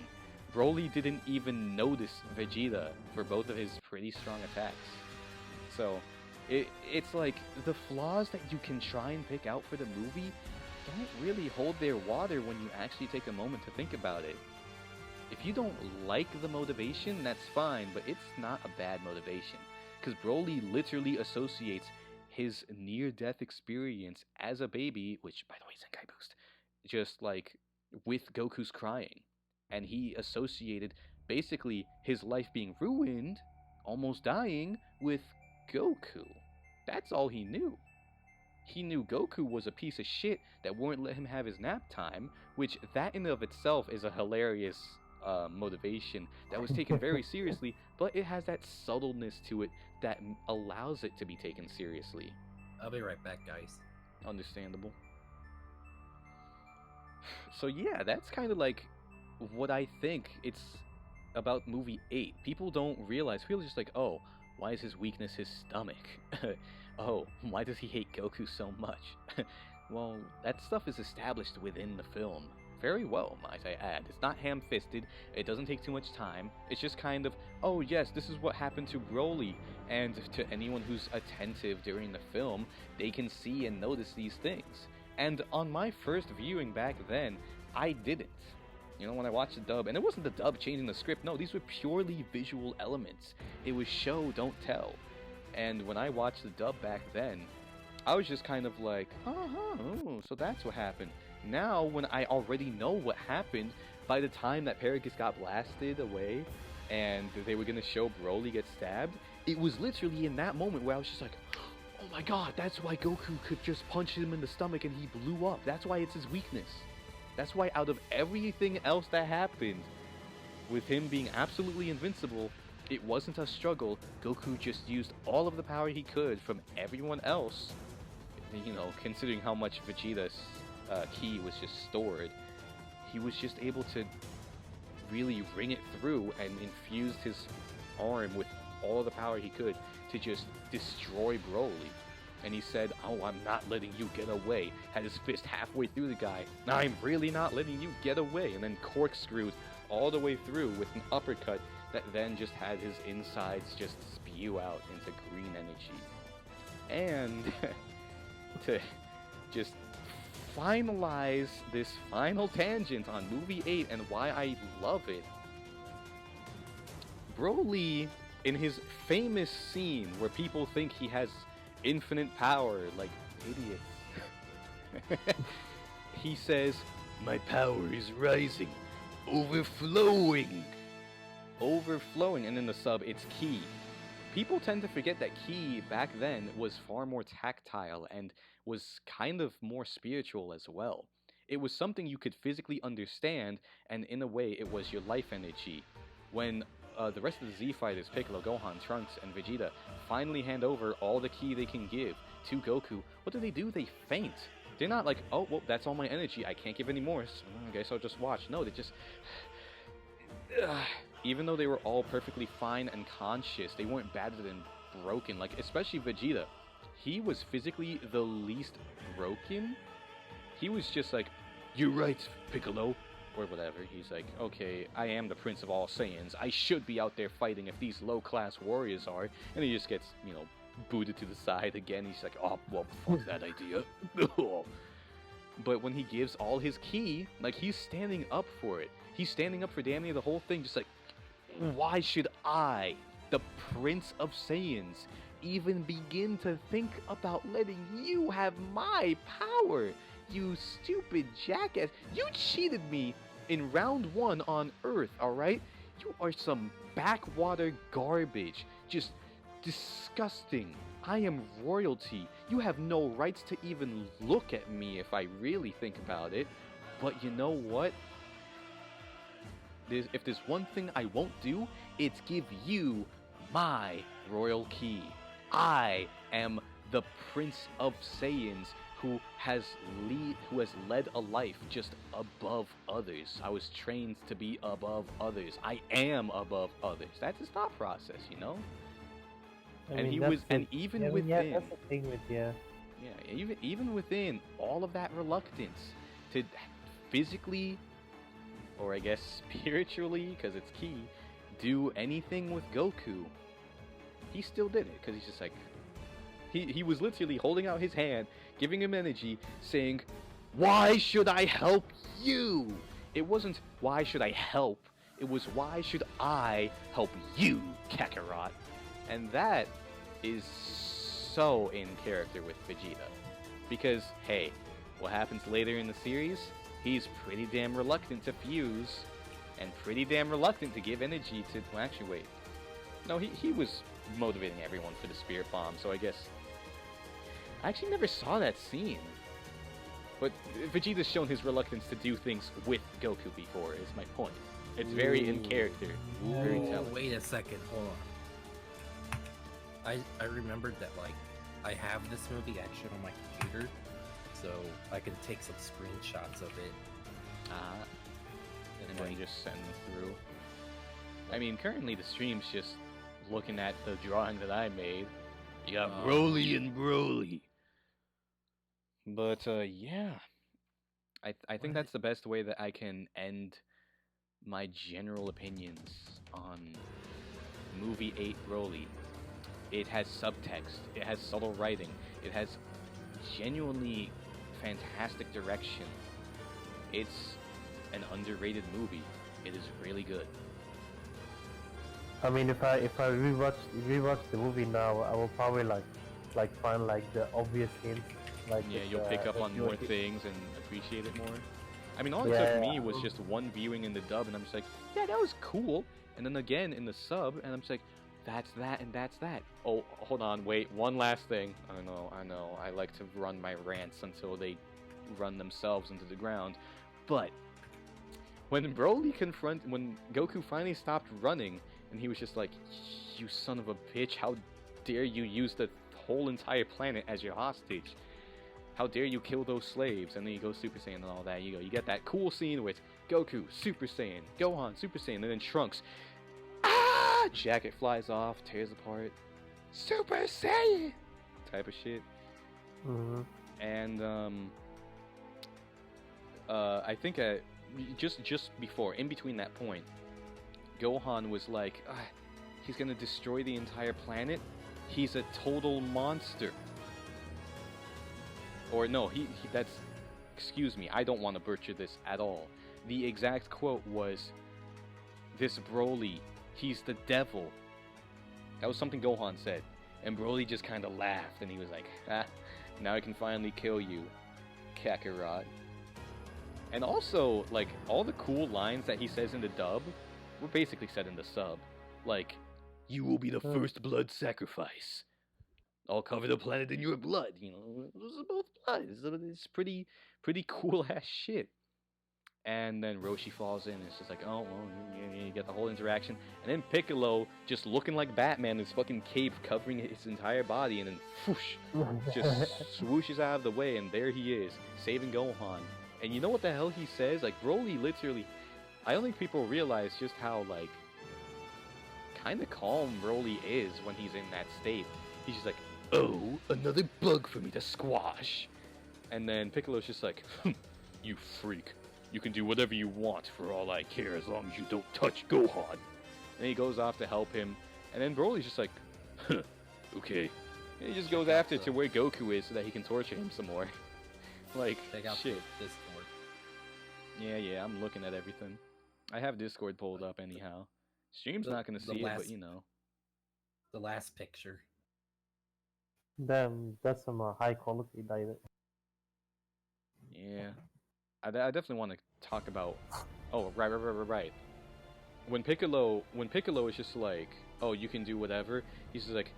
Broly didn't even notice Vegeta for both of his pretty strong attacks. So, it's like, the flaws that you can try and pick out for the movie don't really hold their water when you actually take a moment to think about it. If you don't like the motivation, that's fine, but it's not a bad motivation. Because Broly literally associates his near-death experience as a baby, which, by the way, Zenkai Boost, just like, with Goku's crying. And he associated basically his life being ruined, almost dying, with Goku. That's all he knew. He knew Goku was a piece of shit that wouldn't let him have his nap time, which that in and of itself is a hilarious motivation that was taken very seriously, but it has that subtleness to it that allows it to be taken seriously. I'll be right back, guys. Understandable. So yeah, that's kind of like what I think it's about movie 8. People don't realize, people are just like, oh, why is his weakness his stomach? Oh, why does he hate Goku so much? Well, that stuff is established within the film. Very well, might I add. It's not ham-fisted, it doesn't take too much time, it's just kind of, oh yes, this is what happened to Broly, and to anyone who's attentive during the film, they can see and notice these things. And on my first viewing back then, I didn't. You know, when I watched the dub, and it wasn't the dub changing the script, no, these were purely visual elements. It was show, don't tell. And when I watched the dub back then, I was just kind of like, oh, so that's what happened. Now, when I already know what happened, by the time that Paragus got blasted away, and they were gonna show Broly get stabbed, it was literally in that moment where I was just like, oh my god, that's why Goku could just punch him in the stomach and he blew up. That's why it's his weakness. That's why out of everything else that happened, with him being absolutely invincible, it wasn't a struggle. Goku just used all of the power he could from everyone else. You know, considering how much Vegeta's ki was just stored, he was just able to really ring it through and infused his arm with all of the power he could to just destroy Broly. And he said, oh, I'm not letting you get away. Had his fist halfway through the guy. I'm really not letting you get away. And then corkscrewed all the way through with an uppercut that then just had his insides just spew out into green energy. And to just finalize this final tangent on movie 8 and why I love it, Broly, in his famous scene where people think he has infinite power like idiots, he says, my power is rising, overflowing, and in the sub it's ki. People tend to forget that ki back then was far more tactile and was kind of more spiritual as well. It was something you could physically understand, and in a way it was your life energy. When the rest of the Z Fighters, Piccolo, Gohan, Trunks, and Vegeta, finally hand over all the ki they can give to Goku, what do? They faint. They're not like, oh, well, that's all my energy, I can't give any more, so I guess I'll just watch. No, they just... Even though they were all perfectly fine and conscious, they weren't battered and broken. Like, especially Vegeta. He was physically the least broken. He was just like, "You're right, Piccolo," or whatever. He's like, "Okay, I am the Prince of all Saiyans. I should be out there fighting if these low-class warriors are." And he just gets, booted to the side again. He's like, "Oh, well, fuck that idea." But when he gives all his ki, like, he's standing up for it. He's standing up for damn near the whole thing, just like, why should I, the Prince of Saiyans, even begin to think about letting you have my power? You stupid jackass. You cheated me in round 1 on Earth, alright? You are some backwater garbage. Just disgusting. I am royalty. You have no rights to even look at me if I really think about it. But you know what? If there's one thing I won't do, it's give you my royal ki. I am the Prince of Saiyans who has led a life just above others. I was trained to be above others. I am above others. That's his thought process, you know? And he was, and even within, yeah, that's the thing with even within all of that reluctance to physically, or I guess spiritually, because it's ki, do anything with Goku, he still did it, because he's just like, he was literally holding out his hand, giving him energy, saying, "Why should I help you?" It wasn't, "Why should I help?" It was, "Why should I help you, Kakarot?" And that is so in character with Vegeta. Because, hey, what happens later in the series? He's pretty damn reluctant to fuse, and pretty damn reluctant to give energy to... Well, actually, wait. No, he was motivating everyone for the Spirit Bomb, so I guess... I actually never saw that scene. But Vegeta's shown his reluctance to do things with Goku before, is my point. It's very in character. Very telling. Wait a second, hold on. I remembered that, like, I have this movie actually on my computer, so I can take some screenshots of it. And then just send them through. I mean, currently the stream's just looking at the drawing that I made. You got Broly and Broly. But, yeah. I think that's the best way that I can end my general opinions on Movie 8 Broly. It has subtext, it has subtle writing, it has genuinely fantastic direction. It's an underrated movie. It is really good. I mean, if I rewatch the movie now, I will probably like find like the obvious hints. Like Yeah, you'll pick up on more things and appreciate it more. I mean, all it Yeah, took me was just one viewing in the dub, and I'm just like, yeah, that was cool. And then again in the sub, and I'm just like, that's that and that's that. Oh, hold on, wait, one last thing. I know, I like to run my rants until they run themselves into the ground. But when Goku finally stopped running, and he was just like, "You son of a bitch, how dare you use the whole entire planet as your hostage? How dare you kill those slaves?" And then you go Super Saiyan and all that. You get that cool scene with Goku, Super Saiyan, Gohan, Super Saiyan, and then Trunks. Jacket flies off, tears apart. Super Saiyan! Type of shit. Mm-hmm. And, I think just before, in between that point, Gohan was like, he's gonna destroy the entire planet? He's a total monster. Or no, excuse me, I don't want to butcher this at all. The exact quote was, "This Broly, he's the devil." That was something Gohan said. And Broly just kind of laughed, and he was like, now I can finally kill you, Kakarot. And also, like, all the cool lines that he says in the dub were basically said in the sub. Like, "You will be the first blood sacrifice. I'll cover the planet in your blood." You know, those are both blood. It's pretty cool ass shit. And then Roshi falls in, and it's just like, oh, well, you get the whole interaction. And then Piccolo, just looking like Batman, his fucking cape covering his entire body, and then whoosh, just swooshes out of the way, and there he is, saving Gohan. And you know what the hell he says? Like, Broly literally, I don't think people realize just how, like, kind of calm Broly is when he's in that state. He's just like, "Oh, another bug for me to squash." And then Piccolo's just like, You freak. You can do whatever you want for all I care as long as you don't touch Gohan. And he goes off to help him. And then Broly's just like, huh, okay. And he just goes after to where Goku is so that he can torture him some more. Like, Check out shit. the Discord. Yeah, I'm looking at everything. I have Discord pulled up anyhow. Stream's not gonna The see it, but last- you know. The last picture. Damn, that's some high quality data. Yeah. I definitely want to talk about... Oh, right. When Piccolo is just like, oh, you can do whatever, he's just like...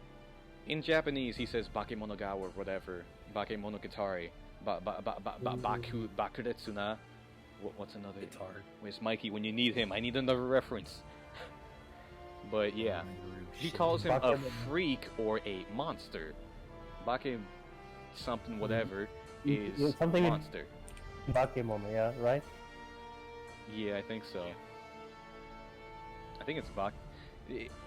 In Japanese, he says Bakemonoga or whatever. Bakemonogatari. Bakuretsu na. What's another? It's hard. Where's Mikey when you need him? I need another reference. But yeah, he calls him a Bake- freak or a monster. Bake something whatever is Yeah, something in- monster. Bakemono, yeah, right? Yeah, I think so. I think it's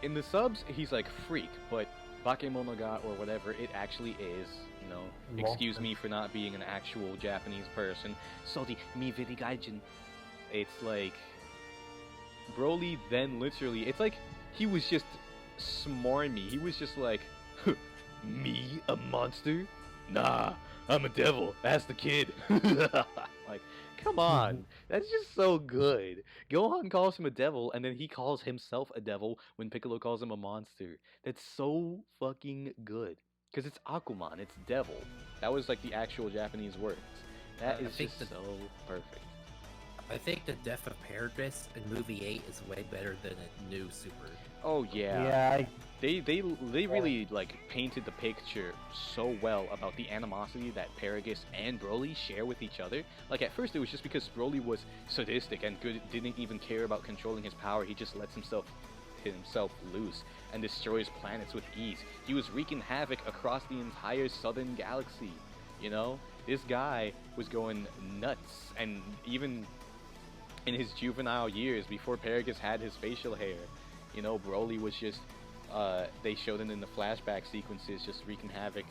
In the subs, he's like freak, but Bakemonoga or whatever, it actually is, you know. Excuse Monster. me for not being an actual Japanese person. Sorry, mi very gaijin. It's like Broly then literally, it's like he was just smarmy. He was just like, "Huh, me a monster? Nah, I'm a devil. That's the kid. Like, come on. That's just so good. Gohan calls him a devil, and then he calls himself a devil when Piccolo calls him a monster. That's so fucking good. Because it's Akuman, it's devil. That was like the actual Japanese words. That I is think just so perfect. I think the death of Paragus in movie 8 is way better than a new Super. Oh yeah. Yeah, They really like painted the picture so well about the animosity that Paragus and Broly share with each other. Like at first it was just because Broly was sadistic and didn't even care about controlling his power. He just lets himself loose and destroys planets with ease. He was wreaking havoc across the entire southern galaxy. You know, this guy was going nuts, and even in his juvenile years before Paragus had his facial hair, you know, Broly was just they showed him in the flashback sequences just wreaking havoc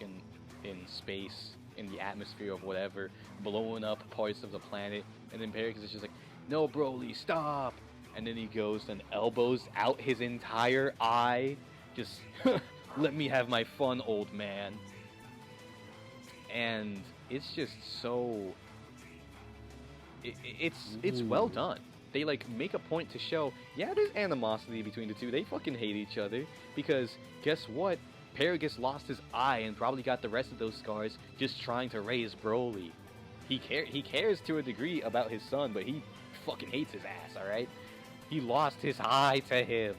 in space, in the atmosphere of whatever, blowing up parts of the planet, and then Paragus is just like, no Broly, stop! And then he goes and elbows out his entire eye, just let me have my fun, old man. And it's just so it's well done. They like make a point to show, yeah, there's animosity between the two. They fucking hate each other because guess what? Paragus lost his eye and probably got the rest of those scars just trying to raise Broly. He cares to a degree about his son, but he fucking hates his ass, alright? He lost his eye to him.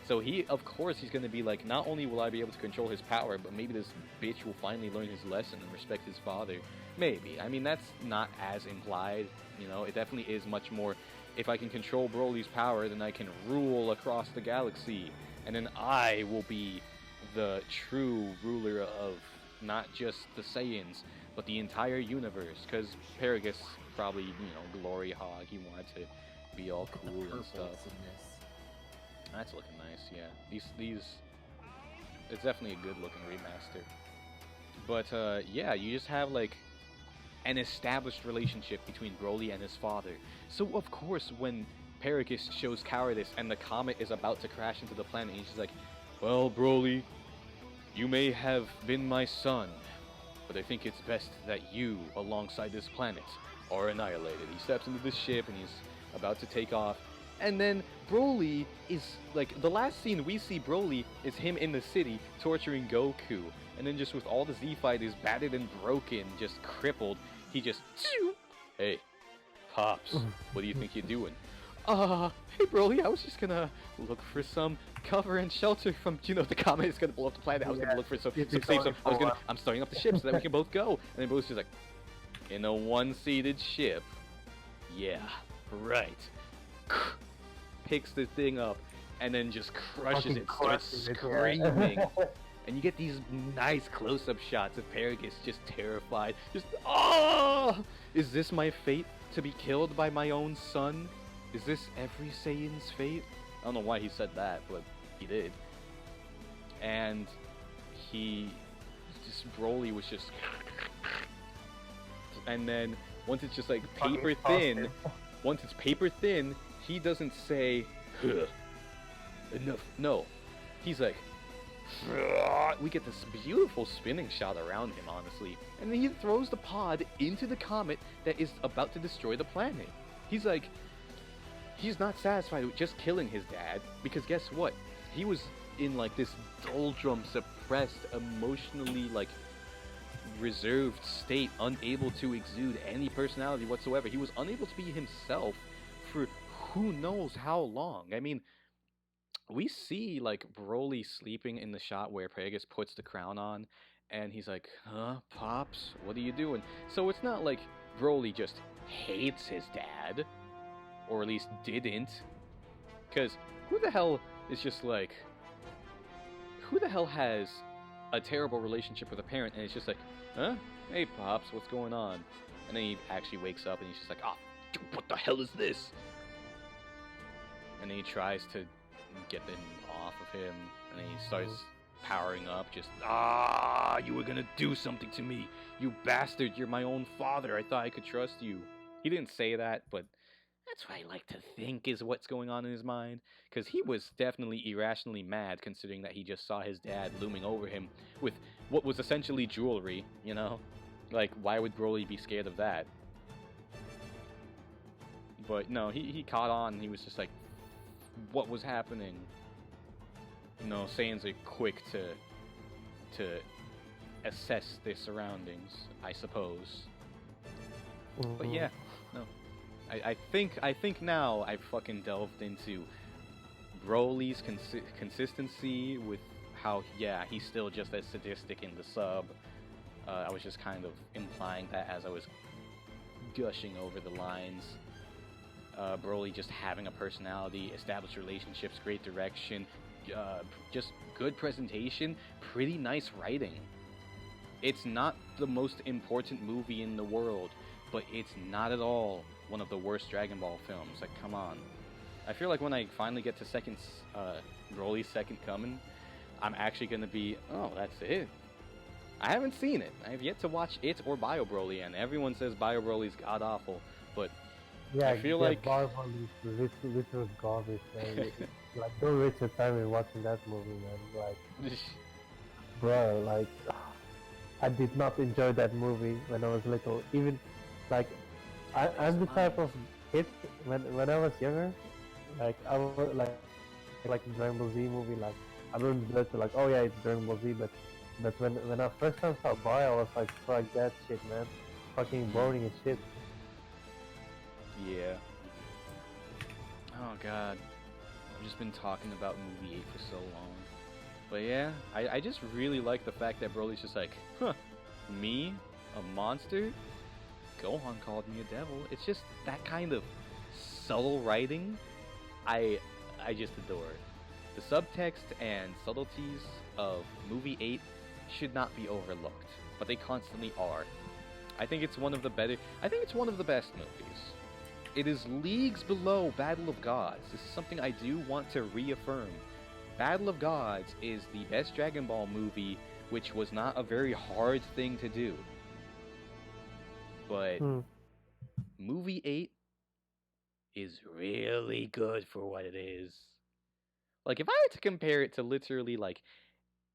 So of course he's gonna be like, not only will I be able to control his power, but maybe this bitch will finally learn his lesson and respect his father. Maybe. I mean, that's not as implied, you know, it definitely is much more, if I can control Broly's power, then I can rule across the galaxy. And then I will be the true ruler of not just the Saiyans, but the entire universe. Because Paragus probably, you know, glory hog, he wanted to be all cool and stuff. That's looking nice, yeah. These, it's definitely a good looking remaster. But yeah, you just have like an established relationship between Broly and his father. So of course, when Paragus shows cowardice and the comet is about to crash into the planet, he's just like, well, Broly, you may have been my son, but I think it's best that you, alongside this planet, are annihilated. He steps into the ship and he's about to take off. And then Broly is, like, the last scene we see Broly is him in the city torturing Goku. And then just with all the Z fighters battered and broken, just crippled, he just, hey, Pops, what do you think you're doing? Hey Broly, I was just gonna look for some cover and shelter from, you know, the comet is gonna blow up the planet. I was gonna look for some safe zone. I'm starting up the ship so that we can both go. And then Broly's just like, in a one-seated ship? Yeah, right. Picks the thing up and then just crushes it, starts screaming. And you get these nice close-up shots of Paragus just terrified. Just, is this my fate to be killed by my own son? Is this every Saiyan's fate? I don't know why he said that, but he did. And Broly was just... And then Once it's just like Fucking paper tossed thin, it. once it's paper thin, he doesn't say, huh, enough. No, he's like, we get this beautiful spinning shot around him, honestly, and then he throws the pod into the comet that is about to destroy the planet. He's like, he's not satisfied with just killing his dad, because guess what? He was in like this doldrum, suppressed, emotionally like reserved state, unable to exude any personality whatsoever. He was unable to be himself for who knows how long. I mean, we see like Broly sleeping in the shot where Pragus puts the crown on, and he's like, "Huh, Pops, what are you doing?" So it's not like Broly just hates his dad, or at least didn't, because who the hell is just like, who the hell has a terrible relationship with a parent and it's just like, huh? Hey, Pops, what's going on? And then he actually wakes up and he's just like, ah, what the hell is this? And then he tries to get them off of him, and then he starts powering up, just, you were gonna do something to me, you bastard, you're my own father, I thought I could trust you. He didn't say that, but that's what I like to think is what's going on in his mind, because he was definitely irrationally mad, considering that he just saw his dad looming over him with what was essentially jewelry, you know? Like, why would Broly be scared of that? But no, he caught on, and he was just like, what was happening? You know, Saiyans are quick to assess their surroundings, I suppose. But yeah, no. I think now I've fucking delved into Broly's consistency with how, yeah, he's still just as sadistic in the sub. I was just kind of implying that as I was gushing over the lines. Broly just having a personality, established relationships, great direction, just good presentation, pretty nice writing. It's not the most important movie in the world, but it's not at all one of the worst Dragon Ball films. Like, come on. I feel like when I finally get to Broly's Second Coming, I'm actually gonna be, oh, that's it. I haven't seen it. I have yet to watch it or Bio Broly, and everyone says Bio Broly's god awful, but Yeah, I feel yeah, like Marvel is literal garbage, man. Like, don't waste your time in watching that movie, man. Like, bro, like, I did not enjoy that movie when I was little. Even, like, I'm the type of kid, when I was younger, like, I was, like Dragon Ball Z movie, like, I don't judge, like, oh yeah, it's Dragon Ball Z, but when I first time saw Bio, I was like, fuck that shit, man. Fucking boring as shit. yeah. Oh god. I've just been talking about movie 8 for so long. But yeah, I just really like the fact that Broly's just like, huh, me? A monster? Gohan called me a devil. It's just that kind of subtle writing I just adore. The subtext and subtleties of movie 8 should not be overlooked, but they constantly are. I think it's one of the best movies. It is leagues below Battle of Gods. This is something I do want to reaffirm. Battle of Gods is the best Dragon Ball movie, which was not a very hard thing to do. But movie 8 is really good for what it is. Like, if I had to compare it to literally, like,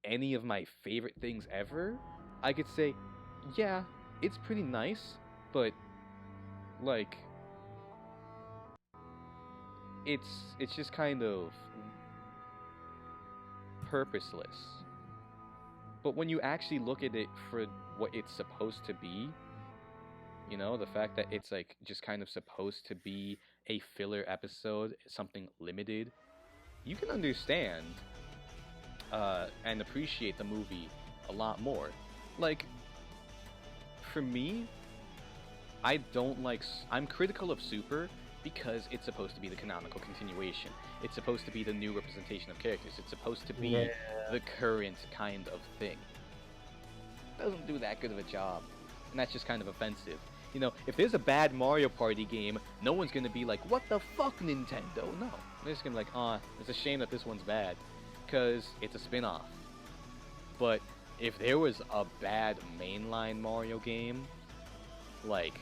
any of my favorite things ever, I could say, yeah, it's pretty nice, but, like, it's just kind of purposeless. But when you actually look at it for what it's supposed to be, you know, the fact that it's like just kind of supposed to be a filler episode, something limited, you can understand and appreciate the movie a lot more. Like, for me, I'm critical of Super because it's supposed to be the canonical continuation. It's supposed to be the new representation of characters. It's supposed to be the current kind of thing. It doesn't do that good of a job, and that's just kind of offensive. You know, if there's a bad Mario Party game, no one's gonna be like, what the fuck, Nintendo? No. They're just gonna be like, it's a shame that this one's bad, because it's a spin-off. But if there was a bad mainline Mario game, like,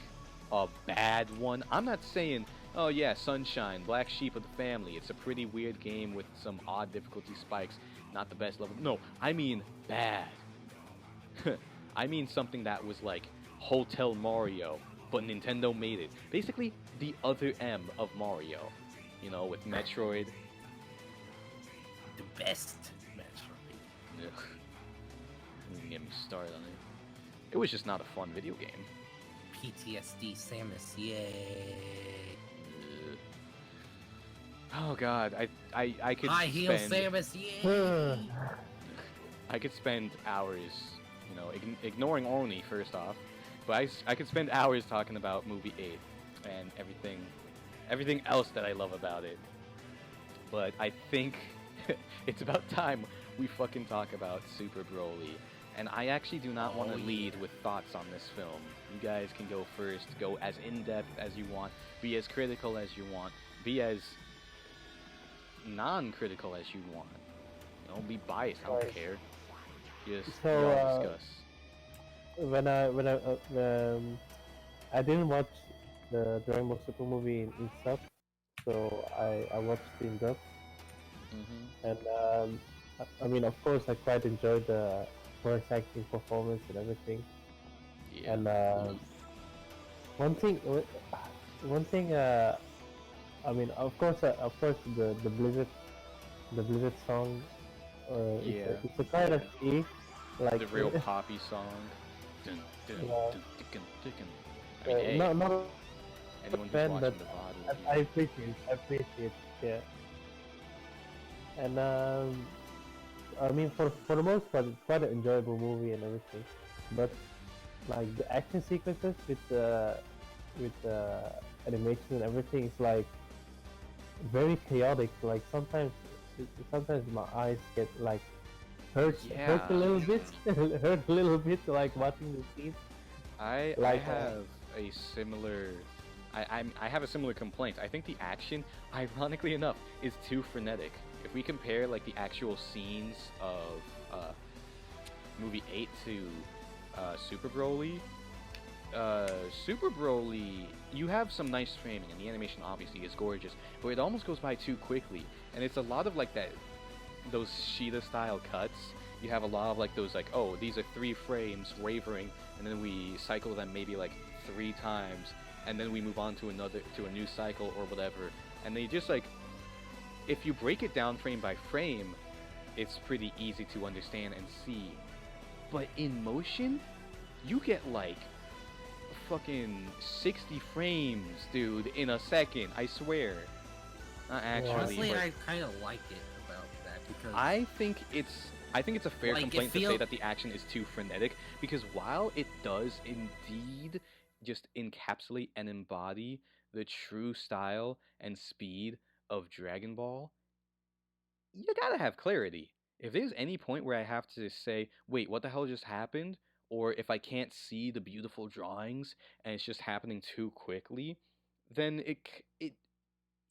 a bad one. I'm not saying, oh yeah, Sunshine, Black Sheep of the Family. It's a pretty weird game with some odd difficulty spikes. Not the best level. No, I mean bad. I mean something that was like Hotel Mario, but Nintendo made it. Basically, the other M of Mario. You know, with Metroid. The best Metroid. Ugh. Don't even get me started on it. It was just not a fun video game. PTSD Samus, yay. Ugh. Oh god, I could High heel spend Samus, yay. I could spend hours, you know, ignoring Oni first off, but I could spend hours talking about movie 8 and everything else that I love about it. But I think it's about time we fucking talk about Super Broly. And I actually do not want to lead with thoughts on this film. You guys can go first, go as in-depth as you want, be as critical as you want, be as non-critical as you want. You know, be biased, I don't care. Just So, y'all discuss. I didn't watch the Dragon Ball Super movie in sub, so I watched it in dub, Mm-hmm. and I mean, of course, I quite enjoyed the voice acting performance and everything. Yeah. And one thing, I mean, of course, the Blizzard song, Yeah. it's a kind of like The real poppy song. Dun, dun, Yeah. dun, dickin, dickin. I mean, hey, not anyone who's fan, watching but the VOD will I be- appreciate, yeah. And I mean, for the most part, it's quite an enjoyable movie and everything. But like the action sequences with animation and everything, it's like very chaotic. Like sometimes my eyes get like hurt a little bit, hurt a little bit, like watching the scenes. I Like, have a similar I have a similar complaint. I think the action, ironically enough, is too frenetic. If we compare like the actual scenes of movie 8 to Super Broly, Super Broly, you have some nice framing and the animation obviously is gorgeous, but it almost goes by too quickly, and it's a lot of like those Sheeta style cuts. You have a lot of like those like, oh, these are 3 frames wavering, and then we cycle them maybe like 3 times, and then we move on to a new cycle or whatever, and they just like, if you break it down frame by frame, it's pretty easy to understand and see. But in motion, you get like fucking 60 frames, dude, in a second, I swear. Not actually, Honestly, but I kind of like it about that because I think it's a fair Like, it complaint to say feel- that the action is too frenetic, because while it does indeed just encapsulate and embody the true style and speed of Dragon Ball, you gotta have clarity. If there's any point where I have to say, wait, what the hell just happened? Or if I can't see the beautiful drawings and it's just happening too quickly, then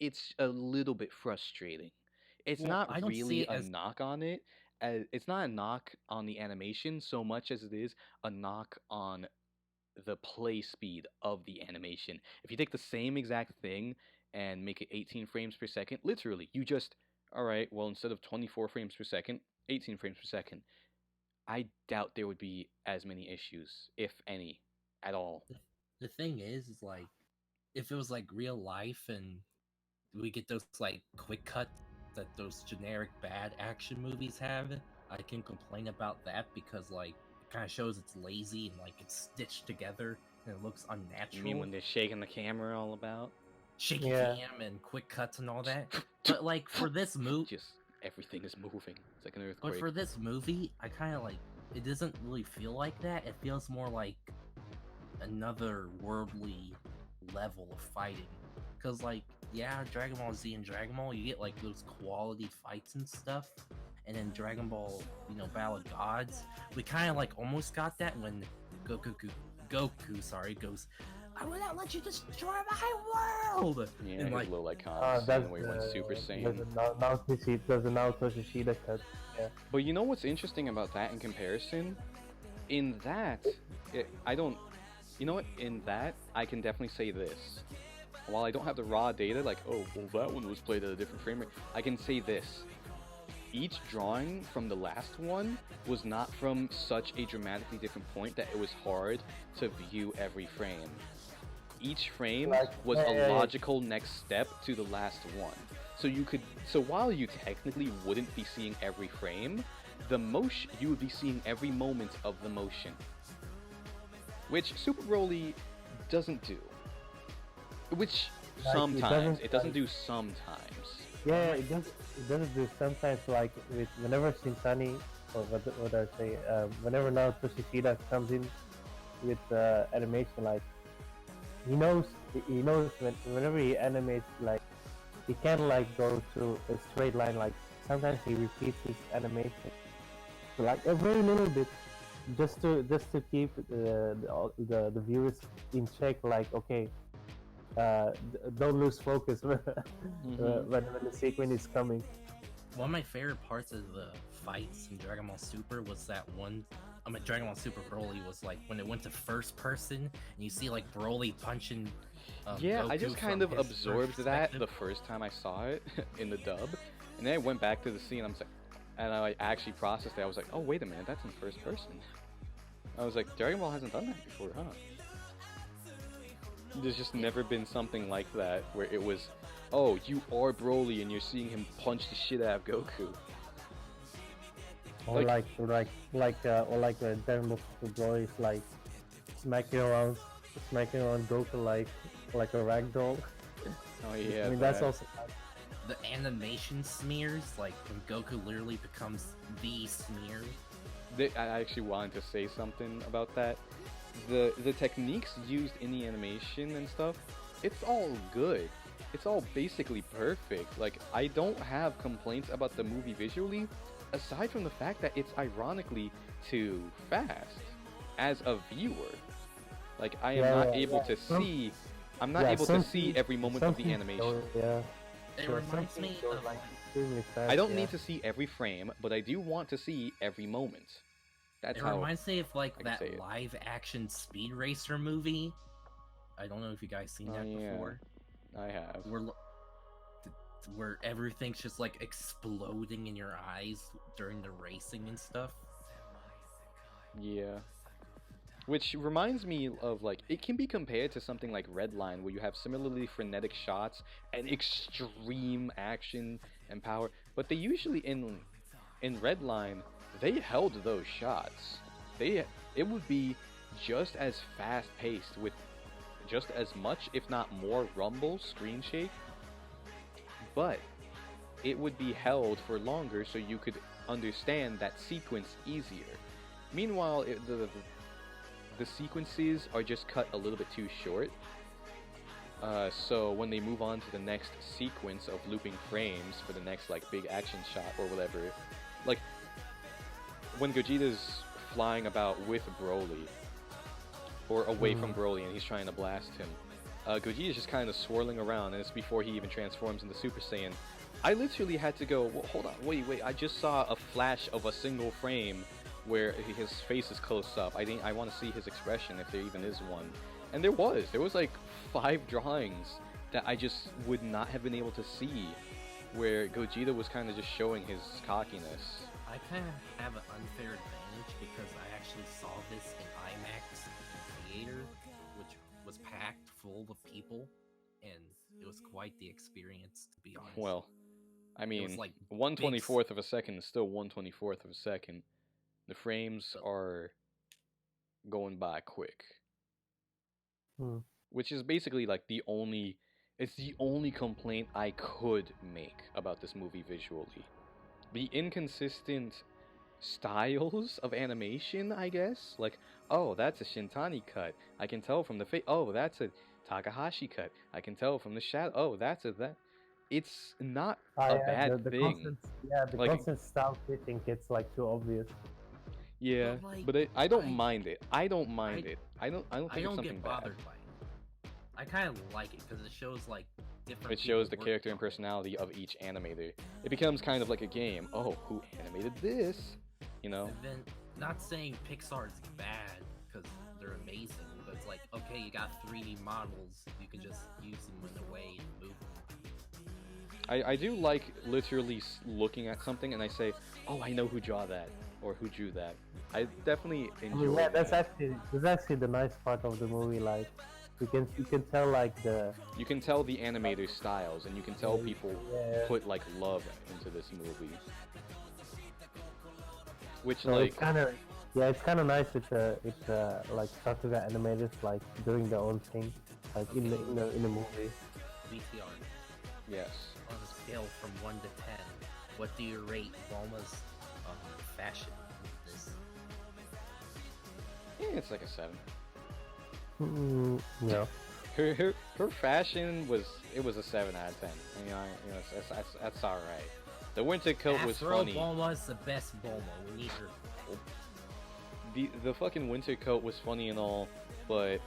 it's a little bit frustrating. It's Well, not I don't see really it a as- knock on it. It's not a knock on the animation so much as it is a knock on the play speed of the animation. If you take the same exact thing and make it 18 frames per second, literally, you just, all right, well, instead of 24 frames per second, 18 frames per second. I doubt there would be as many issues, if any, at all. the thing is like, if it was like real life and we get those like quick cuts that those generic bad action movies have, I can complain about that because like it kind of shows it's lazy and like it's stitched together and it looks unnatural. You mean when they're shaking the camera all about? shaky Yeah. cam and quick cuts and all that? But like for this movie, Just everything is moving. It's like an but earthquake. for this movie, I kind of like it doesn't really feel like that. It feels more like another worldly level of fighting. Cause like, yeah, Dragon Ball Z and Dragon Ball, you get like those quality fights and stuff. And then Dragon Ball, Battle of Gods, we kind of like almost got that when Goku, sorry, goes, I will not let you destroy my world. Yeah, and his like, little iconic That's scene where he went Super Saiyan. the Naoto Shishida cut. Yeah. But you know what's interesting about that in comparison? In that, You know what? In that, I can definitely say this. While I don't have the raw data, like, oh, well, that one was played at a different frame rate, I can say this. Each drawing from the last one was not from such a dramatically different point that it was hard to view every frame. Each frame was a logical next step to the last one. So while you technically wouldn't be seeing every frame, the motion, you would be seeing every moment of the motion. Which Super Broly doesn't do. Which Like, sometimes, it doesn't like- do sometimes. Yeah, it does. It doesn't do sometimes like with whenever Shintani or what I say, whenever Naruto Shishida comes in with animation, like he knows whenever he animates, like he can't like go to a straight line. Like sometimes he repeats his animation, so, like a very little bit, just to keep the viewers in check. Like okay, don't lose focus when the sequence is coming. One of my favorite parts of the fights in Dragon Ball Super was that one. Dragon Ball Super Broly was like when it went to first person, and you see like Broly punching. Yeah, I Goku just from kind of his absorbed that perspective. the first time I saw it in the dub, and then I went back to the scene. And I actually processed it. I was like, oh wait a minute, that's in first person. I was like, Dragon Ball hasn't done that before, huh? There's just never been something like that where it was, oh, you are Broly and you're seeing him punch the shit out of Goku. Or Like- Dragon Ball Super Broly is like smacking around Goku like a ragdoll. Oh yeah. I mean that's that. also The animation smears, like when Goku literally becomes the smear. I actually wanted to say something about that. The techniques used in the animation and stuff, it's all good. It's all basically perfect. Like I don't have complaints about the movie visually, aside from the fact that it's ironically too fast as a viewer. Like I am not able to see. I'm not able to see every moment of the animation. Yeah. It Yeah, reminds something me goes, of like extremely fast. I don't yeah. need to see every frame, but I do want to see every moment. That's It how. reminds me of like I can that say it. live action Speed Racer movie. I don't know if you guys seen Oh, that yeah. before. I have. Where everything's just like exploding in your eyes during the racing and stuff. Yeah. Which reminds me of like it can be compared to something like Redline, where you have similarly frenetic shots and extreme action and power, but they usually in Redline they held those shots. It would be just as fast paced with just as much, if not more, rumble, screen shake, but it would be held for longer so you could understand that sequence easier. Meanwhile, the sequences are just cut a little bit too short. So when they move on to the next sequence of looping frames for the next like big action shot or whatever, like when Gogeta's flying about with Broly or away from Broly and he's trying to blast him, Gogeta's just kind of swirling around, and it's before he even transforms into Super Saiyan. I literally had to go, well, hold on, wait, I just saw a flash of a single frame where his face is close up. I want to see his expression, if there even is one. And there was like 5 drawings that I just would not have been able to see, where Gogeta was kind of just showing his cockiness. I kind of have an unfair advantage because I actually saw this in IMAX theater, which was packed full of people, and it was quite the experience, to be honest. Well, I mean, like 1/24th of a second is still 1/24th of a second. The frames are going by quick. Which is basically like it's the only complaint I could make about this movie visually. The inconsistent styles of animation, I guess. Like, oh, that's a Shintani cut. I can tell from the face. Oh, that's a Takahashi cut. I can tell from the shadow. Oh, that's a that. It's not a bad thing. The Like- constant style switching gets like too obvious. Yeah, But, like, but I don't I- mind it. I don't mind it. I don't think I it's don't something get bad. bothered by it. I kind of like it because it shows like different. It shows the people character and working on it. personality of each animator. It becomes kind of like a game. Oh, who animated this? You know? And then, not saying Pixar is bad because they're amazing, but it's like, okay, you got 3D models, you can just use them in a way and move them. I do like literally looking at something and I say, oh, I know who draw that or who drew that. I definitely I enjoy mean, yeah, that. that's actually the nice part of the movie. Like, you can tell like the You can tell the animator styles, and you can tell Yeah, people yeah. put like love into this movie. Which So like it's kind of it's kind of nice with like Sakuga animators like doing their own thing, like in the movie. VTR. yes, On a scale from 1 to 10, what do you rate Bulma's fashion in this? yeah, it's like a 7. Yeah. Her fashion was a 7 out of 10. And, that's all right. The winter coat was Afro funny. Bulma is the best Bulma. We need her. The fucking winter coat was funny and all, but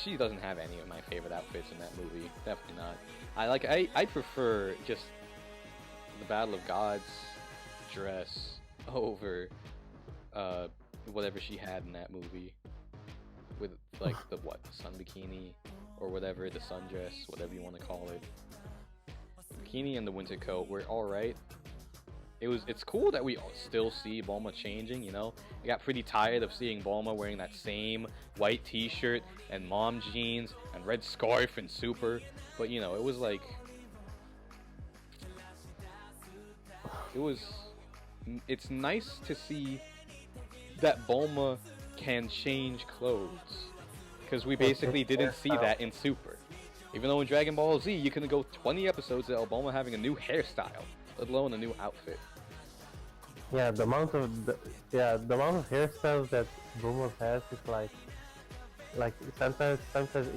she doesn't have any of my favorite outfits in that movie. Definitely not. I prefer just the Battle of Gods dress over whatever she had in that movie. With like the sun bikini or whatever, the sundress, whatever you want to call it. The bikini and the winter coat were alright. It's cool that we still see Bulma changing, you know? I got pretty tired of seeing Bulma wearing that same white t-shirt and mom jeans and red scarf and Super, but you know, it was like it's nice to see that Bulma can change clothes, because we basically didn't see that in Super. Even though in Dragon Ball Z you can go 20 episodes without Bulma having a new hairstyle, let alone a new outfit. Yeah, the amount of hairstyles that Bulma has is like sometimes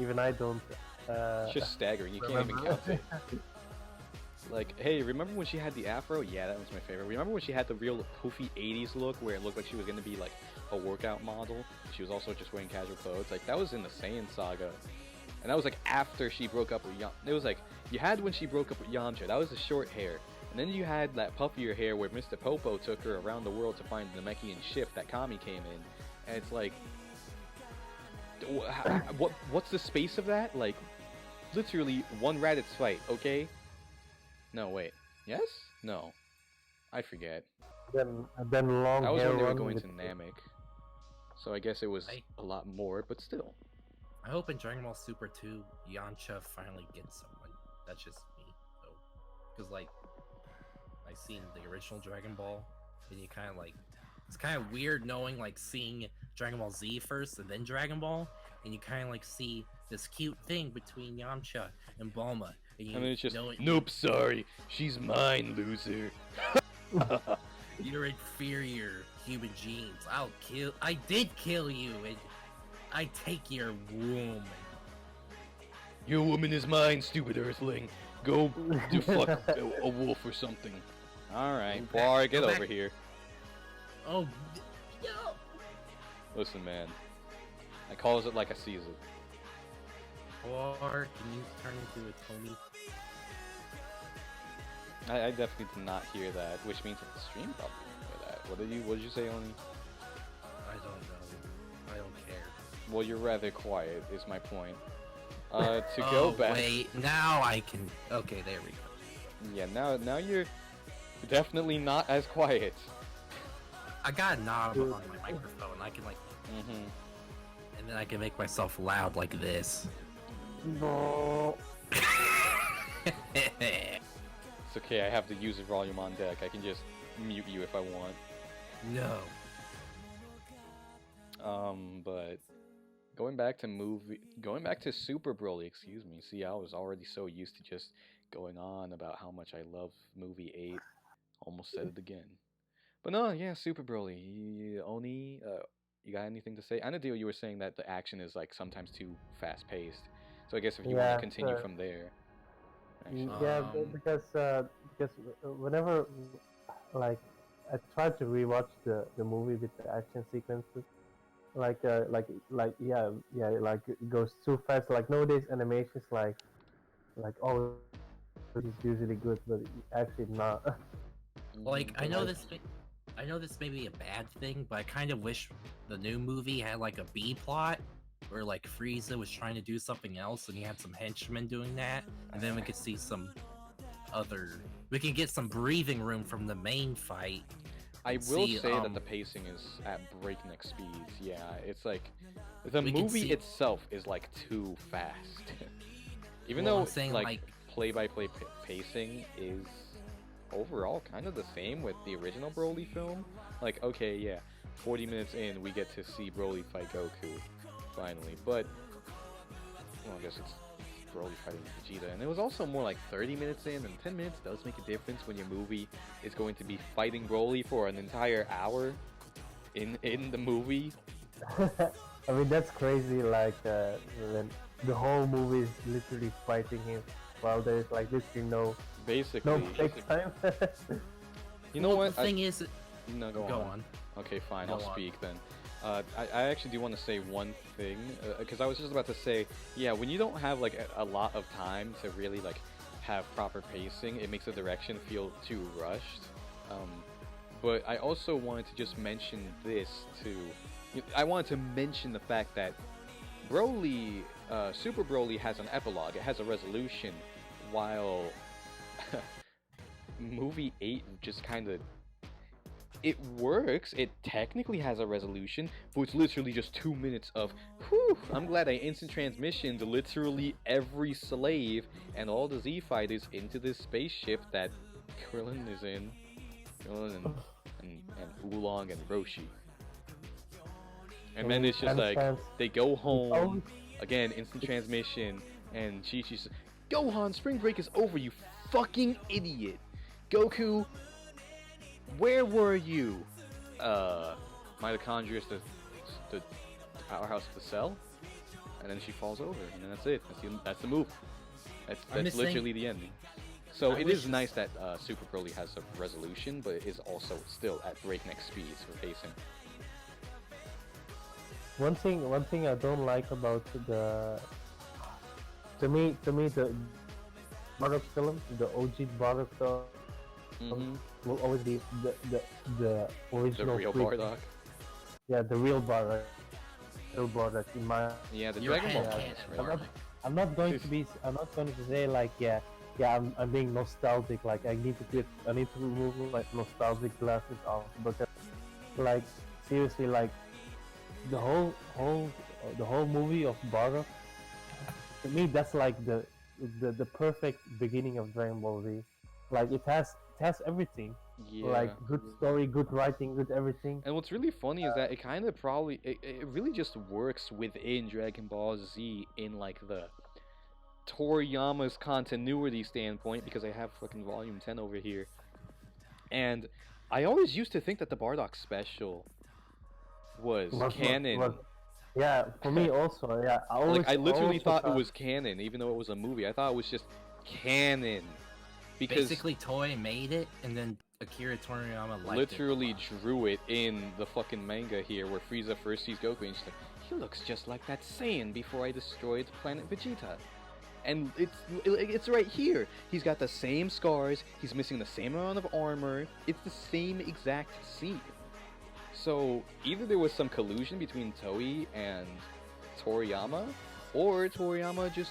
even I don't. It's just staggering. You can't even count it. Like, hey, remember when she had the afro? Yeah, that was my favorite. Remember when she had the real poofy 80s look where it looked like she was gonna be like a workout model? She was also just wearing casual clothes. Like, that was in the Saiyan saga. And that was like after she broke up with Yamcha. It was like, you had when she broke up with Yamcha, that was the short hair. And then you had that puffier hair where Mr. Popo took her around the world to find the Namekian ship that Kami came in. And it's like, what's the space of that? Like, literally one Raditz fight, okay? No, wait. Yes? No. I forget. Then long That was hair when they were run going with- to Namek. So I guess it was a lot more, but still. I hope in Dragon Ball Super 2, Yamcha finally gets someone. That's just me, though. Because, like, I seen the original Dragon Ball, and you kind of like, it's kind of weird knowing, like, seeing Dragon Ball Z first and then Dragon Ball, and you kind of like see this cute thing between Yamcha and Bulma, and you And then it's just, know it, nope, sorry, she's mine, loser. you're inferior human genes. I did kill you, and I take your womb. Your woman is mine, stupid earthling. Go do fuck a wolf or something. Alright, Go back- Bar, get go back. over here. Oh, yo! Listen, man. I calls it like I sees it. Or can you turn into a Tony? I definitely did not hear that, which means that the stream probably didn't hear that. What did you say, Oni? I don't know. I don't care. Well, you're rather quiet, is my point. To go back. Wait, now I can. Okay, there we go. Yeah, now you're definitely not as quiet. I got a knob on my microphone. I can like, Mm-hmm. and then I can make myself loud like this. No. It's okay, I have the user volume on deck. I can just mute you if I want. No. But going back to Super Broly, excuse me. See, I was already so used to just going on about how much I love movie 8. Almost said it again. But no, yeah, Super Broly. Oni, you got anything to say? Anadil, you were saying that the action is like sometimes too fast paced. So I guess if you want Yeah, to continue sure. from there. Actually. Yeah, because whenever like I try to rewatch the movie with the action sequences, like like it goes too fast. Like nowadays animations like oh it's usually good, but actually not. Like I know this. I know this may be a bad thing, but I kind of wish the new movie had like a B plot where like Frieza was trying to do something else and he had some henchmen doing that, and then we could see some other. We can get some breathing room from the main fight. I and will see, say that the pacing is at breakneck speeds. Yeah, it's like the We can movie see- itself is like too fast. Even Well, though I'm saying, like- play-by-play pacing is overall kind of the same with the original Broly film. Like, okay, yeah, 40 minutes in, we get to see Broly fight Goku, finally. But, well, I guess it's Broly fighting Vegeta. And it was also more like 30 minutes in, and 10 minutes does make a difference when your movie is going to be fighting Broly for an entire hour in the movie. I mean, that's crazy. Like, when the whole movie is literally fighting him, while there's like literally no Basically, break time. you know Well, what? The thing is, No, go on. Okay, fine, Go I'll on. speak then. I actually do want to say one thing, because I was just about to say, yeah, when you don't have like a lot of time to really like have proper pacing, it makes the direction feel too rushed. But I also wanted to just mention this too. I wanted to mention the fact that Broly, Super Broly has an epilogue. It has a resolution, while movie 8 just kind of, it works. It technically has a resolution, but it's literally just 2 minutes of, whew, I'm glad I instant transmissioned literally every slave and all the Z fighters into this spaceship that Krillin is in. Krillin and Oolong and Roshi. And then it's just like, they go home, again, instant transmission, and Chi-Chi's, Gohan, spring break is over, you fucking idiot! Goku, where were you? Mitochondria is the powerhouse of the cell, and then she falls over, and then that's it. That's the move. I'm That's just saying- literally the ending. So I it wish is nice that Super Broly has a resolution, but it is also still at breakneck speeds for pacing. One thing I don't like about to me the Bardock film, the OG Bardock film, Mm-hmm. will always be the The original. real fleet. Bardock. Yeah, the real Bardock. Real Bardock in my. Yeah, the Your Dragon Ball head is cannon, right. Bardock. I'm not going to be. I'm not going to say like I'm being nostalgic. Like I need to remove my nostalgic glasses off because like seriously like the whole movie of Bardock, to me that's like the perfect beginning of Dragon Ball Z. Like it has everything. Yeah. Like good story, good writing, good everything. And what's really funny is that it kind of it really just works within Dragon Ball Z in like the Toriyama's continuity standpoint, because I have fucking volume 10 over here. And I always used to think that the Bardock special was canon. Yeah, for me also. Yeah, I literally also thought it was canon, even though it was a movie. I thought it was just canon. Because Basically, Toei made it, and then Akira Toriyama liked literally drew it in the fucking manga here, where Frieza first sees Goku and she's like, he looks just like that Saiyan before I destroyed planet Vegeta. And it's right here. He's got the same scars, he's missing the same amount of armor, it's the same exact scene. So either there was some collusion between Toei and Toriyama, or Toriyama just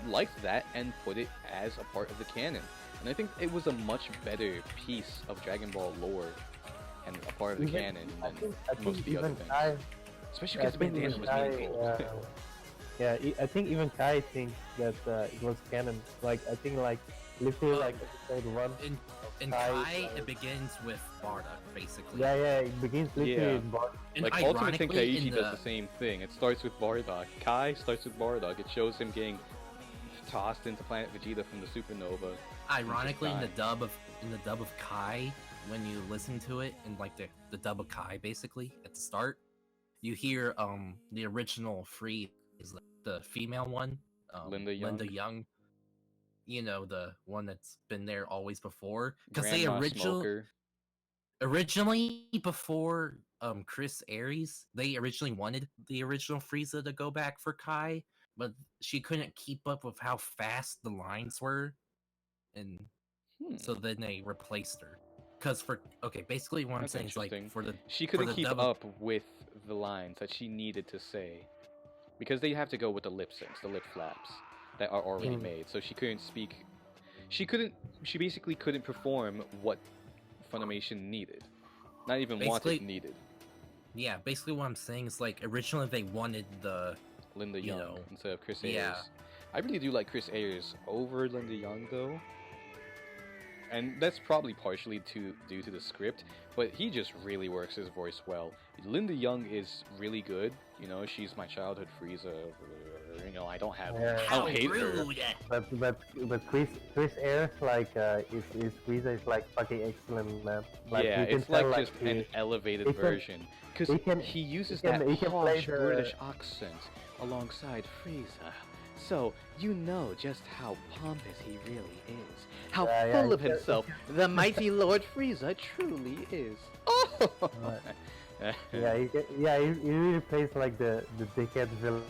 liked that and put it as a part of the canon. And I think it was a much better piece of Dragon Ball lore and a part of the canon I than think most of the other even things. Kai, Especially I because think Bandana even was Kai, meaningful. I think even Kai thinks that it was canon. Like I think like literally like episode 1. it. In Kai, Kai, it begins with Bardock, basically. Yeah, it begins literally Yeah. in Bardock. And Like Ultimate ironically, Tenkaichi in does the same thing. It starts with Bardock. Kai starts with Bardock. It shows him getting tossed into Planet Vegeta from the supernova. Ironically, in the die. dub of Kai, when you listen to it in like the dub of Kai, basically at the start, you hear the original Free is the female one, Linda Young. You know, the one that's been there always before, because Grandma they Smoker. originally before Chris Aries, they originally wanted the original Frieza to go back for Kai, but she couldn't keep up with how fast the lines were, and so then they replaced her. Because basically what I'm That's saying is like interesting. She couldn't keep up with the lines that she needed to say because they have to go with the lip syncs, the lip flaps that are already Mm. made. So she couldn't speak. She couldn't. She basically couldn't perform what Funimation needed. Not even Basically- wanted, needed. Yeah, basically what I'm saying is like originally they wanted the Linda you Young know, instead of Chris yeah. Ayers. I really do like Chris Ayers over Linda Young though. And that's probably partially due to the script, but he just really works his voice well. Linda Young is really good. You know, she's my childhood Frieza. You know, I don't How hate her. rude! But Chris Ayers is Frieza is like fucking excellent, man. Like, Yeah, you can it's tell, like just an he elevated he can- version. Because he can- he uses he can- that he can play harsh the- British accent alongside Frieza. So, you know just how pompous he really is. How Yeah, yeah, full of he can- himself the mighty Lord Frieza truly is. Oh! Yeah, he really plays like the dickhead villain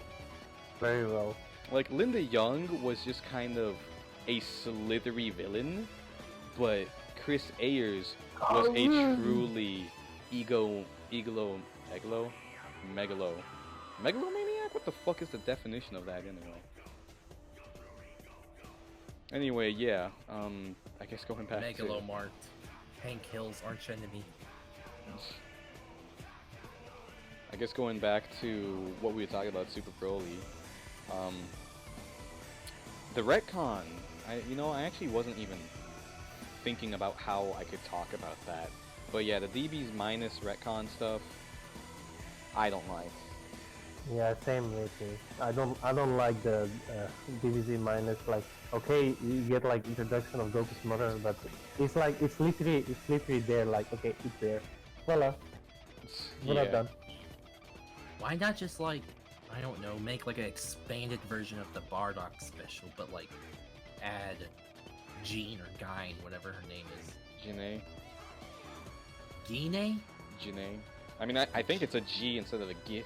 very well. Like, Linda Young was just kind of a slithery villain, but Chris Ayers was a truly megalomaniac? What the fuck is the definition of that anyway? Anyway, yeah, I guess going back to... Megalomart. Hank Hill's arch enemy. I guess going back to what we were talking about, Super Broly, the retcon, I actually wasn't even thinking about how I could talk about that. But yeah, the DB's minus retcon stuff, I don't like. Yeah, same with me. I don't like the DBZ minus. Like, okay, you get like introduction of Goku's mother, but it's like it's literally there. Like, okay, it's there. Voila, we're not done. Why not just like, I don't know, make like an expanded version of the Bardock special, but like add Jean or Gine, whatever her name is. Janae? Gine? Janae? I mean, I think it's a G instead of a G.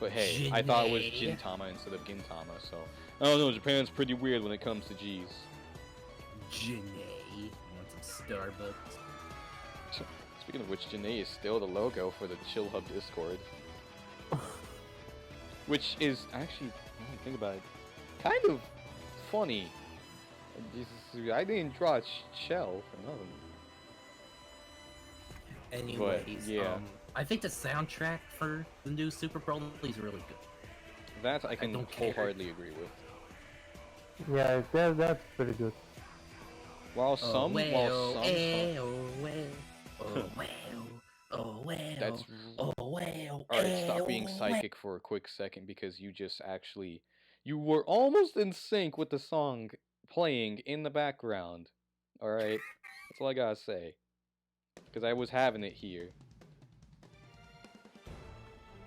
But hey, I thought it was Janae. Gintama instead of Gintama, so... I don't know, Japan's pretty weird when it comes to G's. Janae. Want some Starbucks? Speaking of which, Janae is still the logo for the Chill Hub Discord. Which is actually, when I think about it, kind of funny. Jesus, I didn't draw Shell for nothing. Anyways, yeah. I think the soundtrack for the new Super Broly is really good. That I can don't care. wholeheartedly agree with. Yeah, that's pretty good. While some songs... That's... Alright, stop being psychic for a quick second because you just actually... You were almost in sync with the song playing in the background. Alright? That's all I gotta say. Because I was having it here.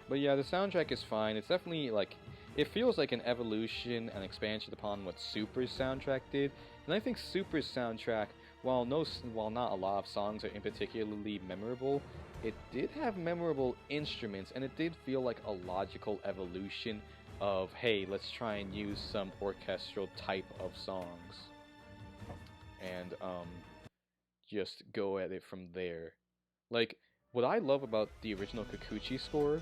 But yeah, the soundtrack is fine. It's definitely like... It feels like an evolution and expansion upon what Super's soundtrack did. And I think Super's soundtrack, while not a lot of songs are particularly memorable, it did have memorable instruments, and it did feel like a logical evolution of, hey, let's try and use some orchestral type of songs. And, just go at it from there. Like, what I love about the original Kikuchi score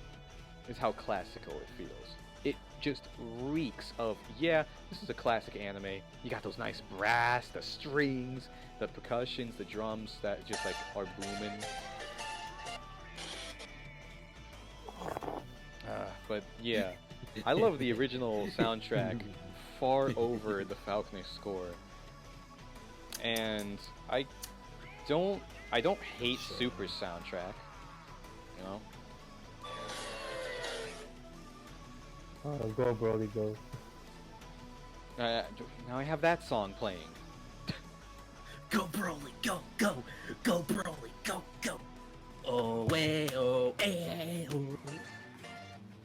is how classical it feels. It just reeks of, yeah, this is a classic anime. You got those nice brass, the strings, the percussions, the drums that just like are booming. But yeah, I love the original soundtrack far over the Falconer score. And I don't hate Super's soundtrack, you know? Oh, go Brody, go. Now I have that song playing. Go Broly, go, go, go Broly, go, go. Oh, way, oh, eh, oh.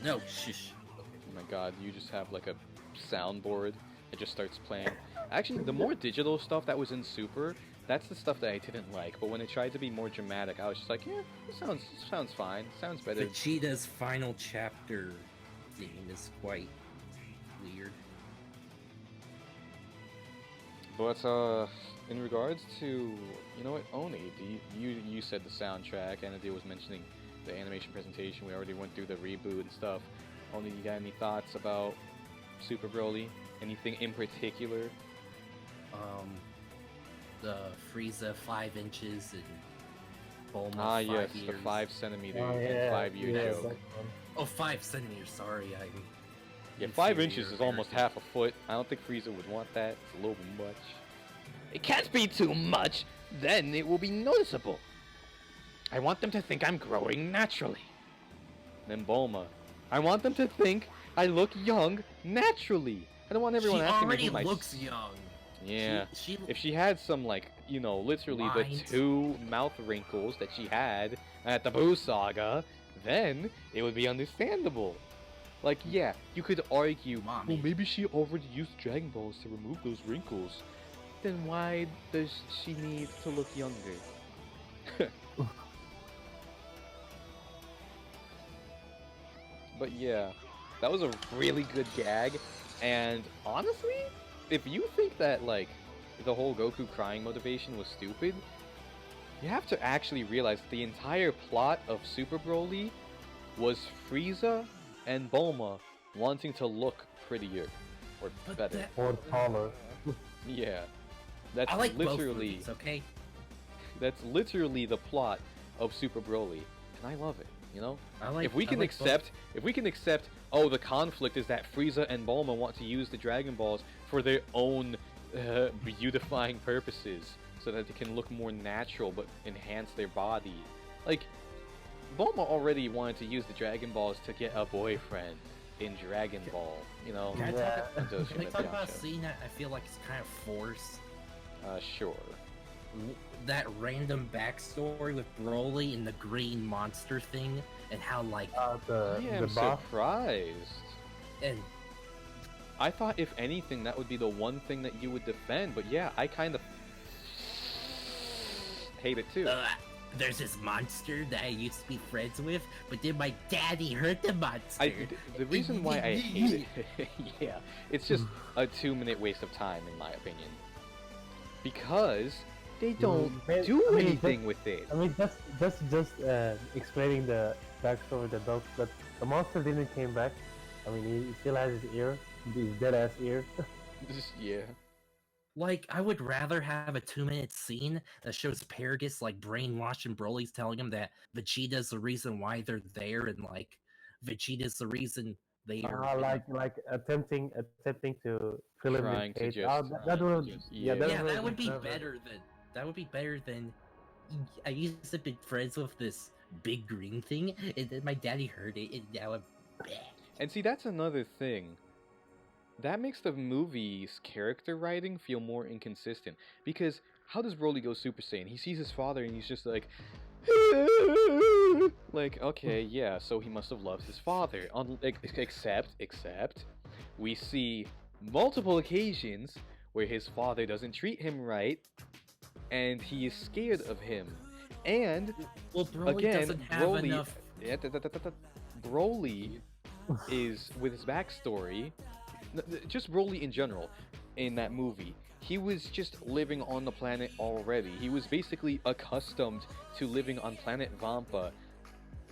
No, shush. Oh my god, you just have like a soundboard that just starts playing. Actually, the more digital stuff that was in Super, that's the stuff that I didn't like. But when it tried to be more dramatic, I was just like, yeah, it sounds fine. Sounds better. Vegeta's final chapter theme is quite weird. But in regards to, you know what, Oni, you said the soundtrack, and Anadil was mentioning the animation presentation. We already went through the reboot and stuff. Oni, you got any thoughts about Super Broly? Anything in particular? The Frieza 5 inches and Bulma Ah, 5 yes, years. the 5 centimeter Oh, and yeah, 5 year yeah, joke. that one. Oh, 5 centimeters. Sorry, I'm. Yeah, 5 inferior inches is almost American. half a foot. I don't think Frieza would want that. It's a little bit much. It can't be too much. Then it will be noticeable. I want them to think I'm growing naturally. Then Bulma. I want them to think I look young naturally. I don't want everyone She asking me already who my looks young. Yeah. She If she had some, like, you know, literally Lines. the 2 mouth wrinkles that she had at the Boo Saga, then it would be understandable. Like, yeah, you could argue, Mommy. well, maybe she already used Dragon Balls to remove those wrinkles. Then why does she need to look younger? But yeah, that was a really good gag, and honestly, if you think that, like, the whole Goku crying motivation was stupid, you have to actually realize the entire plot of Super Broly was Frieza and Bulma wanting to look prettier, or But better. that- Or taller. Yeah, that's I like both literally movies, okay? that's literally the plot of Super Broly, and I love it. You know, I like. if we I can like both. accept, oh, the conflict is that Frieza and Bulma want to use the Dragon Balls for their own beautifying purposes, so that they can look more natural but enhance their body. Like, Bulma already wanted to use the Dragon Balls to get a boyfriend in Dragon Ball. You know, Can I Yeah. Those Can we shit talk like about a Yamcha. scene that I feel like is kind of forced? Sure. That random backstory with Broly and the green monster thing, and how like I The am boss. surprised. and I thought, if anything, that would be the one thing that you would defend, but yeah, I kind of hate it too. there's this monster that I used to be friends with, but then my daddy hurt the monster. The reason why I hate it, yeah, it's just a 2-minute waste of time, in my opinion. Because they don't I do mean, anything with it. I mean, that's just explaining the backstory of the dog, but the monster didn't came back. I mean, he still has his ear, his dead ass ear. Yeah. Like, I would rather have a 2-minute scene that shows Paragus like brainwashing Broly's telling him that Vegeta's the reason why they're there, and like Vegeta's the reason they are. Like attempting to fill him Trying in to case. just- That would, yeah. Yeah, that would would be clever. better than. I used to be friends with this big green thing, and then my daddy heard it, and now I'm. And see, that's another thing. That makes the movie's character writing feel more inconsistent. Because how does Broly go Super Saiyan? He sees his father and he's just like... like, okay, yeah, so he must have loved his father. Except, we see multiple occasions where his father doesn't treat him right, and he is scared of him. And, Well, Broly again, doesn't have Broly... enough. Broly is, with his backstory, just Broly in general, in that movie, he was just living on the planet already. He was basically accustomed to living on planet Vampa,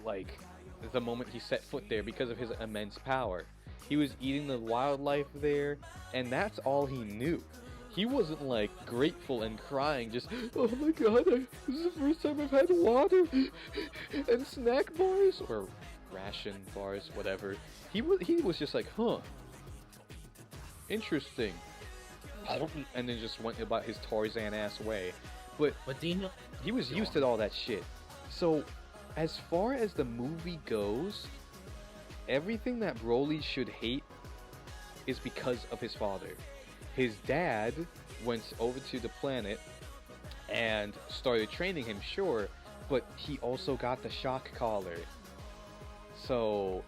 like, the moment he set foot there because of his immense power. He was eating the wildlife there, and that's all he knew. He wasn't, like, grateful and crying, just, oh my god, this is the first time I've had water and snack bars, or ration bars, whatever. He was just like, huh, interesting. And then just went about his Tarzan-ass way. But But do you know? he was Go used on. to all that shit. So, as far as the movie goes, everything that Broly should hate is because of his father. His dad went over to the planet and started training him, sure, but he also got the shock collar. So,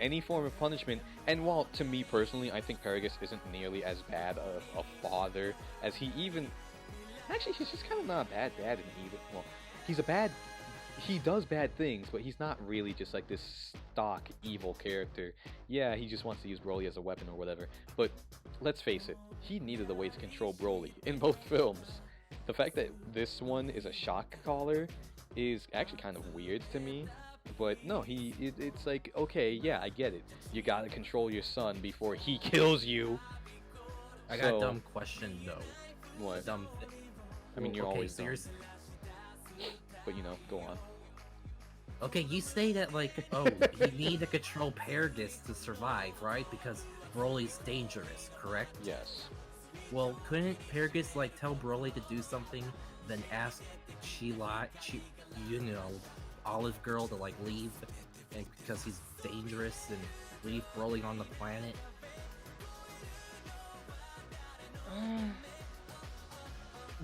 any form of punishment, and while to me personally, I think Paragus isn't nearly as bad of a father as he even... Actually, he's just kind of not a bad dad in either. Well, he's a bad he does bad things, but he's not really just like this stock evil character. Yeah, he just wants to use Broly as a weapon or whatever. But let's face it, he needed a way to control Broly in both films. The fact that this one is a shock collar is actually kind of weird to me. But no, it's like, okay, yeah, I get it. You gotta control your son before he kills you. I got So- a dumb question though. What? Dumb. I mean, you're okay, always so dumb. you're But you know, go on. Okay, you say that like, oh, you need to control Paragus to survive, right? Because Broly's dangerous, correct? Yes. Well, couldn't Paragus like tell Broly to do something, then ask you know, Olive Girl to like leave, and because he's dangerous and leave Broly on the planet?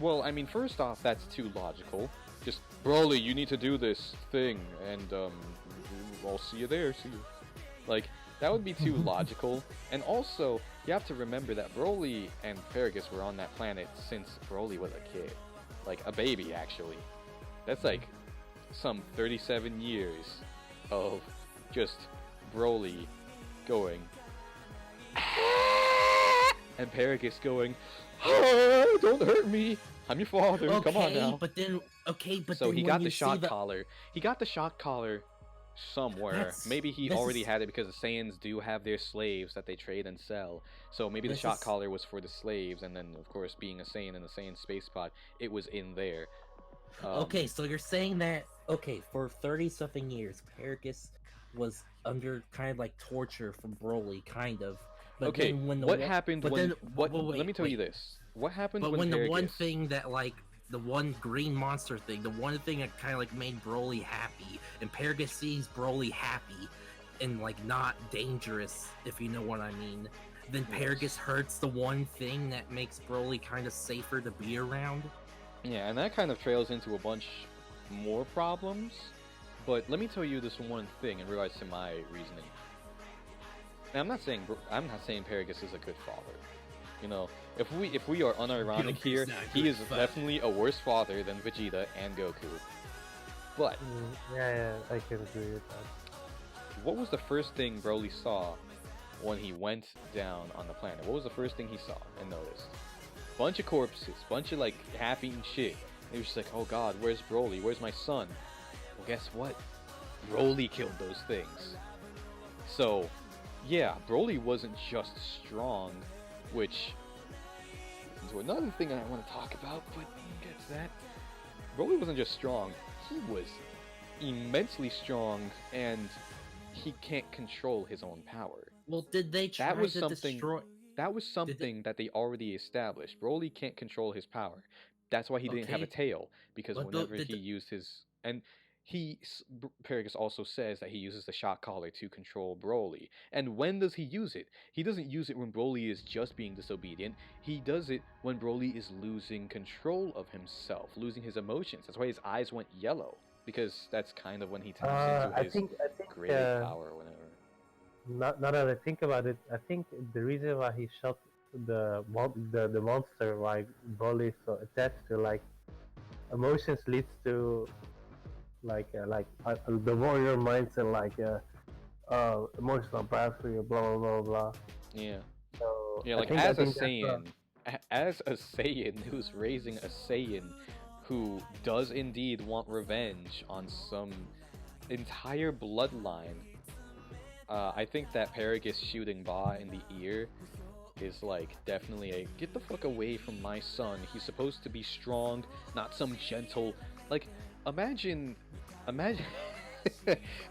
Well, I mean, first off, that's too logical. Just, Broly, you need to do this thing, and, I'll see you there, see you. Like, that would be too logical. And also, you have to remember that Broly and Paragus were on that planet since Broly was a kid. Like, a baby, actually. That's like some 37 years of just Broly going, and Paragus going, "Ah, don't hurt me. I'm your father. Okay, Come on now." but then So then he when got you the see shock collar. He got the shock collar somewhere. That's- Maybe he this already is- had it because the Saiyans do have their slaves that they trade and sell. So maybe the This shock is- collar was for the slaves, and then of course being a Saiyan in the Saiyan space pod, it was in there. Okay, so you're saying that for 30-something years, Paragus was under kind of like torture from Broly, kind of. But Okay, then when the what one- happened but when? then- What? well, let me wait, tell you wait. this. What happened But when when the one Paragus- thing that like the one green monster thing, the one thing that kind of like made Broly happy, and Paragus sees Broly happy and like not dangerous, if you know what I mean, then Yes. Paragus hurts the one thing that makes Broly kind of safer to be around. Yeah, and that kind of trails into a bunch more problems. But let me tell you this one thing in regards to my reasoning. Now, I'm not saying Paragus is a good father. You know, if we are unironic Goku's here, not a he good is father. definitely a worse father than Vegeta and Goku. But Yeah, I can agree with that. what was the first thing Broly saw when he went down on the planet? What was the first thing he saw and noticed? Bunch of corpses, bunch of like half-eaten shit. And he was just like, oh god, where's Broly? Where's my son? Well, guess what? Broly killed those things. So, yeah, Broly wasn't just strong, which is another thing I want to talk about, but we'll get to that. Broly wasn't just strong, he was immensely strong, and he can't control his own power. Well, did they try That was to something- destroy? That was they- something that they already established. Broly can't control his power. That's why he didn't have a Okay. tail, because But whenever did he the- used his... And Paragus also says that he uses the shock collar to control Broly. And when does he use it? He doesn't use it when Broly is just being disobedient. He does it when Broly is losing control of himself, losing his emotions. That's why his eyes went yellow, because that's kind of when he turns into I his think great power or whatever. now that I think about it, I think the reason why he shot the monster, like Broly, is so attached to like emotions leads to the warrior mindset, like emotional battery, blah blah blah blah. Yeah. So Yeah, I like think- I as a think that's Saiyan, as a Saiyan who's raising a Saiyan who does indeed want revenge on some entire bloodline, I think that Paragus shooting Ba in the ear is like definitely a get the fuck away from my son. He's supposed to be strong, not some gentle. Like, imagine,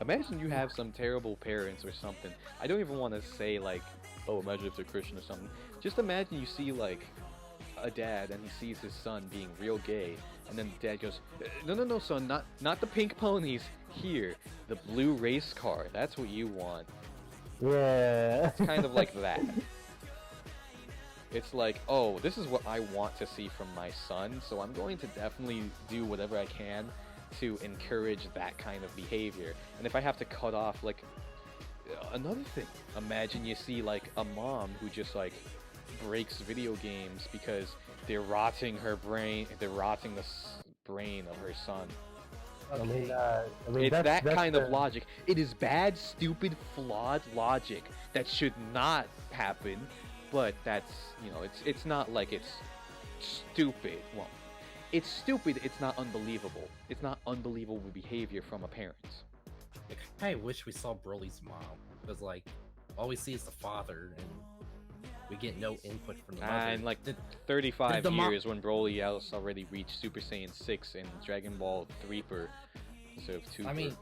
imagine you have some terrible parents or something. I don't even want to say like, oh, imagine if they're Christian or something. Just imagine you see like a dad and he sees his son being real gay, and then dad goes, no, son, not the pink ponies. Here, the blue race car. That's what you want. Yeah. It's kind of like that. It's like, oh, this is what I want to see from my son, so I'm going to definitely do whatever I can to encourage that kind of behavior. And if I have to cut off, like, another thing, imagine you see, like, a mom who just, like, breaks video games because they're rotting her brain, they're rotting the brain of her son. Okay. I mean It's that's that kind of the- logic. It is bad, stupid, flawed logic that should not happen, but that's, it's not like it's stupid. Well, it's stupid, it's not unbelievable. It's not unbelievable behavior from a parent. Like, I wish we saw Broly's mom, because like all we see is the father, and we get no input from the mother. And like Did- 35 the mo- years when Broly else already reached Super Saiyan 6 in Dragon Ball 3per instead of 2per. I mean,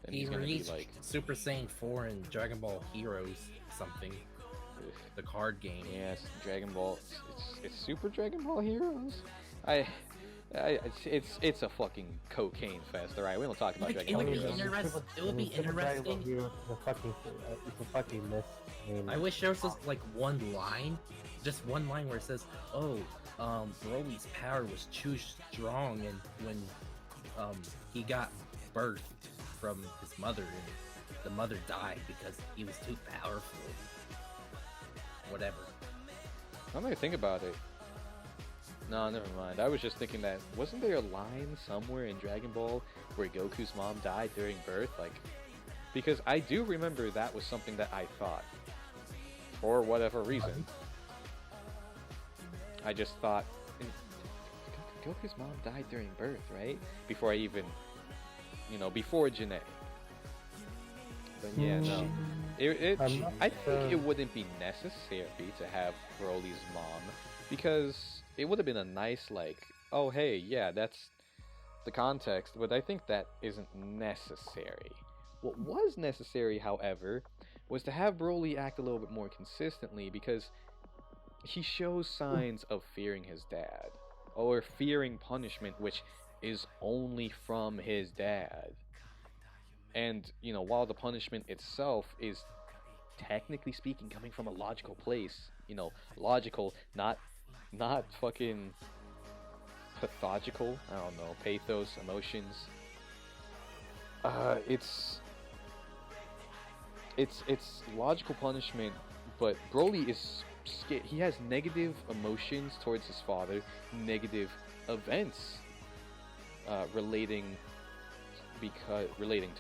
then he he's gonna be reached like, Super Saiyan 4 in Dragon Ball Heroes something, ugh. the card game. Yes, Dragon Ball. It's Super Dragon Ball Heroes. It's a fucking cocaine fest. All right, we don't talk about Like, Dragon it Ball would be Heroes. interesting. It would be Super Dragon Ball interesting. Heroes is it's a fucking mess. I wish there was just like one line, just one line where it says, "Oh, Broly's power was too strong, and when he got birthed from his mother, and the mother died because he was too powerful." Whatever. I'm gonna think about it. No, never mind. I was just thinking that wasn't there a line somewhere in Dragon Ball where Goku's mom died during birth? Like, because I do remember that was something that I thought, for whatever reason. I just thought Goku's mom died during birth, right? Before I even, before Janae. But yeah, no. I'm not I think sure. it wouldn't be necessary to have Broly's mom, because it would have been a nice, like, oh hey, yeah, that's the context, but I think that isn't necessary. What was necessary, however, was to have Broly act a little bit more consistently, because he shows signs of fearing his dad, or fearing punishment, which is only from his dad. And, while the punishment itself is, technically speaking, coming from a logical place, logical, not fucking pathological, I don't know, pathos, emotions. It's logical punishment, but Broly is he has negative emotions towards his father, negative events relating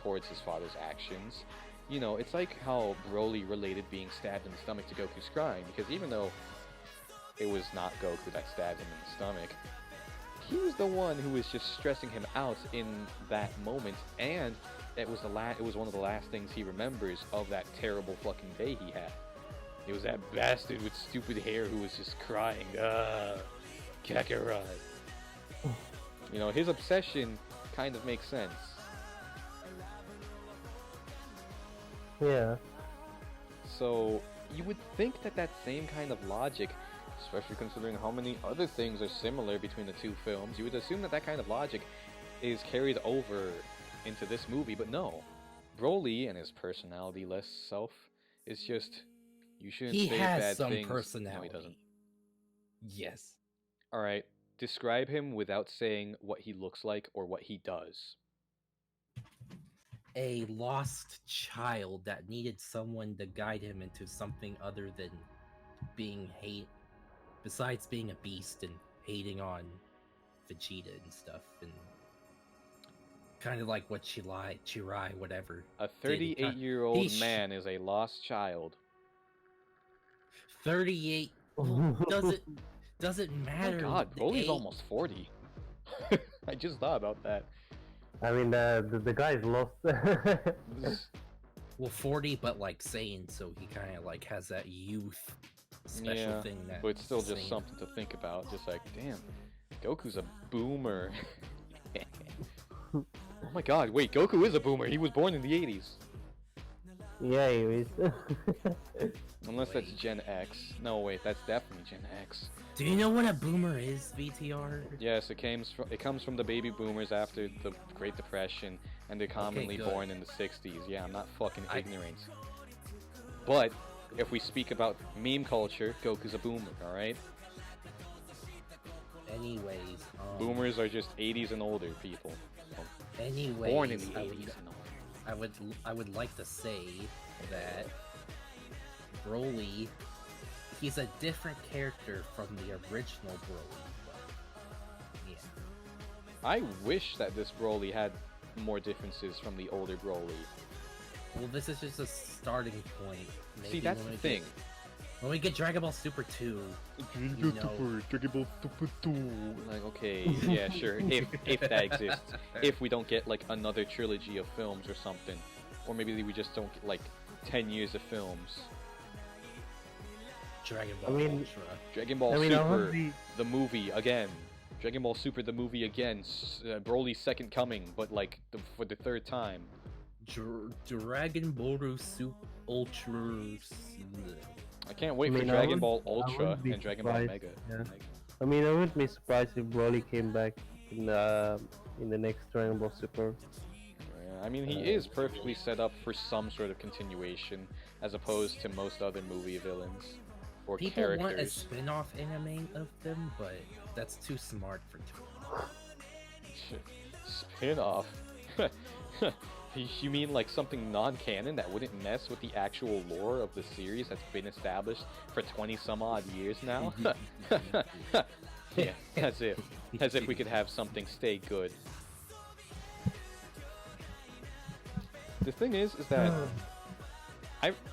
towards his father's actions. It's like how Broly related being stabbed in the stomach to Goku's crying, because even though it was not Goku that stabbed him in the stomach, he was the one who was just stressing him out in that moment, and it was one of the last things he remembers of that terrible fucking day he had. It was that bastard with stupid hair who was just crying, Kakarot. His obsession kind of makes sense. Yeah. So, you would think that same kind of logic, especially considering how many other things are similar between the two films, you would assume that kind of logic is carried over into this movie, but no. Broly and his personality-less self is just, you shouldn't He say has bad some things. personality. No, he doesn't. Yes. Alright, describe him without saying what he looks like or what he does. A lost child that needed someone to guide him into something other than besides being a beast and hating on Vegeta and stuff, and kind of like what Chirai, whatever. A did. He 38-year-old he man is a lost child. 38 doesn't Oh matter. my god, the Broly's age. almost 40. I just thought about that. I mean, the guy's lost. Well, 40, but like Saiyan, so he kind of like has that youth special Yeah, thing that. but it's still just Saiyan- something to think about. Just like, damn, Goku's a boomer. Oh my god, wait, Goku is a boomer. He was born in the 80s. Yeah, he is. Unless that's Wait. Gen X. No, wait, that's definitely Gen X. Do you know what a boomer is, VTR? Yes, it comes from the baby boomers after the Great Depression, and they're commonly good. born in the 60s. Yeah, I'm not fucking I- ignorant. But if we speak about meme culture, Goku's a boomer, alright? Anyways, Boomers are just 80s and older people. Anyways, Born in the 80s and older. I would like to say that Broly, he's a different character from the original Broly. But yeah, I wish that this Broly had more differences from the older Broly. Well, this is just a starting point. See, Maybe that's when the we thing. When we get Dragon Ball Super 2, Dragon Ball Super 2. Like, okay, yeah, sure. If that exists, if we don't get like another trilogy of films or something, or maybe we just don't get like 10 years of films. Dragon I Ball mean- Ultra. Dragon Ball I mean, I Super, would be. the movie again. Dragon Ball Super, the movie again. Broly's second coming, but like for the third time. Dragon Ball Super Ultra. I can't wait I for mean, I Dragon wouldn't- Ball I Ultra wouldn't be and Dragon Ball surprised, Mega. yeah. Like, I mean, I wouldn't be surprised if Broly came back in the next Dragon Ball Super. yeah, I mean, he is perfectly set up for some sort of continuation, as opposed to most other movie villains or People want a characters. spin-off anime of them, but that's too smart for Toei. Spin-off. You mean like something non-canon that wouldn't mess with the actual lore of the series that's been established for 20 some odd years now? Yeah, as if we could have something stay good. The thing is that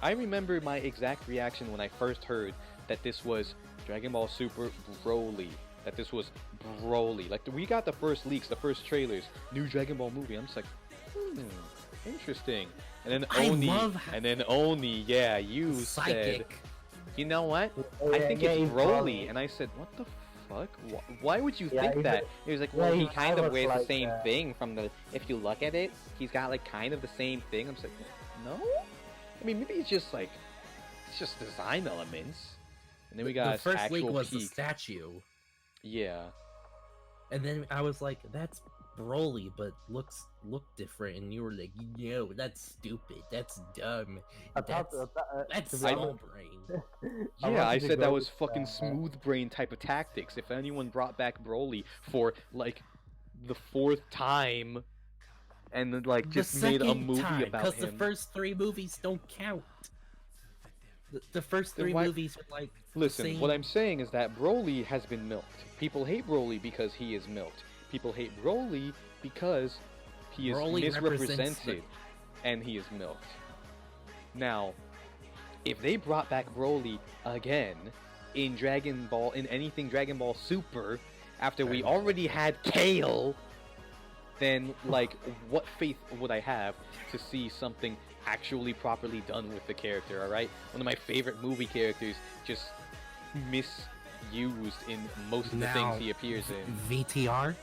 I remember my exact reaction when I first heard that this was Dragon Ball Super Broly. That this was Broly. Like, we got the first leaks, the first trailers, new Dragon Ball movie. I'm just like, interesting. And then I Oni, love how- yeah, you said, Psychic. you know what? Oh, I yeah, think yeah, it's he's Broly. And I said, what the fuck? Why would you Yeah, think he's that? a- He was like, yeah, well, he he kind of was wears the like, same thing from the, if you look at it, he's got like kind of the same thing. I'm just like, no? I mean, maybe it's just like, it's just design elements. And then we got The first actual leak was the peak. statue, Yeah. and then I was like, "That's Broly, but look different." And you were like, "No, that's stupid. That's dumb. I thought, That's to be small honest- brain." Yeah, I wanted to said that go was with, fucking smooth brain type of tactics. If anyone brought back Broly for like the fourth time, and then, like just made a movie about because the him. first three movies don't count. The first Then three why- movies are like Listen, same. what I'm saying is that Broly has been milked. People hate Broly because he is milked. People hate Broly because he is Broly represents misrepresented and he is milked. Now, if they brought back Broly again in Dragon Ball, in anything Dragon Ball Super, after we already had Kale, then like, what faith would I have to see something actually properly done with the character? All right, one of my favorite movie characters just misused in most of the Now, things he appears in. VTR.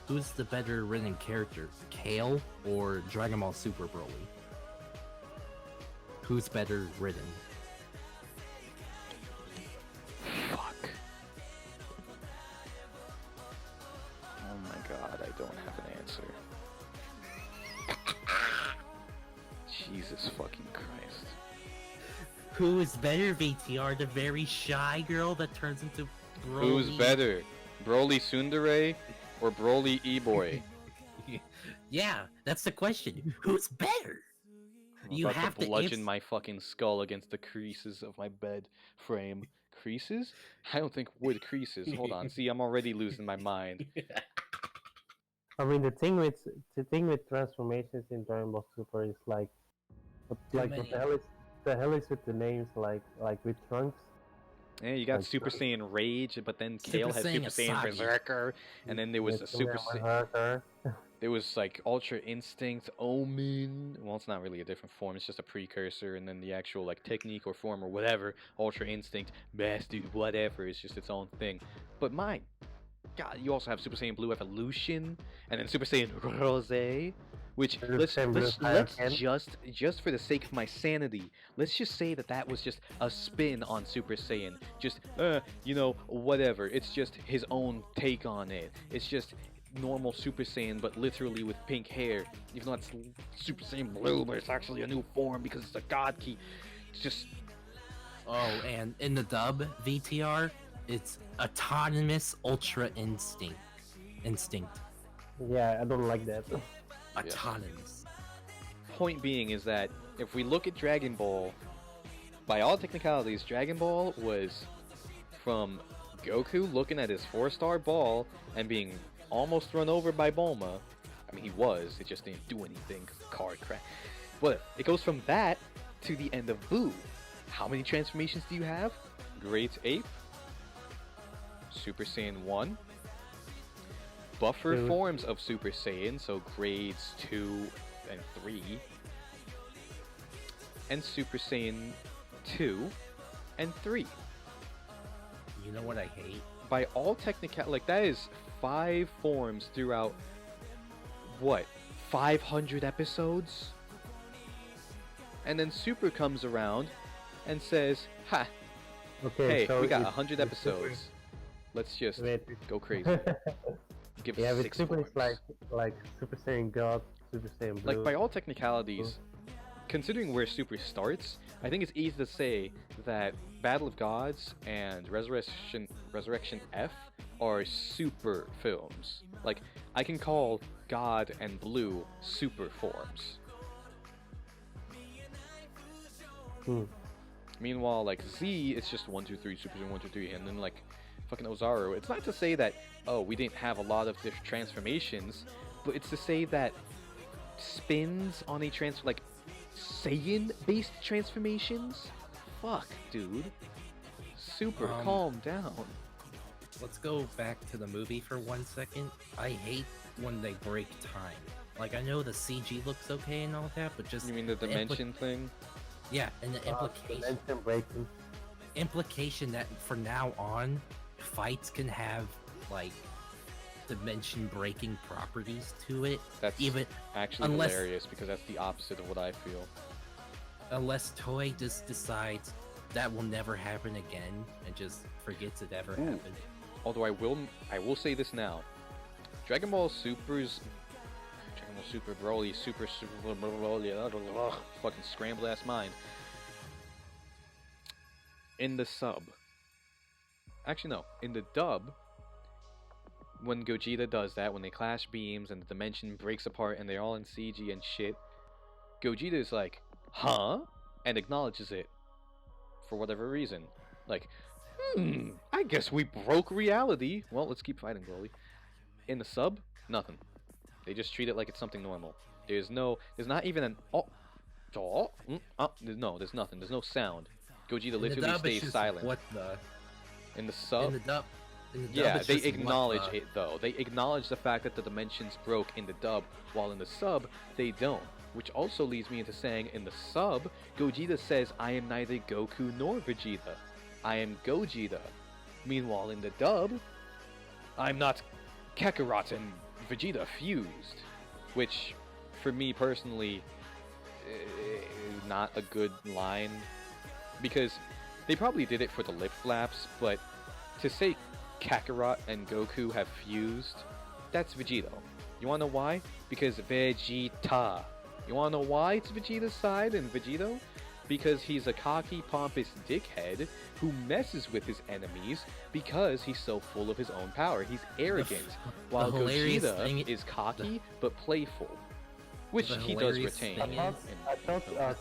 Who's the better written character, Kale or Dragon Ball Super Broly? Who's better written? Fuck. Oh my god, I don't have an answer. Jesus fucking Christ. Who is better, VTR? The very shy girl that turns into Broly? Who's better? Broly Tsundere or Broly E-Boy? Yeah, that's the question. Who's better? I'm You about have to to bludgeon answer- my fucking skull against the creases of my bed frame. Creases? I don't think wood creases. Hold on. See, I'm already losing my mind. I mean, the thing with transformations in Dragon Ball Super is like, what many. the hell is with the names like with Trunks? Yeah, you got Like, Super Saiyan Rage, but then Super Kale has Saiyan Super Saiyan Asagi. Berserker, and then there was a Super Saiyan. Berserker. There was like Ultra Instinct, Omen. Well, it's not really a different form. It's just a precursor, and then the actual like technique or form or whatever. Ultra Instinct, Bastard, whatever. It's just its own thing. But my God, you also have Super Saiyan Blue Evolution, and then Super Saiyan Rose. Which Super let's Saiyan Blue let's Kaioken. just for the sake of my sanity, let's just say that was just a spin on Super Saiyan. Just you know, whatever. It's just his own take on it. It's just normal Super Saiyan, but literally with pink hair. Even though it's Super Saiyan Blue, but it's actually a new form because it's a God Key. It's just Oh, and in the dub VTR, it's autonomous Ultra Instinct. Yeah, I don't like that. Autonomous. point being is that if we look at Dragon Ball, by all technicalities, Dragon Ball was from Goku looking at his 4-star ball and being almost run over by Bulma, I mean, he was. It just didn't do anything because the card cracked. But it goes from that to the end of Boo. How many transformations do you have? Great Ape, Super Saiyan 1, buffer Two. forms of Super Saiyan, so grades 2 and 3, and Super Saiyan 2 and 3. You know what I hate? By all technical, like that is 5 forms throughout what, 500 episodes? And then Super comes around and says, "Ha, Okay, hey, so we got it's- 100 it's Super- episodes. Let's just Wait. go crazy. Give Yeah, us with 6 Super forms." it's like Super Saiyan God, Super Saiyan Blue. Like by all technicalities, considering where Super starts, I think it's easy to say that Battle of Gods and Resurrection F are super films. Like I can call God and Blue super forms. Hmm. Meanwhile, like Z, it's just 1, 2, 3, Super Saiyan 1, 2, 3, and then like fucking Ozaru. It's not to say that we didn't have a lot of different transformations, but it's to say that spins on a like Saiyan-based transformations. Fuck, dude. Super, calm down. Let's go back to the movie for 1 second. I hate when they break time. Like, I know the CG looks okay and all that, but just You mean the dimension thing? yeah, and the implication Dimension breaking. that from now on, fights can have like dimension breaking properties to it. That's Even actually unless- hilarious because that's the opposite of what I feel. unless Toei just decides that will never happen again and just forgets it ever Ooh. happened. Although I will say this now. Dragon Ball Super Broly, Super Broly, fucking scrambled ass mind. In the sub. Actually no, in the dub, when Gogeta does that, when they clash beams and the dimension breaks apart and they're all in CG and shit, Gogeta is like, huh? And acknowledges it. For whatever reason. Like, I guess we broke reality. Well, let's keep fighting, Broly. In the sub, nothing. They just treat it like it's something normal. There's not even an no, there's nothing. There's no sound. Gogeta In the literally dub, it's stays just, silent. What the? In the sub, In the dub, yeah, it's they just, what acknowledge the- it though. They acknowledge the fact that the dimensions broke in the dub, while in the sub, they don't. Which also leads me into saying in the sub, Gogeta says, "I am neither Goku nor Vegeta. I am Gogeta." Meanwhile, in the dub, "I'm not Kakarot and Vegeta fused." Which, for me personally, is not a good line. Because they probably did it for the lip flaps, but to say Kakarot and Goku have fused, that's Vegito. You wanna know why? Because Vegeta. You wanna know why it's Vegeta's side and Vegito? Because he's a cocky, pompous dickhead who messes with his enemies because he's so full of his own power. He's arrogant, while hilarious thing- Gogeta is cocky but playful, which the he does hilarious retain. thing I is- thought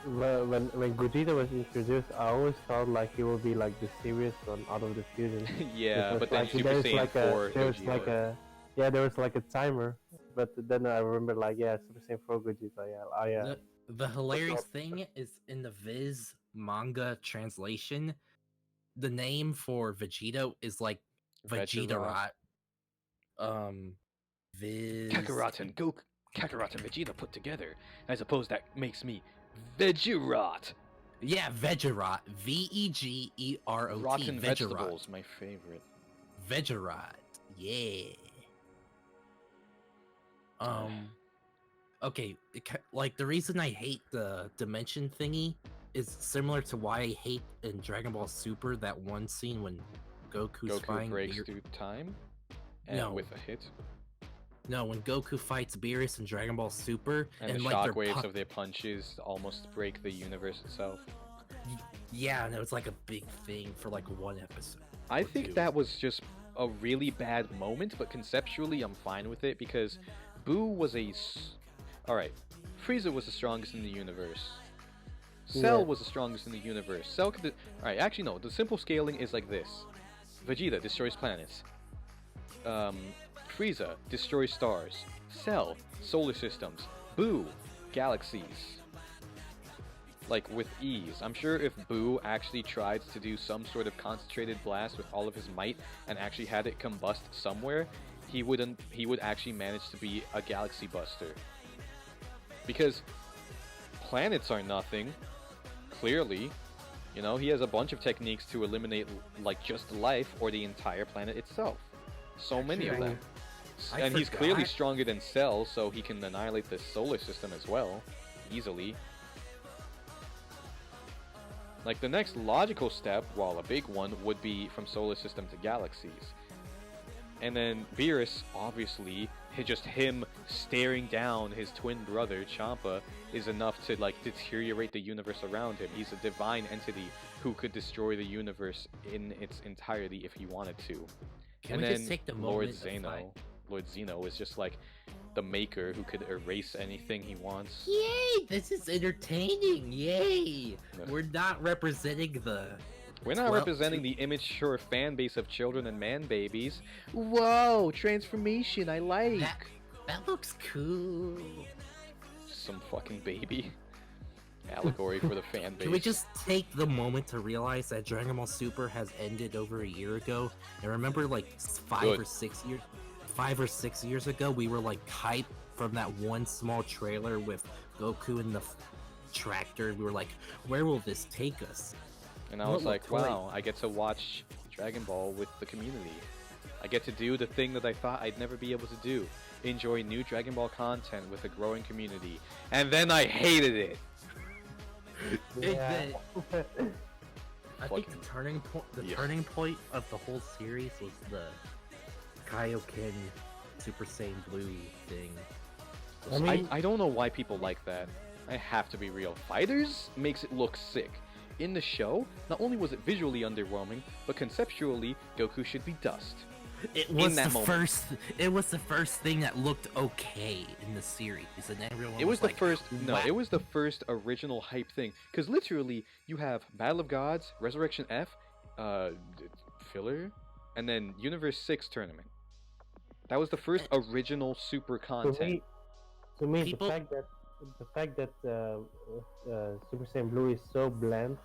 when Gogeta was introduced, I always thought like he would be like the serious one out of the fusion. Yeah, Because, but then like, Super there's Saiyan like 4 there was Gogeta. like there was like a timer, but then I remember like Super Saiyan 4 Gogeta. Yeah, The hilarious thing is in the Viz manga translation, the name for Vegito is like Vegeta Rot. Viz. Kakarot and Kakarot and Vegeta put together. I suppose that makes me Vegirot. Yeah, Vegerot. Vegerot. Rotten Vegerot. vegetables, my favorite. Vegerot. Yeah. Okay, like the reason I hate the dimension thingy is similar to why I hate in Dragon Ball Super that one scene when Goku's Goku fighting breaks through time and No. with a hit. No, when Goku fights Beerus in Dragon Ball Super And the like their shockwaves of their punches almost break the universe itself. yeah, and it was like a big thing for like one episode. I or think two. that was just a really bad moment, but conceptually I'm fine with it because Boo was Alright, Frieza was the strongest in the universe. Cell Yeah. was the strongest in the universe. Cell could... Alright, actually no, the simple scaling is like this. Vegeta destroys planets. Frieza, destroy stars. Cell, solar systems. Boo, galaxies. Like with ease. I'm sure if Boo actually tried to do some sort of concentrated blast with all of his might and actually had it combust somewhere, he would actually manage to be a galaxy buster. Because planets are nothing, clearly. You know, he has a bunch of techniques to eliminate like just life or the entire planet itself. So many of them. And he's clearly stronger than Cell, so he can annihilate the solar system as well, easily. Like, the next logical step, while a big one, would be from solar system to galaxies. And then Beerus, obviously, just him staring down his twin brother, Champa, is enough to, like, deteriorate the universe around him. He's a divine entity who could destroy the universe in its entirety if he wanted to. Can we just take the Lord moment Zeno. Lord Zeno is just like the maker who could erase anything he wants. Yay! This is entertaining! Yay! We're not representing the... We're not representing the immature fan base of children and man babies. Whoa! Transformation, I like! That looks cool. Some fucking baby. Allegory for the fan base. Can we just take the moment to realize that Dragon Ball Super has ended over a year ago? And remember, like, 5 or 6 years ago, we were like hyped from that one small trailer with Goku in the tractor. We were like, where will this take us? And I was like, wow, I get to watch Dragon Ball with the community. I get to do the thing that I thought I'd never be able to do. Enjoy new Dragon Ball content with a growing community. And then I hated it! Yeah. I think the turning point of the whole series was the Kaioken Super Saiyan Blue thing. I don't know why people like that. I have to be real. Fighters makes it look sick. In the show, not only was it visually underwhelming, but conceptually, Goku should be dust. It was the first thing that looked okay in the series, and everyone it was like, it was the first original hype thing. Because literally, you have Battle of Gods, Resurrection F, filler, and then Universe 6 tournament. That was the first original super content. To me, the fact that Super Saiyan Blue is so bland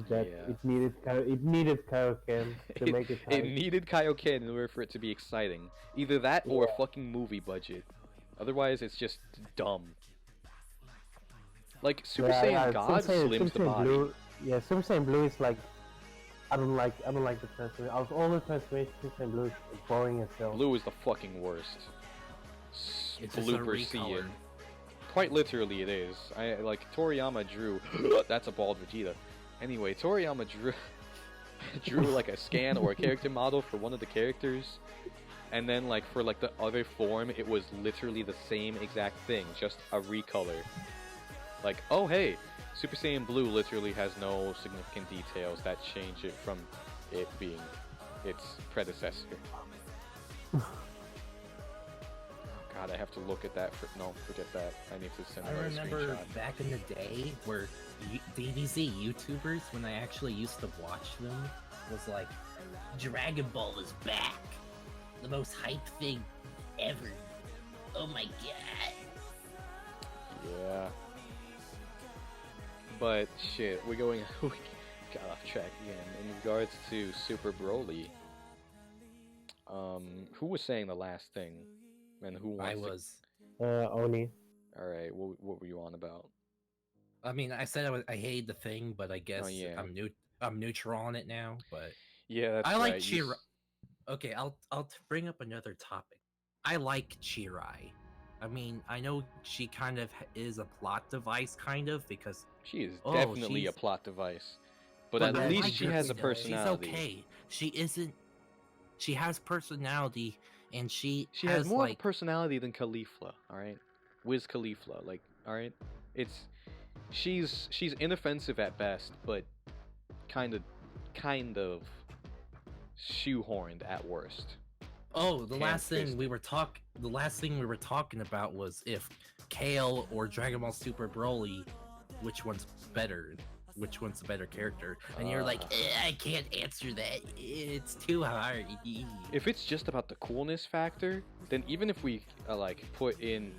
that it needed Kaioken to make it hype. It needed Kaioken in order for it to be exciting. Either that or a fucking movie budget. Otherwise, it's just dumb. Like Super Saiyan God slims the body. Blue, Super Saiyan Blue is like I don't like the transformation. Out of all the transformations, Super Saiyan Blue is boring as hell. Blue is the fucking worst. It's Blooper scene. Quite literally, it is. I like Toriyama drew. That's a bald Vegeta. Anyway, Toriyama drew like a scan or a character model for one of the characters, and then like for like the other form, it was literally the same exact thing, just a recolor. Like, oh hey, Super Saiyan Blue literally has no significant details that change it from it being its predecessor. God, I have to look at that. No, forget that. I need to send. I remember back in the day where DBZ YouTubers, when I actually used to watch them, was like, Dragon Ball is back, the most hype thing ever. Oh my god. Yeah. But shit, we got off track again. In regards to Super Broly, who was saying the last thing? And who wants I was. Oni. Alright, what were you on about? I mean, I said I hated the thing, but I guess I'm neutral on it now. But yeah, that's I like right. Chirai. Okay, I'll bring up another topic. I like Chirai. I mean, I know she kind of is a plot device, kind of, because she is definitely a plot device. But at least she has a personality. She's okay. She isn't. She has personality. And she has more personality than Caulifla, alright? Wiz Caulifla, like, alright? She's inoffensive at best, but kind of shoehorned at worst. Oh, the last thing we were talking about was if Kale or Dragon Ball Super Broly, which one's better? which one's the better character, and you're like, I can't answer that. It's too hard. If it's just about the coolness factor, then even if we like put in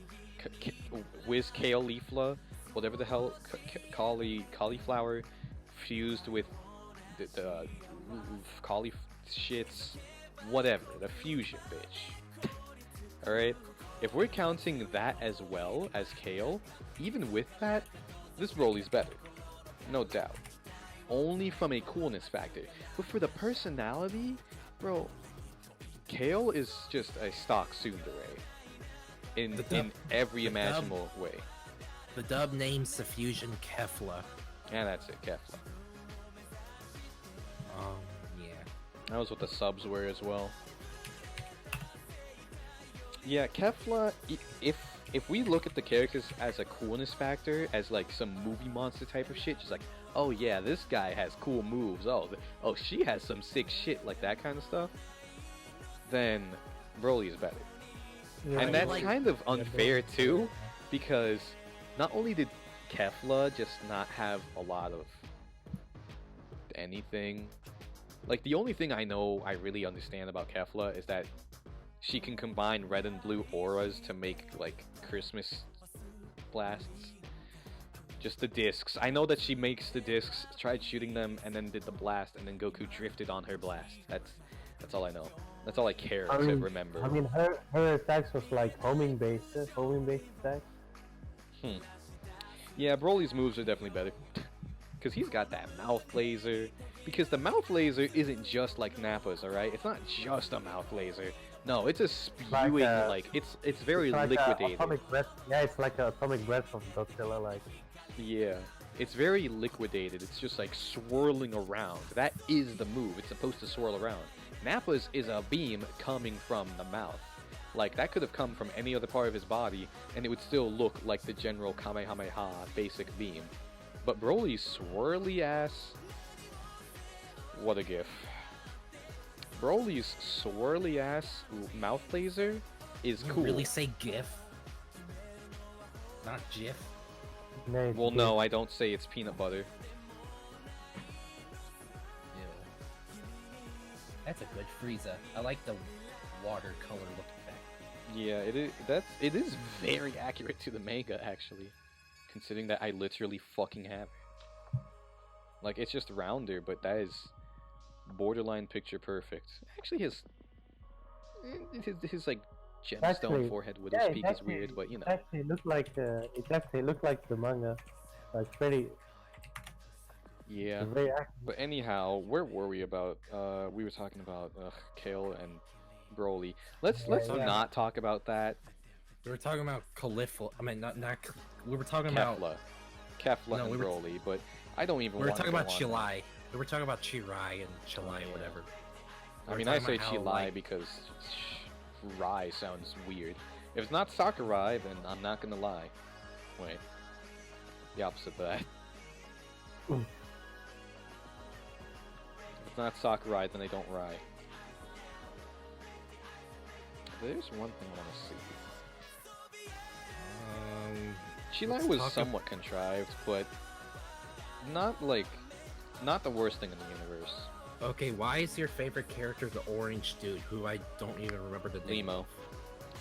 Wiz Kale Leafla, whatever the hell, cauliflower fused with the cauli shits, whatever, the fusion, bitch. All right. If we're counting that as well as Kale, even with that, this Broly's better, no doubt. Only from a coolness factor, but for the personality, bro, Kale is just a stock tsundere in every imaginable way. The dub names the fusion Kefla. And that's it, Kefla. Yeah. That was what the subs were as well. Yeah, Kefla, if we look at the characters as a coolness factor, as like some movie monster type of shit, just like, oh yeah, this guy has cool moves, oh she has some sick shit, like that kind of stuff, then Broly is better. Yeah, And that's like- kind of unfair too, because not only did Kefla just not have a lot of anything, like the only thing I know I really understand about Kefla is that she can combine red and blue auras to make like Christmas blasts. Just the discs. I know that she makes the discs, tried shooting them, and then did the blast, and then Goku drifted on her blast. That's all I know. That's all I care to remember. I mean, her attacks was like homing based attacks. Yeah, Broly's moves are definitely better. Because he's got that mouth laser. Because the mouth laser isn't just like Nappa's, alright? It's not just a mouth laser. No, it's a spewing, it's very It's like liquidated. Atomic breath. Yeah, it's like an atomic breath of Godzilla, like. Yeah, it's very liquidated. It's just like swirling around. That is the move. It's supposed to swirl around. Nappa's is a beam coming from the mouth. Like, that could have come from any other part of his body, and it would still look like the general Kamehameha basic beam. But Broly's swirly ass... What a gif. Broly's swirly ass mouth laser is You cool. really say GIF? Not GIF? Well, no, I don't say it's peanut butter. Ew. That's a good Frieza. I like the watercolor look effect. Yeah, it is very accurate to the manga, actually. Considering that I literally fucking have it. Like, it's just rounder, but that is borderline picture perfect. Actually, his like gemstone Actually, forehead with yeah, his peak is weird, but you know. It actually looked like the manga, like pretty. Yeah. Very accurate. But anyhow, where were we about? We were talking about Kale and Broly. Let's Yeah. not talk about that. We were talking about Caulifla. I mean, not. We were talking about. Kefla No, and we were- Broly, but I don't even We were want to talking go about on Chilai. We were talking about Chirai and Chilai, yeah. whatever. I We mean, were I talking say about how, Chilai like- because Rai sounds weird. If it's not Sakurai, then I'm not gonna lie. Wait. The opposite of that. Mm. If it's not Sakurai, then I don't Rai. There's one thing I want to see. Chilai Let's was talk somewhat contrived, but not the worst thing in the universe. Okay, why is your favorite character the orange dude who I don't even remember the name? Nemo.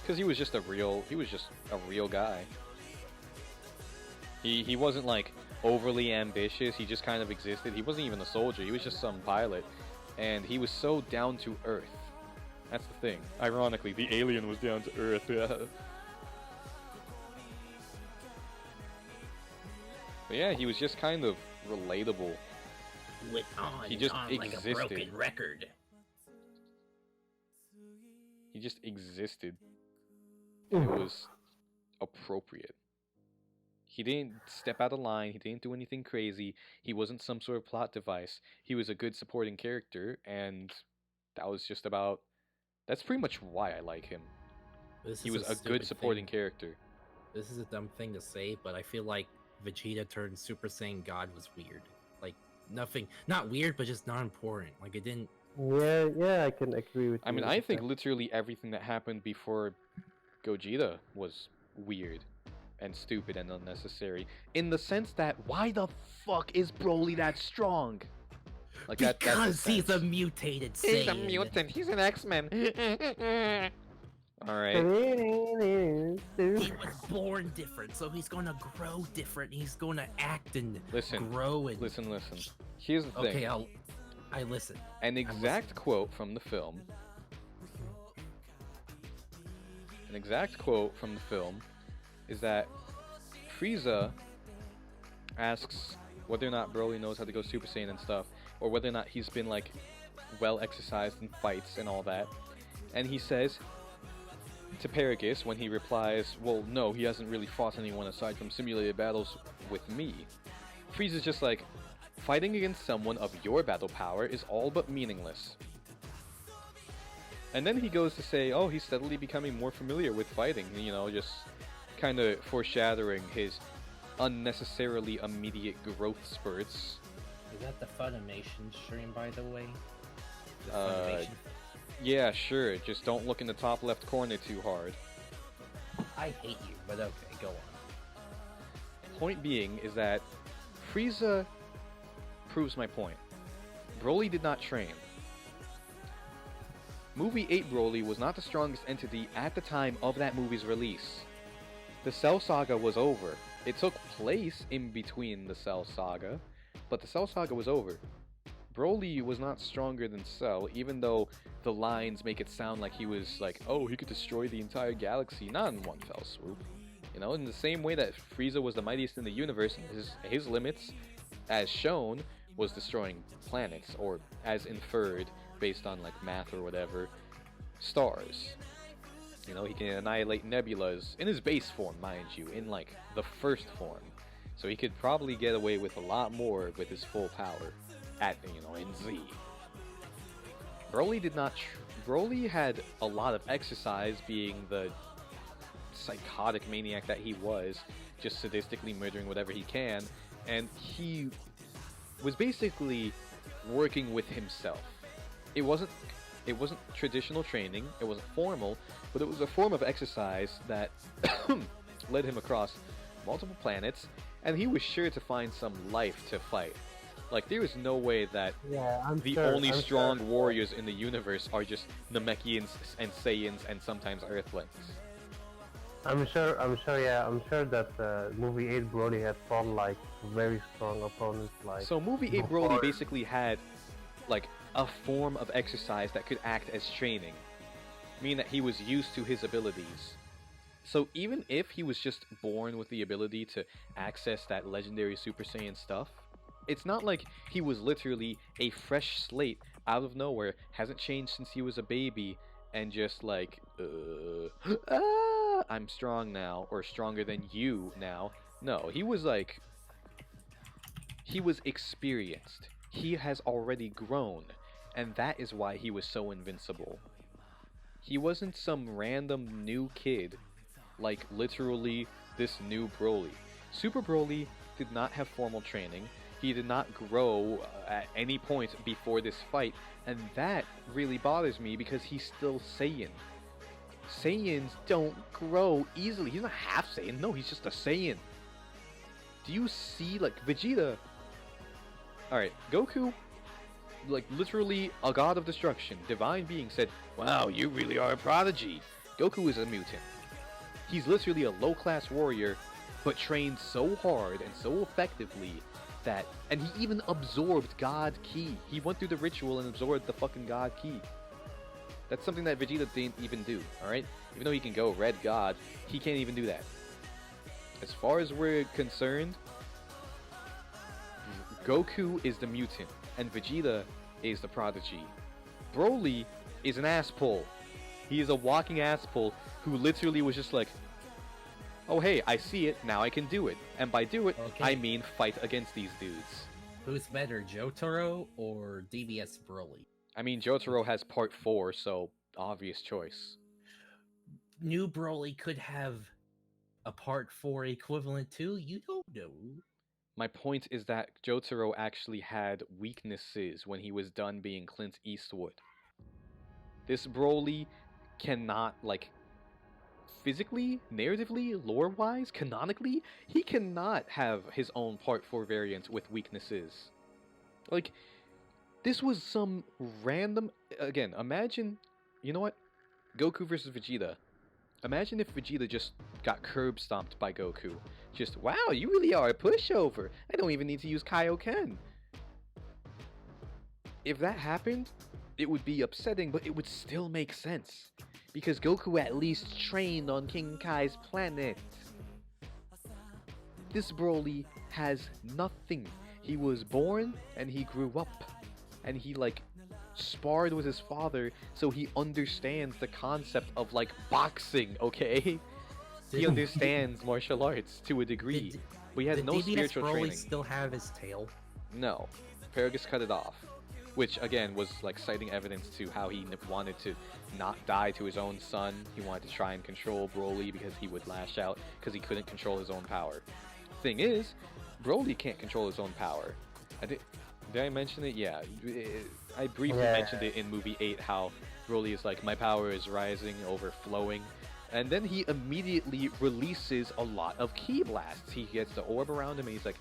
Because he was just a real guy. He wasn't like overly ambitious, he just kind of existed. He wasn't even a soldier, he was just some pilot. And he was so down to earth. That's the thing. Ironically, the alien was down to earth. But yeah, he was just kind of relatable. Went on, He just on like a existed. broken record. He just existed. It was appropriate. He didn't step out of line, he didn't do anything crazy, he wasn't some sort of plot device. He was a good supporting character, and that was just about... That's pretty much why I like him. This He is was a good stupid supporting thing. character. This is a dumb thing to say, but I feel like Vegeta turned Super Saiyan God was weird. Like, nothing, not weird, but just not important. Like, it didn't. Yeah, I can agree with you. I mean, I with think that. literally everything that happened before Gogeta was weird. and stupid and unnecessary. In the sense that, why the fuck is Broly that strong? Like that's the Because he's a sense. mutated Saiyan. He's a mutant. He's an X-Men. All right. He was born different, so he's gonna grow different. He's gonna act and Listen, grow and. Listen. Here's the thing. Okay, I listen. An exact quote from the film. An exact quote from the film is that Frieza asks whether or not Broly knows how to go Super Saiyan and stuff, or whether or not he's been like well exercised in fights and all that. And he says to Paragus when he replies, well, no, he hasn't really fought anyone aside from simulated battles with me. Frieza's just like, fighting against someone of your battle power is all but meaningless. And then he goes to say, oh, he's steadily becoming more familiar with fighting, you know, just kind of foreshadowing his unnecessarily immediate growth spurts. Is that the Funimation stream, by the way? The Uh, Funimation. Yeah, sure, just don't look in the top left corner too hard. I hate you, but okay, go on. Point being is that Frieza proves my point. Broly did not train. Movie 8 Broly was not the strongest entity at the time of that movie's release. The Cell Saga was over. It took place in between the Cell Saga, but the Cell Saga was over. Broly was not stronger than Cell, even though the lines make it sound like he was like, oh, he could destroy the entire galaxy, not in one fell swoop. You know, in the same way that Frieza was the mightiest in the universe, his limits, as shown, was destroying planets, or as inferred, based on like math or whatever, stars. You know, he can annihilate nebulas in his base form, mind you, in like the first form. So he could probably get away with a lot more with his full power at, you know, in Z. Broly did not. Broly had a lot of exercise, being the psychotic maniac that he was, just sadistically murdering whatever he can, and he was basically working with himself. It wasn't traditional training, it wasn't formal, but it was a form of exercise that led him across multiple planets, and he was sure to find some life to fight. Like, there is no way that I'm the sure, only I'm strong sure. warriors in the universe are just Namekians and Saiyans and sometimes Earthlings. I'm sure that movie 8 Brody had fought like very strong opponents like. So movie 8 before- Broly basically had like a form of exercise that could act as training, meaning that he was used to his abilities. So even if he was just born with the ability to access that legendary Super Saiyan stuff, it's not like he was literally a fresh slate out of nowhere, hasn't changed since he was a baby, and just like, I'm strong now, or stronger than you now. No, he was like, he was experienced. He has already grown, and that is why he was so invincible. He wasn't some random new kid, like literally this new Broly. Super Broly did not have formal training. He did not grow at any point before this fight, and that really bothers me because he's still Saiyan. Saiyans don't grow easily. He's not half Saiyan. No, he's just a Saiyan. Do you see, like, Vegeta? Alright, Goku, like, literally a god of destruction, divine being, said, wow, you really are a prodigy. Goku is a mutant. He's literally a low-class warrior, but trained so hard and so effectively that, and he even absorbed God Ki. He went through the ritual and absorbed the fucking God Ki. That's something that Vegeta didn't even do, alright? Even though he can go Red God, he can't even do that. As far as we're concerned, Goku is the mutant, and Vegeta is the prodigy. Broly is an asspull. He is a walking asspull who literally was just like, oh hey, I see it, now I can do it. And by do it, Okay. I mean fight against these dudes. Who's better, Jotaro or DBS Broly? I mean, Jotaro has part 4, so obvious choice. New Broly could have a Part 4 equivalent too? You don't know. My point is that Jotaro actually had weaknesses when he was done being Clint Eastwood. This Broly cannot, like, physically, narratively, lore-wise, canonically, he cannot have his own Part 4 variant with weaknesses. Like, this was some random. Again, imagine. You know what? Goku versus Vegeta. Imagine if Vegeta just got curb stomped by Goku. Just, wow, you really are a pushover. I don't even need to use Kaioken. If that happened, it would be upsetting, but it would still make sense. Because Goku at least trained on King Kai's planet. This Broly has nothing. He was born and he grew up. And he, like, sparred with his father, so he understands the concept of, like, boxing, okay? He understands martial arts to a degree. But he has Did no DBS spiritual Broly training. still have his tail? No. Paragus cut it off. Which, again, was, like, citing evidence to how he wanted to not die to his own son. He wanted to try and control Broly because he would lash out because he couldn't control his own power. Thing is, Broly can't control his own power. Did I mention it? Yeah. I briefly mentioned it in movie 8 how Broly is like, my power is rising, overflowing. And then he immediately releases a lot of ki blasts. He gets the orb around him and he's like,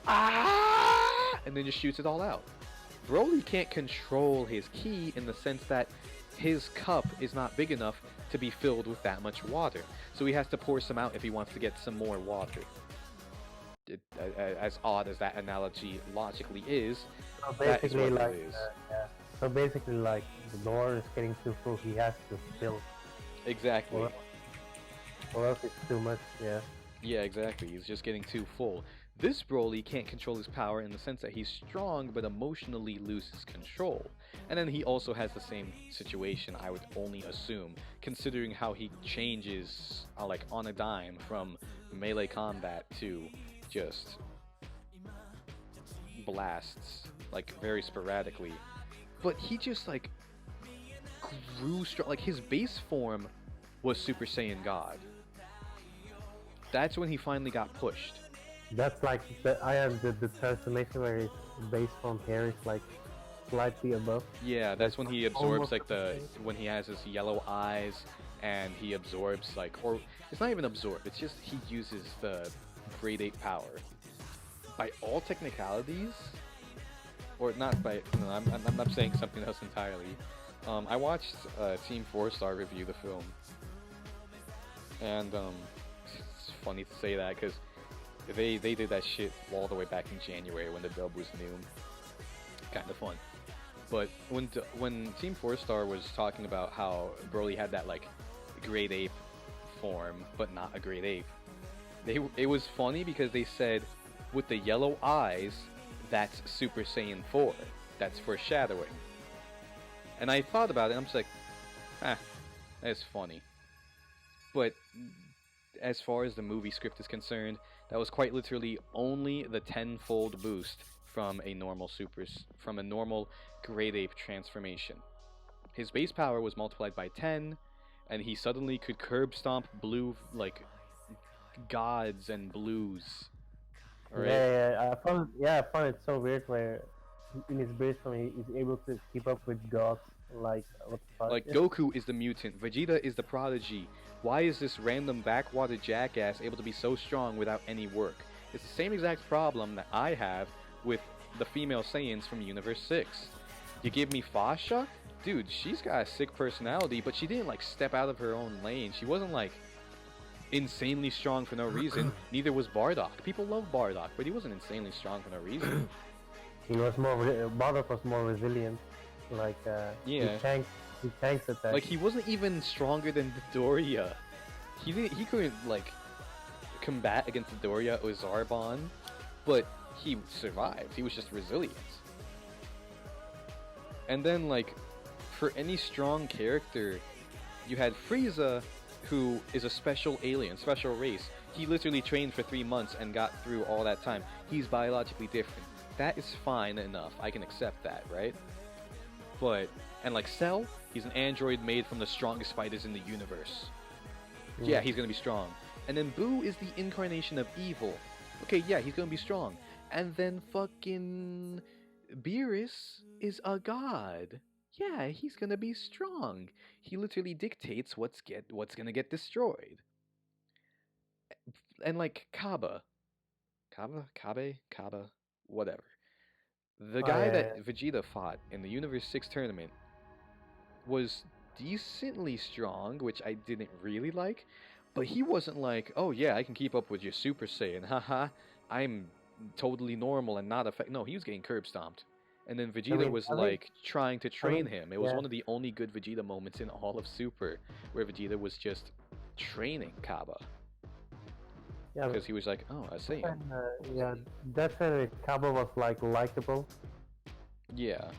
ah! And then just shoots it all out. Broly can't control his ki in the sense that his cup is not big enough to be filled with that much water. So he has to pour some out if he wants to get some more water. As odd as that analogy logically is, So that is basically, what like, it is. so basically, like, the door is getting too full. He has to fill, Exactly. or else it's too much. Yeah. Yeah, exactly. He's just getting too full. This Broly can't control his power in the sense that he's strong, but emotionally loses control. And then he also has the same situation, I would only assume, considering how he changes, like, on a dime from melee combat to just blasts, like, very sporadically. But he just, like, grew strong. Like, his base form was Super Saiyan God. That's when he finally got pushed. That's like the transformation where his base form hair is like slightly above. Yeah, that's when he absorbs, Almost like, the when he has his yellow eyes, and he absorbs, like, or it's not even absorb, it's just he uses the grade 8 power. By all technicalities, or not by, no, I'm saying something else entirely. I watched Team 4 Star review the film, and it's funny to say that because they did that shit all the way back in January when the dub was new. Kind of fun. But when Team 4 Star was talking about how Broly had that, like, grade 8 form, but not a grade 8, it was funny because they said with the yellow eyes, that's Super Saiyan 4. That's foreshadowing. And I thought about it, and I'm just like, that's funny. But as far as the movie script is concerned, that was quite literally only the tenfold boost from a normal grade 8 transformation. His base power was multiplied by 10, and he suddenly could curb stomp blue, like, gods and blues. Alright? Yeah, I found it so weird where in his base form he's able to keep up with gods. Like, what the fuck? Like, Goku is the mutant, Vegeta is the prodigy. Why is this random backwater jackass able to be so strong without any work? It's the same exact problem that I have with the female Saiyans from Universe 6. You give me Fasha? Dude, she's got a sick personality, but she didn't, like, step out of her own lane. She wasn't, like, insanely strong for no reason. Neither was Bardock. People love Bardock, but he wasn't insanely strong for no reason. Bardock was more resilient. Like, Yeah. he tanks attack. Like, he wasn't even stronger than Doria. He couldn't, like, combat against Doria or Zarbon, but he survived. He was just resilient. And then, like, for any strong character, you had Frieza, who is a special alien, special race. He literally trained for 3 months and got through all that time. He's biologically different. That is fine enough. I can accept that, right? But, and like Cell, he's an android made from the strongest fighters in the universe. Yeah, he's gonna be strong. And then Boo is the incarnation of evil. Okay, yeah, he's gonna be strong. And then fucking Beerus is a god. yeah, he's gonna be strong. He literally dictates what's gonna get destroyed. And like Kaba, whatever. The Oh guy yeah, that Vegeta fought in the Universe 6 tournament was decently strong, which I didn't really like, but he wasn't like, oh yeah, I can keep up with your Super Saiyan, haha, I'm totally normal and not affect. No, he was getting curb stomped. And then I Vegeta mean, was I mean, like trying to I train mean, him. It was yeah, one of the only good Vegeta moments in all of Super, where Vegeta was just training Kaba yeah. because he was like, oh, a Saiyan. And, yeah, that's when Kaba was like likable. Yeah,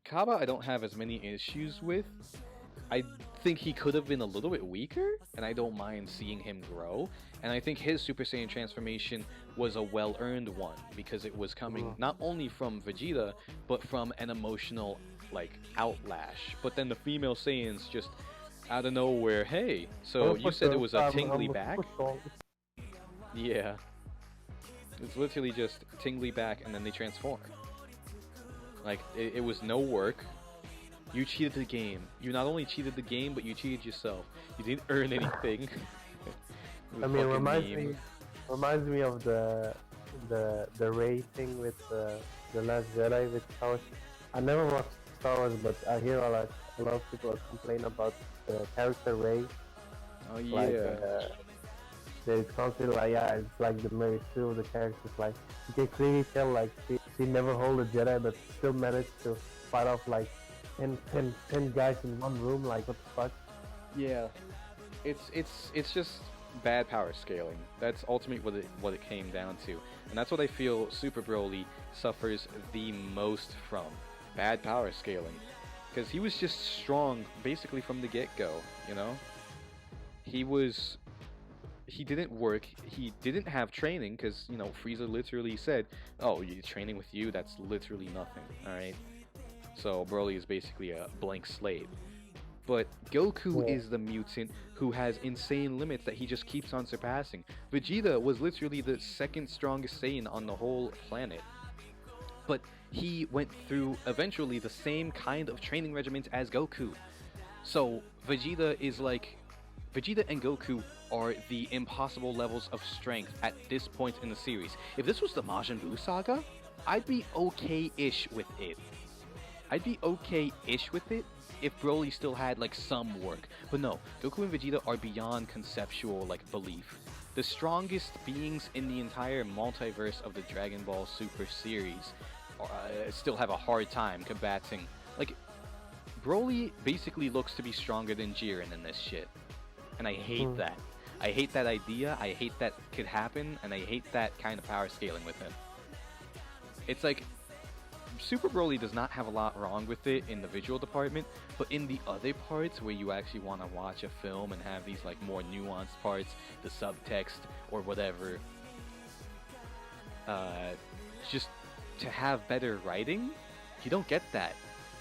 Kaba I don't have as many issues with. I think he could have been a little bit weaker, and I don't mind seeing him grow. And I think his Super Saiyan transformation was a well-earned one because it was coming Mhm. not only from Vegeta, but from an emotional like outlash. But then the female Saiyans just out of nowhere, hey, so I'm you said it super was a strong, tingly I'm back? super strong. Yeah, it's literally just tingly back, and then they transform. Like it was no work. You cheated the game. You not only cheated the game, but you cheated yourself. You didn't earn anything. I The mean, fucking meme. reminds me of the Ray thing with the Last Jedi with Star Wars. I never watched Star Wars, but I hear a lot of people complain about the character Ray. Oh Like, yeah. it's considered like, yeah, it's like the Mary Sue of the characters. Like, you can clearly tell like she never hold a Jedi, but still managed to fight off like 10 guys in one room. Like, what the fuck? Yeah. It's just bad power scaling. That's ultimately what it came down to. And that's what I feel Super Broly suffers the most from. Bad power scaling. Because he was just strong basically from the get-go, you know? He was he didn't work. He didn't have training because you know Frieza literally said, "Oh, you training with you? That's literally nothing." All right. So Broly is basically a blank slate. But Goku Yeah. is the mutant who has insane limits that he just keeps on surpassing. Vegeta was literally the second strongest Saiyan on the whole planet. But he went through eventually the same kind of training regimens as Goku. So Vegeta and Goku are the impossible levels of strength at this point in the series. If this was the Majin Buu saga, I'd be okay-ish with it. I'd be okay-ish with it if Broly still had like some work. But no, Goku and Vegeta are beyond conceptual like belief. The strongest beings in the entire multiverse of the Dragon Ball Super series still have a hard time combating. Like, Broly basically looks to be stronger than Jiren in this shit. And I hate Mhm. that. I hate that idea, I hate that could happen, and I hate that kind of power scaling with him. It's like, Super Broly does not have a lot wrong with it in the visual department, but in the other parts where you actually want to watch a film and have these like more nuanced parts, the subtext or whatever, just to have better writing, you don't get that.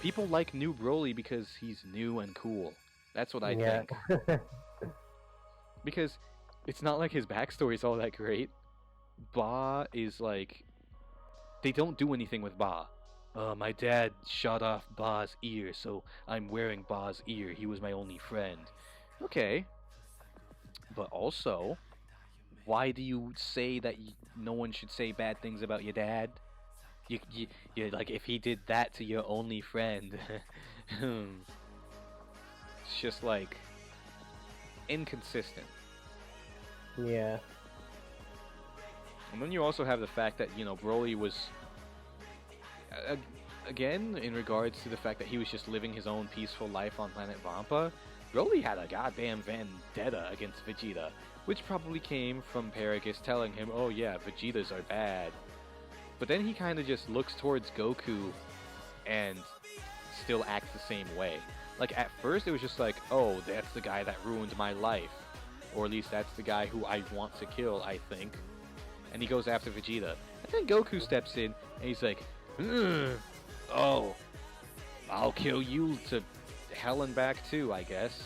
People like new Broly because he's new and cool. That's what I Yeah. think. Because it's not like his backstory is all that great. Ba is like, they don't do anything with Ba. My dad shot off Ba's ear, so I'm wearing Ba's ear. He was my only friend. Okay, but also, why do you say that no one should say bad things about your dad? You like if he did that to your only friend, it's just like inconsistent. Yeah. And then you also have the fact that Broly was uh, again in regards to the fact that he was just living his own peaceful life on planet Vampa. Broly had a goddamn vendetta against Vegeta, which probably came from Paragus telling him, "Oh yeah, Vegetas are bad." But then he kind of just looks towards Goku and still acts the same way. Like at first it was just like, "Oh, that's the guy that ruined my life." Or at least that's the guy who I want to kill, I think. And he goes after Vegeta. And then Goku steps in and he's like, "Oh, I'll kill you to hell and back too, I guess."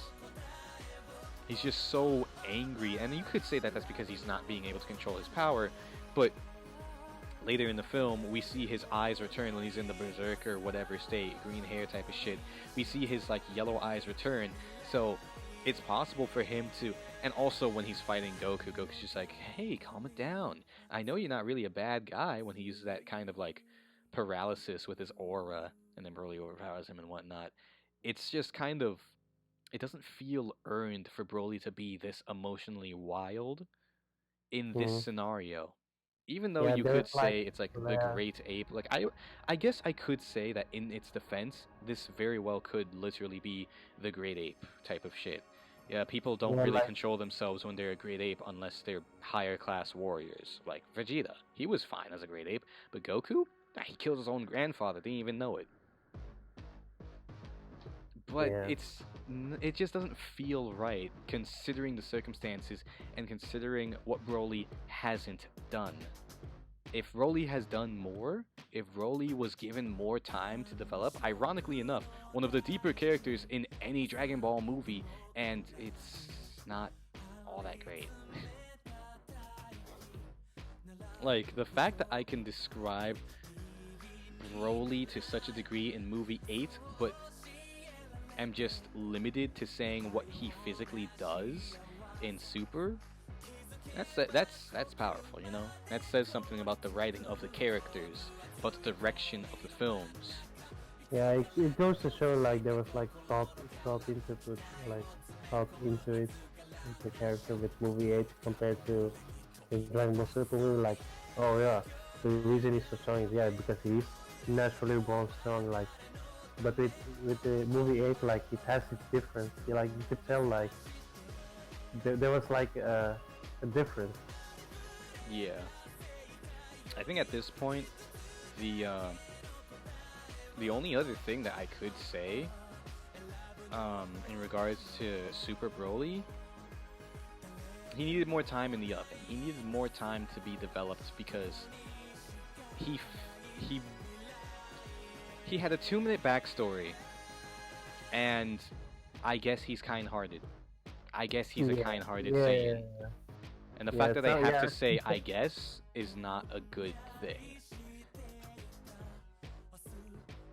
He's just so angry. And you could say that that's because he's not being able to control his power. But later in the film, we see his eyes return when he's in the berserker whatever state, green hair type of shit. We see his like yellow eyes return, so it's possible for him to. And also when he's fighting Goku, Goku's just like, hey, calm it down. I know you're not really a bad guy, when he uses that kind of like paralysis with his aura, and then Broly overpowers him and whatnot. It's just kind of, it doesn't feel earned for Broly to be this emotionally wild in this Mhm. scenario. Even though Yeah, you there's could like say it's like the yeah, great ape, like I guess I could say that in its defense, this very well could literally be the great ape type of shit. Yeah, people don't yeah, really like control themselves when they're a great ape unless they're higher class warriors. Like Vegeta, he was fine as a great ape, but Goku, he killed his own grandfather, didn't even know it. But yeah, it just doesn't feel right considering the circumstances and considering what Broly hasn't done. If Broly has done more, if Broly was given more time to develop, ironically enough, one of the deeper characters in any Dragon Ball movie, and it's not all that great. Like, the fact that I can describe Broly to such a degree in movie 8, but am just limited to saying what he physically does in Super, that's powerful, you know? That says something about the writing of the characters, about the direction of the films. yeah. It goes to show like there was like thought into it, like thought into it, the character with movie 8 compared to the Dragon Ball Super movie. Like, oh yeah, the reason he's so strong is yeah because he's naturally born strong. Like, but with the movie 8, like it has its difference. Like you could tell like there was like a difference. Yeah. I think at this point, the the only other thing that I could say in regards to Super Broly, he needed more time in the oven. He needed more time to be developed because he he had a 2-minute backstory, and I guess he's kind-hearted. I guess he's a Yeah, kind-hearted yeah, Saiyan. And the yeah. fact that they So have yeah, to say "I guess" is not a good thing.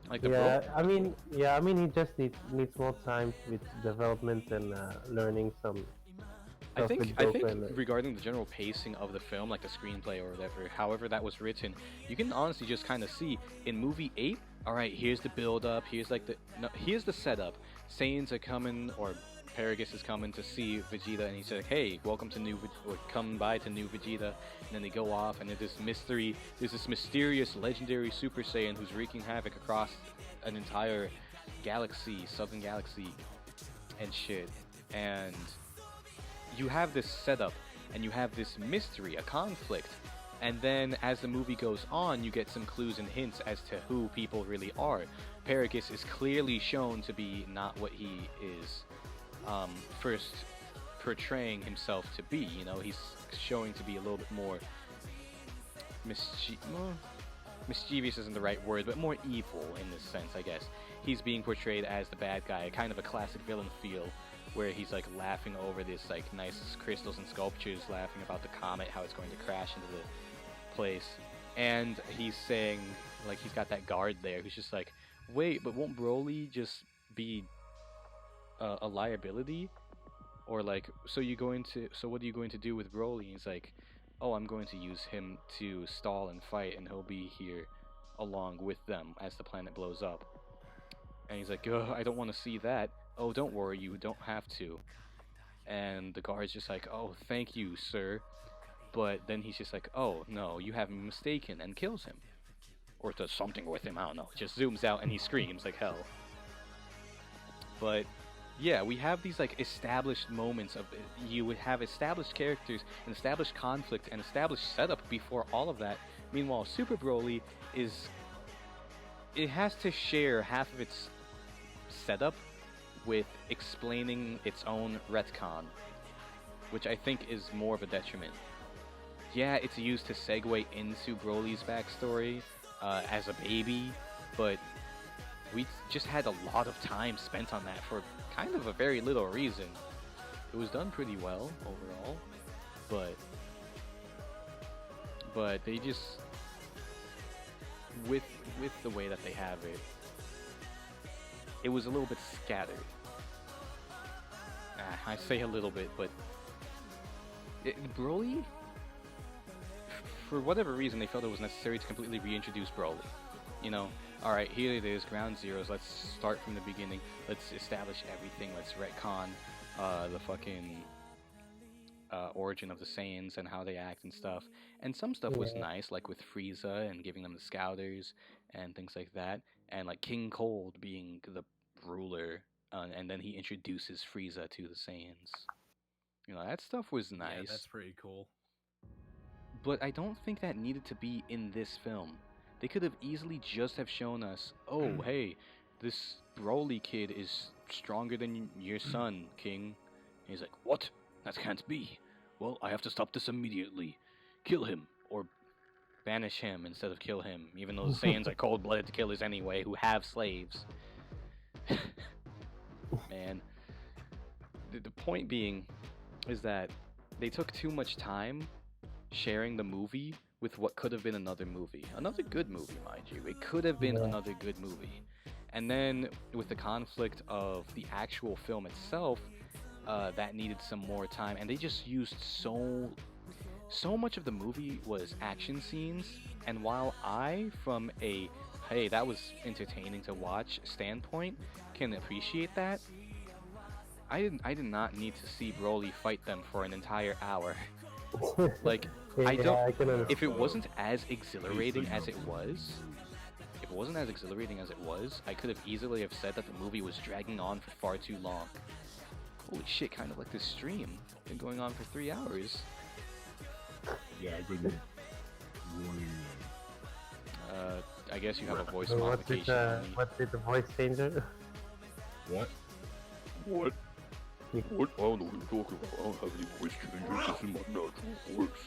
Like the yeah. I mean, he just needs more time with development and learning some I stuff think with I Goku think and regarding the general pacing of the film, like the screenplay or whatever, however that was written, you can honestly just kind of see in movie 8. All right, here's the build up. Here's like the no, here's the setup. Saiyans are coming, or Paragus is coming to see Vegeta, and he's like, "Hey, welcome to or come by to new Vegeta." And then they go off, and there's this mysterious, legendary Super Saiyan who's wreaking havoc across an entire galaxy, Southern Galaxy, and shit. And you have this setup, and you have this mystery, a conflict, and then as the movie goes on, you get some clues and hints as to who people really are. Paragus is clearly shown to be not what he is first portraying himself to be. You know, he's showing to be a little bit more mischievous isn't the right word, but more evil in this sense, I guess. He's being portrayed as the bad guy, kind of a classic villain feel, where he's like laughing over this like nice crystals and sculptures, laughing about the comet, how it's going to crash into the place, and he's saying, like, he's got that guard there who's just like, wait, but won't Broly just be a liability? Or like, so what are you going to do with Broly? And he's like, oh, I'm going to use him to stall and fight, and he'll be here along with them as the planet blows up. And he's like, I don't want to see that. Oh, don't worry, you don't have to. And the guard's just like, oh, thank you, sir. But then he's just like, oh, no, you have me mistaken, and kills him. Or does something with him, I don't know. Just zooms out and he screams like hell. But yeah, we have these like established moments of, you would have established characters and established conflict and established setup before all of that. Meanwhile, Super Broly it has to share half of its setup with explaining its own retcon, which I think is more of a detriment. Yeah, it's used to segue into Broly's backstory as a baby, but we just had a lot of time spent on that for kind of a very little reason. It was done pretty well overall, but they just with the way that they have it, it was a little bit scattered. I say a little bit, but Broly, for whatever reason, they felt it was necessary to completely reintroduce Broly. You know, all right, here it is, ground zeros. Let's start from the beginning. Let's establish everything. Let's retcon the fucking origin of the Saiyans and how they act and stuff. And some stuff was Yeah. nice, like with Frieza and giving them the Scouters and things like that, and like King Cold being the ruler, and then he introduces Frieza to the Saiyans. You know, that stuff was Yeah, nice. that's pretty cool. But I don't think that needed to be in this film. They could have easily just have shown us, oh, hey, this Broly kid is stronger than your son, King. And he's like, what? That can't be. Well, I have to stop this immediately. Kill him, or banish him instead of kill him, even though the Saiyans are cold-blooded killers anyway, who have slaves. Man. The point being is that they took too much time sharing the movie with what could have been another movie. Another good movie, mind you. It could have been Yeah. another good movie. And then with the conflict of the actual film itself, that needed some more time. And they just used so much of the movie was action scenes. And while I, from a, hey, that was entertaining to watch standpoint, can appreciate that, I did not need to see Broly fight them for an entire hour. Like, Yeah, I don't. I can understand. If it wasn't as exhilarating as it was, I could have easily have said that the movie was dragging on for far too long. Holy shit, kind of like this stream. Been going on for 3 hours. Yeah, I've been warning I guess you have a voice So modification on me. what's with the voice changer? What? What? What? I don't know what you're talking about. I don't have any voice changes. This is my natural voice.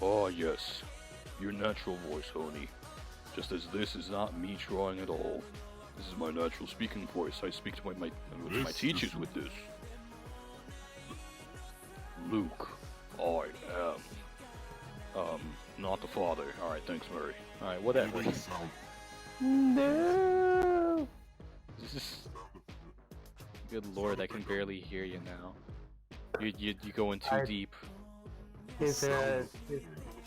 Ah, yes. Your natural voice, Honey. Just as this is not me trying at all. This is my natural speaking voice. I speak to my This teachers is- with this. Luke, I am, not the father. Alright, thanks, Murray. Alright, whatever. Anything sound No. Good lord, I can barely hear you now. You going too I- deep. It's sound it's,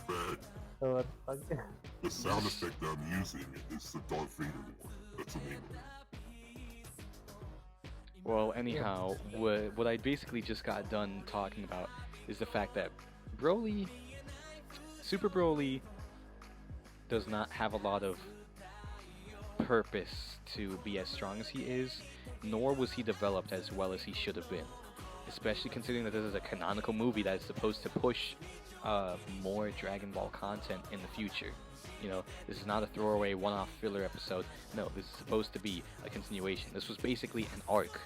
bad. what the fuck? The sound effect that I'm using is the Darth Vader one. That's the name of it. Well, anyhow, what I basically just got done talking about is the fact that Broly, Super Broly, does not have a lot of purpose to be as strong as he is, nor was he developed as well as he should have been. Especially considering that this is a canonical movie that is supposed to push more Dragon Ball content in the future. You know, this is not a throwaway one-off filler episode. No, this is supposed to be a continuation. This was basically an arc.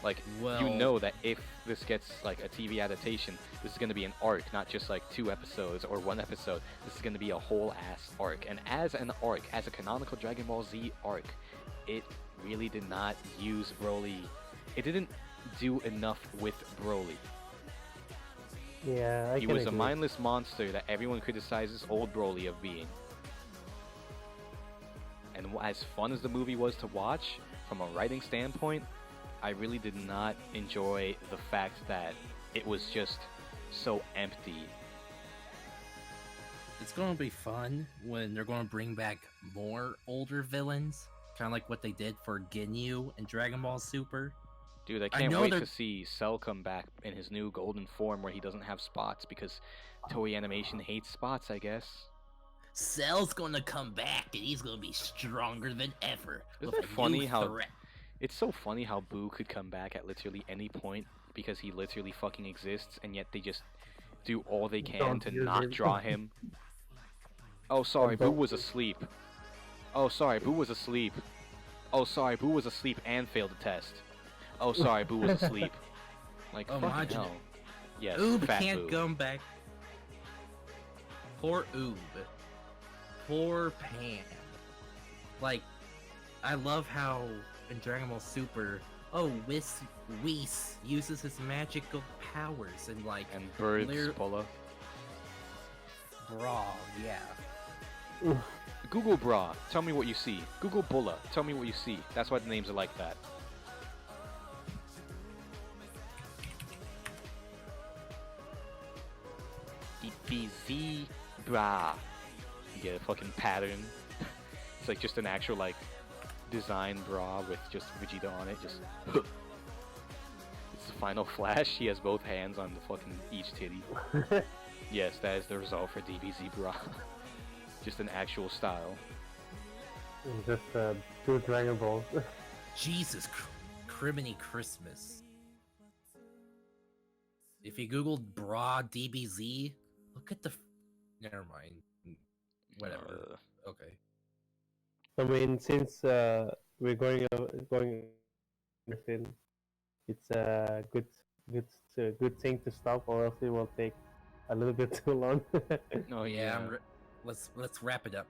Like, Well, you know that if this gets like a TV adaptation, this is going to be an arc, not just like 2 episodes or 1 episode. This is going to be a whole ass arc. And as an arc, as a canonical Dragon Ball Z arc, it really did not use Broly. It didn't do enough with Broly. Yeah, I He can was a agree. mindless monster that everyone criticizes old Broly of being. And as fun as the movie was to watch, from a writing standpoint, I really did not enjoy the fact that it was just so empty. it's gonna be fun when they're gonna bring back more older villains, kind of like what they did for Ginyu in Dragon Ball Super. Dude, I I can't know wait they're- to see Cell come back in his new golden form where he doesn't have spots because Toei Animation hates spots, I guess. Cell's gonna come back and he's gonna be stronger than ever. Isn't with it a funny new how- threat. It's so funny how Boo could come back at literally any point because he literally fucking exists, and yet they just do all they can Don't to use not it. draw him. Oh, sorry, Boo Don't- was asleep. Oh, sorry, Boo was asleep. Oh, sorry, Boo was asleep and failed the test. Oh, sorry, Boo was asleep. Like, Oh, fucking Majin. hell. Yes, Oob fat can't Boo. come back. Poor Oob. Poor Pan. Like, I love how in Dragon Ball Super, Whis uses his magical powers and like, And Birds, Lir- Bola. Brawl, yeah. Google bra, tell me what you see. Google bulla, tell me what you see. That's why the names are like that. DBZ bra. You get a fucking pattern. It's like just an actual like design bra with just Vegeta on it. Just it's the final flash. He has both hands on the fucking each titty. Yes, that is the result for DBZ bra. Just an actual style. Just two Dragon Balls. Jesus, criminy Christmas. If you googled bra DBZ, look at the. Never mind. Whatever. Okay. I mean, since we're going within, it's a good thing to stop, or else it will take a little bit too long. Oh Yeah. yeah. Let's wrap it up.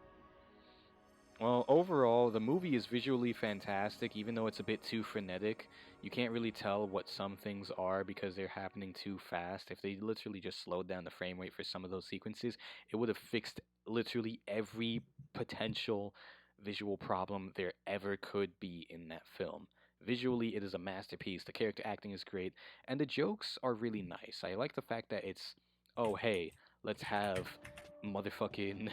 Well, overall, the movie is visually fantastic, even though it's a bit too frenetic. You can't really tell what some things are because they're happening too fast. If they literally just slowed down the frame rate for some of those sequences, it would have fixed literally every potential visual problem there ever could be in that film. Visually, it is a masterpiece. The character acting is great, and the jokes are really nice. I like the fact that it's, oh, hey, let's have motherfucking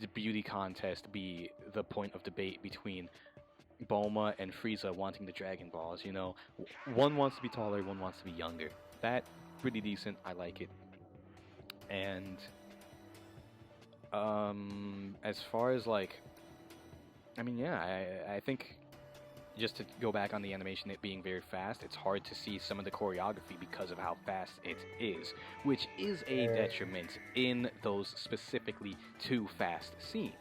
the beauty contest be the point of debate between Bulma and Frieza wanting the Dragon Balls. You know, one wants to be taller, one wants to be younger. That pretty decent. I like it. And as far as like, I mean, yeah, I think just to go back on the animation, it being very fast, it's hard to see some of the choreography because of how fast it is, which is a detriment in those specifically too fast scenes.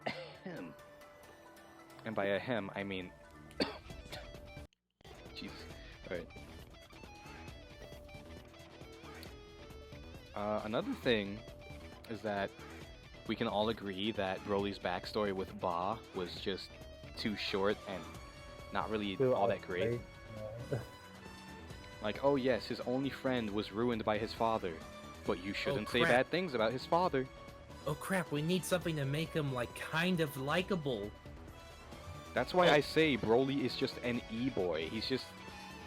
Ahem. And by ahem, I mean... Jesus. Alright. Another thing is that we can all agree that Broly's backstory with Ba was just too short and not really all that great. Like, oh yes, his only friend was ruined by his father, but you shouldn't say crap. bad things about his father. Oh crap, we need something to make him like kind of likable. That's why I say Broly is just an e-boy. He's just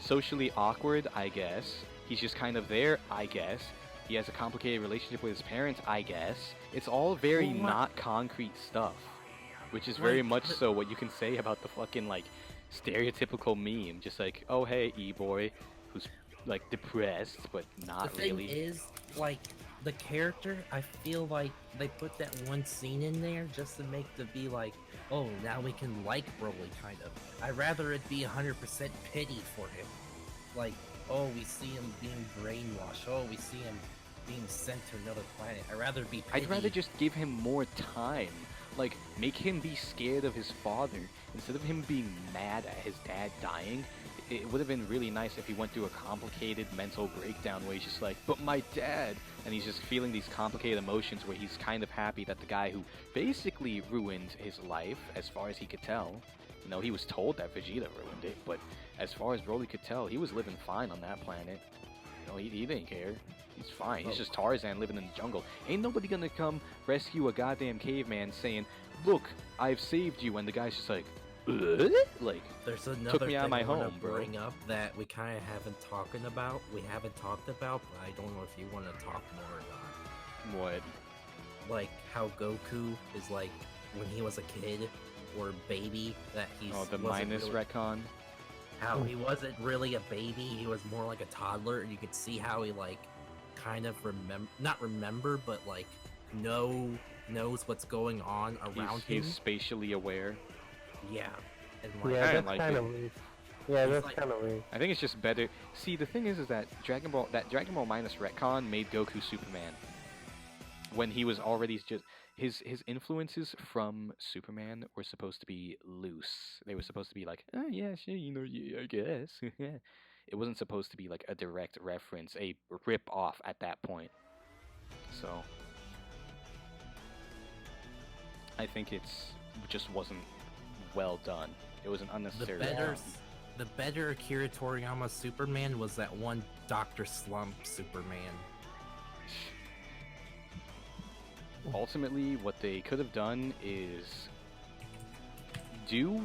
socially awkward, I guess. He's just kind of there, I guess. He has a complicated relationship with his parents, I guess. It's all very What? not concrete stuff, which is very Like, much the- so what you can say about the fucking like stereotypical meme. Just like, oh hey, e-boy, who's like depressed but not The thing really. is, like, the character, I feel like they put that one scene in there just to make the be like, oh, now we can like Broly, kind of. I'd rather it be 100% pity for him. Like, oh, we see him being brainwashed. Oh, we see him being sent to another planet. I'd rather be pity. I'd rather just give him more time. Like, make him be scared of his father. Instead of him being mad at his dad dying, it would have been really nice if he went through a complicated mental breakdown where he's just like, but my dad! And he's just feeling these complicated emotions where he's kind of happy that the guy who basically ruined his life, as far as he could tell, you know, he was told that Vegeta ruined it, but as far as Broly could tell, he was living fine on that planet. You know, he didn't care. He's fine. He's just Tarzan living in the jungle. Ain't nobody gonna come rescue a goddamn caveman saying, look, I've saved you, and the guy's just like, like, There's another me thing out of my I want home, to bro. bring up that we kind of haven't talking about. We haven't talked about, but I don't know if you want to talk more about. what? Like how Goku is like when he was a kid or baby that he's Oh, the wasn't minus really, retcon? how he wasn't really a baby. He was more like a toddler, and you could see how he like kind of not remember, but like knows what's going on around He's him. spatially aware. Yeah, and like Yeah, I that's like kind it. of weird. Yeah, He's that's like- kind of weird. I think it's just better. See, the thing is that Dragon Ball minus retcon made Goku Superman. When he was already just his influences from Superman were supposed to be loose. They were supposed to be like, oh yeah, sure, you know, yeah, I guess. It wasn't supposed to be like a direct reference, a rip off at that point. So I think it's just wasn't well done. It was an the unnecessary. better retcon. the better Akira Toriyama Superman was that one Dr. Slump Superman. ultimately what they could have done is do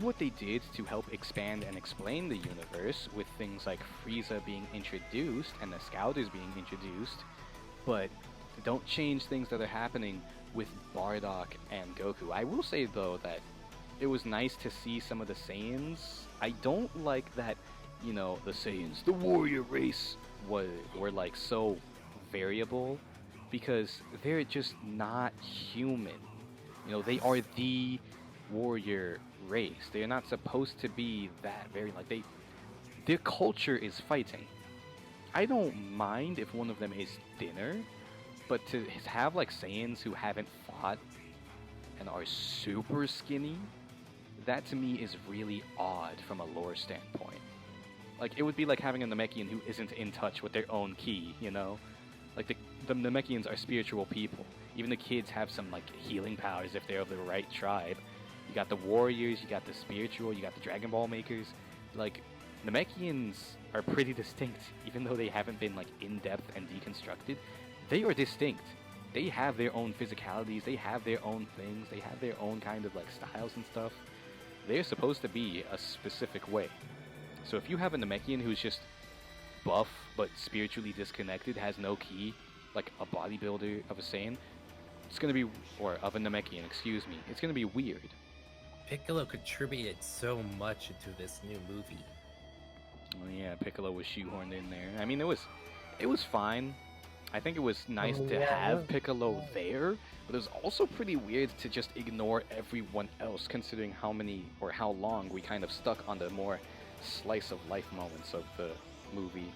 what they did to help expand and explain the universe with things like Frieza being introduced and the Scouters being introduced, but don't change things that are happening with Bardock and Goku. I will say though that it was nice to see some of the Saiyans. I don't like that, you know, the Saiyans, the warrior race, were like so variable because they're just not human. You know, they are the warrior race. They are not supposed to be that very like their culture is fighting. I don't mind if one of them is thinner, but to have like Saiyans who haven't fought and are super skinny, that to me is really odd from a lore standpoint. Like it would be like having a Namekian who isn't in touch with their own ki, you know? Like the Namekians are spiritual people. Even the kids have some like healing powers if they're of the right tribe. You got the warriors, you got the spiritual, you got the Dragon Ball makers. Like, Namekians are pretty distinct, even though they haven't been like in-depth and deconstructed. They are distinct. They have their own physicalities, they have their own things, they have their own kind of like styles and stuff. They're supposed to be a specific way. So if you have a Namekian who's just buff but spiritually disconnected, has no ki, like a bodybuilder of a Saiyan, it's gonna be, or of a Namekian, excuse me, it's gonna be weird. Piccolo contributed so much into this new movie. Oh yeah, Piccolo was shoehorned in there. I mean, it was fine. I think it was nice to have Piccolo there, but it was also pretty weird to just ignore everyone else, considering how many or how long we kind of stuck on the more slice of life moments of the movie.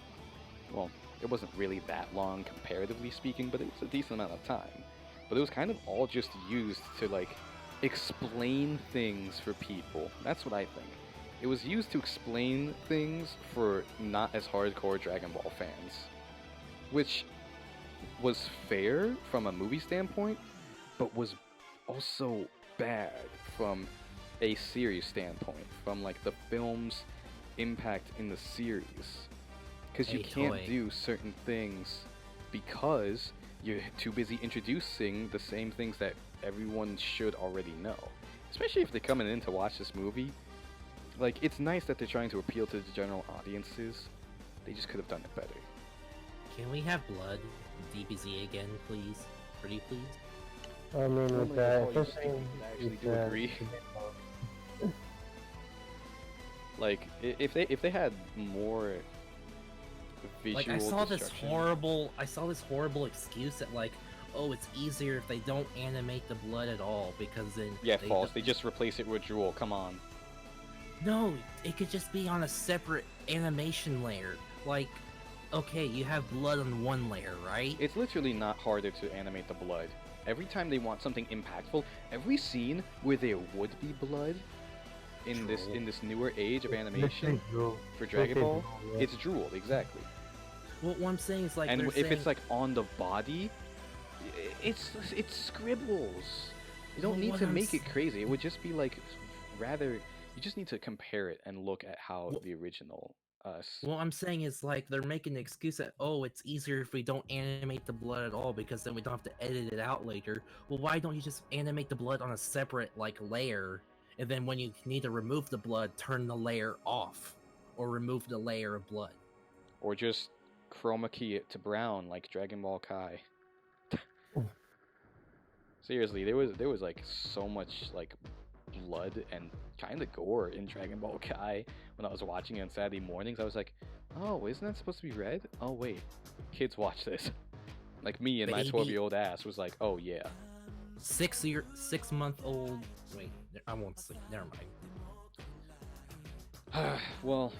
Well, it wasn't really that long comparatively speaking, but it was a decent amount of time. But it was kind of all just used to like explain things for people. That's what I think. It was used to explain things for not as hardcore Dragon Ball fans, which was fair from a movie standpoint, but was also bad from a series standpoint, from like the film's impact in the series. Because you can't do certain things because you're too busy introducing the same things that everyone should already know. Especially if they're coming in to watch this movie. Like, it's nice that they're trying to appeal to the general audiences. They just could have done it better. Can we have blood in DBZ again, please? Pretty please? I mean, with the first thing, I actually do agree. Like, if they had more visual like, I saw this destruction- horrible excuse that like, oh, it's easier if they don't animate the blood at all because then Yeah, false. They just replace it with Drool. Come on. No, it could just be on a separate animation layer. Like, okay, you have blood on one layer, right? It's literally not harder to animate the blood. Every time they want something impactful, every scene where there would be blood in this newer age of animation for Dragon Ball, it's Drool, exactly. Well, what I'm saying is like, And they're if saying, it's like on the body, it's scribbles. You don't Well, need what to I'm make it s- crazy. It would just be like rather. You just need to compare it and look at how Well- the original what I'm saying is like they're making an excuse that, oh, it's easier if we don't animate the blood at all because then we don't have to edit it out later. Well, why don't you just animate the blood on a separate like layer, and then when you need to remove the blood, turn the layer off or remove the layer of blood? or just chroma key it to brown like Dragon Ball Kai. Seriously, there was like so much like blood and kind of gore in Dragon Ball Kai when I was watching it on Saturday mornings. I was like, oh, isn't that supposed to be red? Oh wait, kids watch this. Like me and my Baby. 12-year-old ass was like, oh yeah. 6-month-old. Wait, I won't say. Never mind. Well,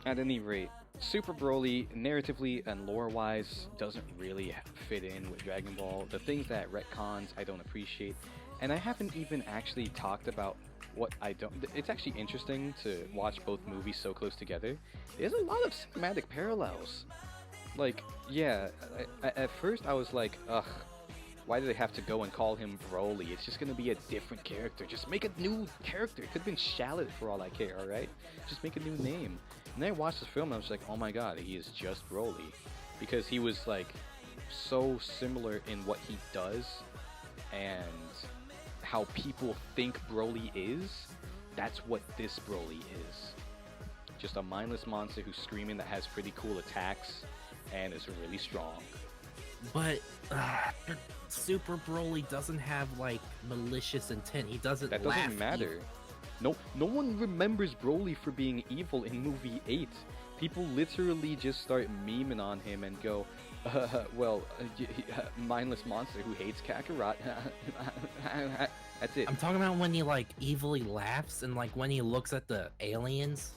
at any rate, Super Broly, narratively and lore-wise, doesn't really fit in with Dragon Ball. The things that retcons, I don't appreciate. And I haven't even actually talked about what I don't... It's actually interesting to watch both movies so close together. There's a lot of cinematic parallels. Like, yeah, at first I was like, ugh, why do they have to go and call him Broly? It's just gonna be a different character. Just make a new character. It could have been Shallot for all I care, alright? Just make a new name. And then I watched the film and I was like, oh my god, he is just Broly. Because he was like so similar in what he does and how people think Broly is, that's what this Broly is. Just a mindless monster who's screaming that has pretty cool attacks and is really strong. But Super Broly doesn't have like malicious intent. He doesn't. That laugh doesn't matter. No one remembers Broly for being evil in movie 8. People literally just start memeing on him and go, mindless monster who hates Kakarot. That's it. I'm talking about when he like evilly laughs and like when he looks at the aliens,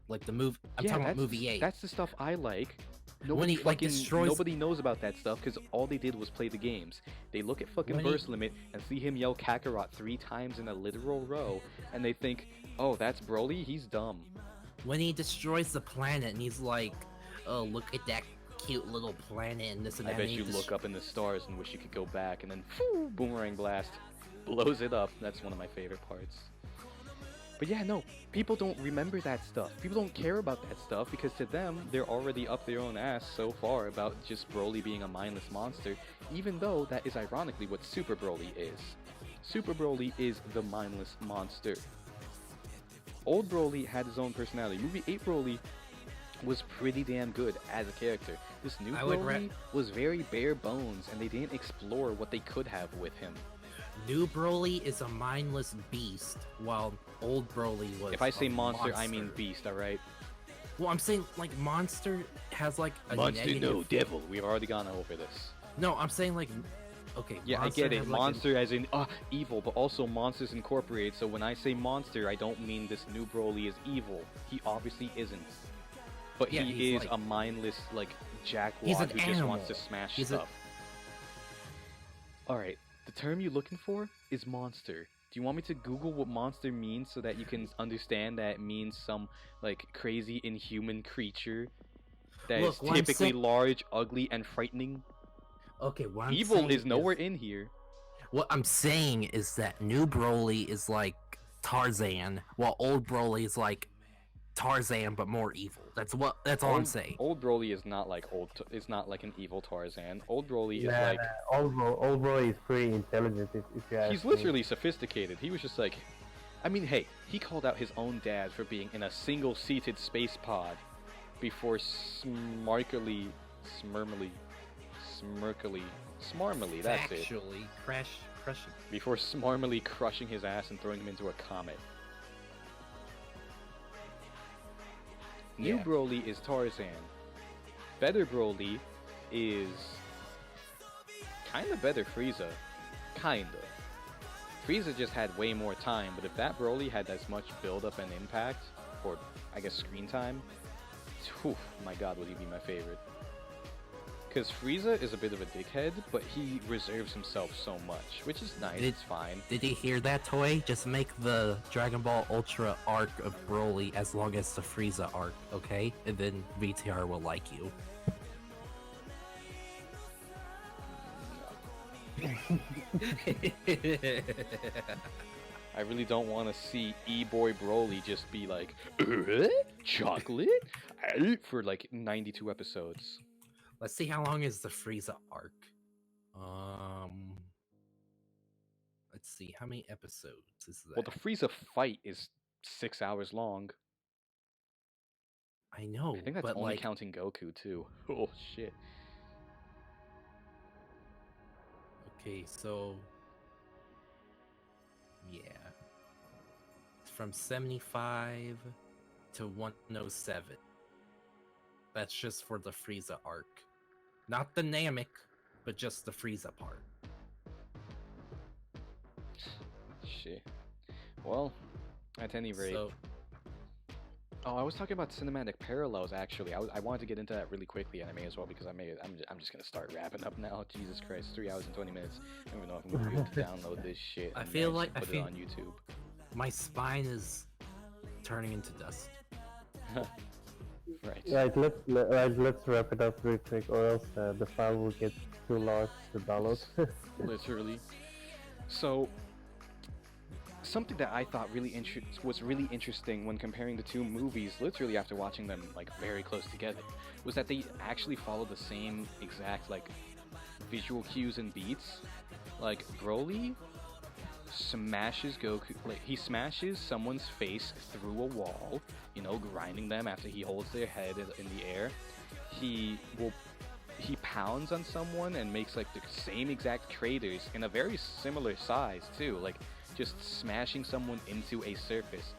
like the movie. I'm talking about movie 8. That's the stuff I like. When he, like, destroys- Nobody knows about that stuff because all they did was play the games. They look at fucking When he- Burst Limit and see him yell Kakarot 3 times in a literal row, and they think, oh, that's Broly? He's dumb. When he destroys the planet and he's like, oh, look at that cute little planet and this and I that. bet and he you look up in the stars and wish you could go back, and then boomerang blast blows it up. That's one of my favorite parts. But yeah, no, people don't remember that stuff. People don't care about that stuff because to them, they're already up their own ass so far about just Broly being a mindless monster, even though that is ironically what Super Broly is. Super Broly is the mindless monster. Old Broly had his own personality. Movie 8 Broly was pretty damn good as a character. This new Broly was very bare bones, and they didn't explore what they could have with him. New Broly is a mindless beast, while old Broly was. If I say a monster, I mean beast, alright? Well, I'm saying like monster has like a Monster, negative. no, devil. We've already gone over this. No, I'm saying like. Okay. Yeah, monster I get it. has, like, Monster as in evil, but also Monsters Incorporated. So when I say monster, I don't mean this new Broly is evil. He obviously isn't. But Yeah, he he's is like- a mindless, like, He's jackwad an who just animal. wants to smash He's a- stuff. Alright, the term you're looking for is monster. Do you want me to Google what monster means so that you can understand that it means some, like, crazy inhuman creature that is Look, what I'm typically saying- large, ugly, and frightening? Okay, what I'm Evil saying is nowhere in here. What I'm saying is that new Broly is like Tarzan, while old Broly is like Tarzan but more evil. That's all I'm saying. Old Broly is not like it's not like an evil Tarzan. Old Broly is Yeah, like old Broly is pretty intelligent if you ask he's me. literally sophisticated. He was just like, I mean, hey, he called out his own dad for being in a single-seated space pod before smarmily, that's it. Actually, crushing. Before smarmily crushing his ass and throwing him into a comet. New Yeah. Broly is Tarzan. Better Broly is kinda better Frieza. Kinda. Frieza just had way more time, but if that Broly had as much build-up and impact, or I guess screen time, whew, my god, would he be my favorite. Because Frieza is a bit of a dickhead, but he reserves himself so much, which is nice, it's fine. Did you hear that, Toy? Just make the Dragon Ball Ultra arc of Broly as long as the Frieza arc, okay? And then VTR will like you. I really don't want to see E-Boy Broly just be like, chocolate? For like 92 episodes. Let's see how long is the Frieza arc. Let's see how many episodes is that. Well, the Frieza fight is 6 hours long. I know, I think that's but only like, counting Goku too. Oh shit. okay, so yeah, it's from 75 to 107. That's just for the Frieza arc, not the Namek, but just the Frieza part. Shit. Well, at any rate. So Oh, I was talking about cinematic parallels actually. I wanted to get into that really quickly, and I may as well because I'm just gonna start wrapping up now. Jesus Christ, 3 hours and 20 minutes. I don't even know if I'm gonna be able to download this shit. I and feel just like- I put feel- it on YouTube. my spine is turning into dust. Right. Let's wrap it up real quick, or else the file will get too large to download. Literally. So, something that I thought was really interesting when comparing the two movies, literally after watching them like very close together, was that they actually follow the same exact like visual cues and beats. Like Broly smashes Goku, like he smashes someone's face through a wall, you know, grinding them after he holds their head in the air. He pounds on someone and makes like the same exact craters in a very similar size too, like just smashing someone into a surface.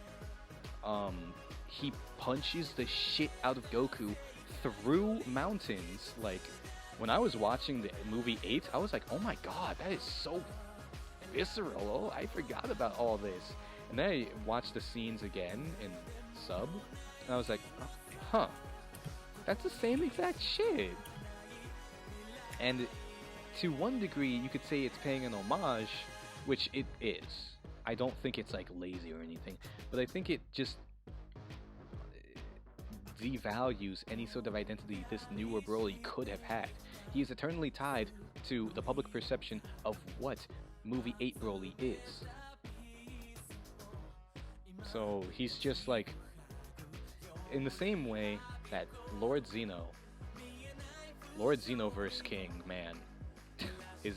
He punches the shit out of Goku through mountains. Like when I was watching the movie 8, I was like, oh my god, that is so visceral. Oh, I forgot about all this. And then I watched the scenes again in sub, and I was like, huh, that's the same exact shit. And to one degree, you could say it's paying an homage, which it is. I don't think it's like lazy or anything, but I think it just devalues any sort of identity this newer Broly could have had. He is eternally tied to the public perception of what movie 8 Broly is. So he's just like, in the same way that Lord Xenoverse King, man, is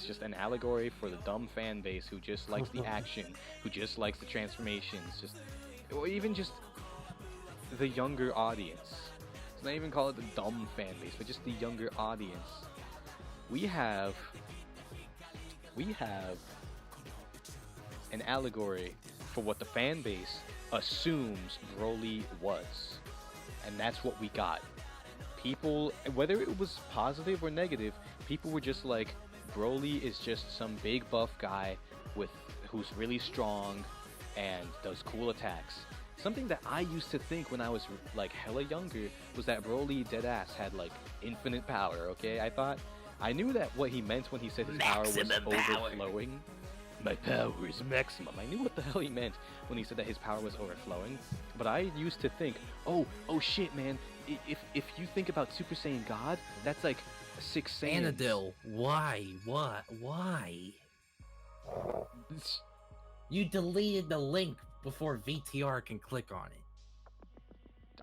just an allegory for the dumb fan base who just likes the action, who just likes the transformations, or even just the younger audience. Let's not even call it the dumb fan base, but just the younger audience. We have an allegory for what the fan base assumes Broly was. And that's what we got. People, whether it was positive or negative, people were just like, Broly is just some big buff guy who's really strong and does cool attacks. Something that I used to think when I was like hella younger was that Broly deadass had like infinite power, okay? I knew that what he meant when he said his power was overflowing. My power is maximum. I knew what the hell he meant when he said that his power was overflowing. But I used to think, oh shit, man. If you think about Super Saiyan God, that's like 6 Saiyans. Anadil, why? What? Why? You deleted the link before VTR can click on it.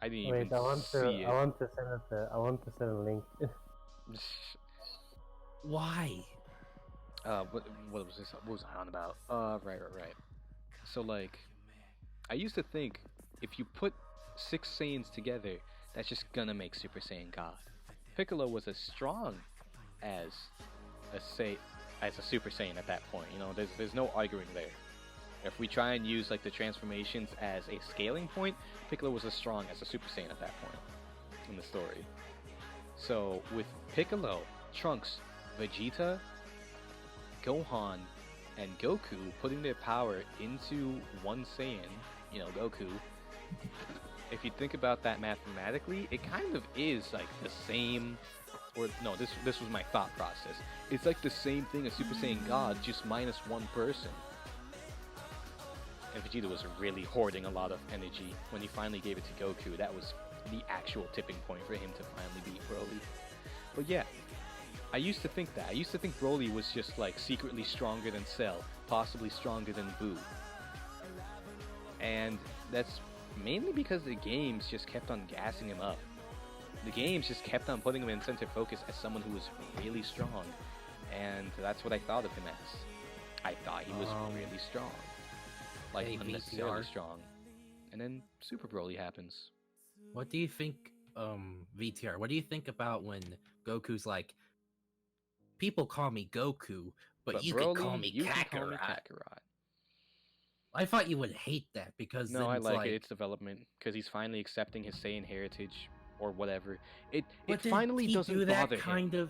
I didn't Wait, even I want see to. it. I want to send a link. Why? What was this? What was I on about? Right. So like, I used to think if you put 6 Saiyans together, that's just gonna make Super Saiyan God. Piccolo was as strong as a Super Saiyan at that point. You know, there's no arguing there. If we try and use like the transformations as a scaling point, Piccolo was as strong as a Super Saiyan at that point in the story. So with Piccolo, Trunks, Vegeta, Gohan, and Goku putting their power into one Saiyan, you know, Goku, if you think about that mathematically, it kind of is like the same, or no, this was my thought process. It's like the same thing as Super Saiyan God, just minus one person. And Vegeta was really hoarding a lot of energy. When he finally gave it to Goku, that was the actual tipping point for him to finally beat Broly. But yeah, I used to think that. I used to think Broly was just like secretly stronger than Cell, possibly stronger than Buu. And that's mainly because the games just kept on gassing him up. The games just kept on putting him in center focus as someone who was really strong. And that's what I thought of him as. I thought he was really strong. Like unnecessarily strong. And then Super Broly happens. What do you think, VTR, what do you think about when Goku's like, people call me Goku, but you Broly, can call me you can call me Kakarot. Kakarot. I thought you would hate that because No, then I it's like it. It's development because he's finally accepting his Saiyan heritage or whatever. It But did finally he doesn't do that bother kind him. of?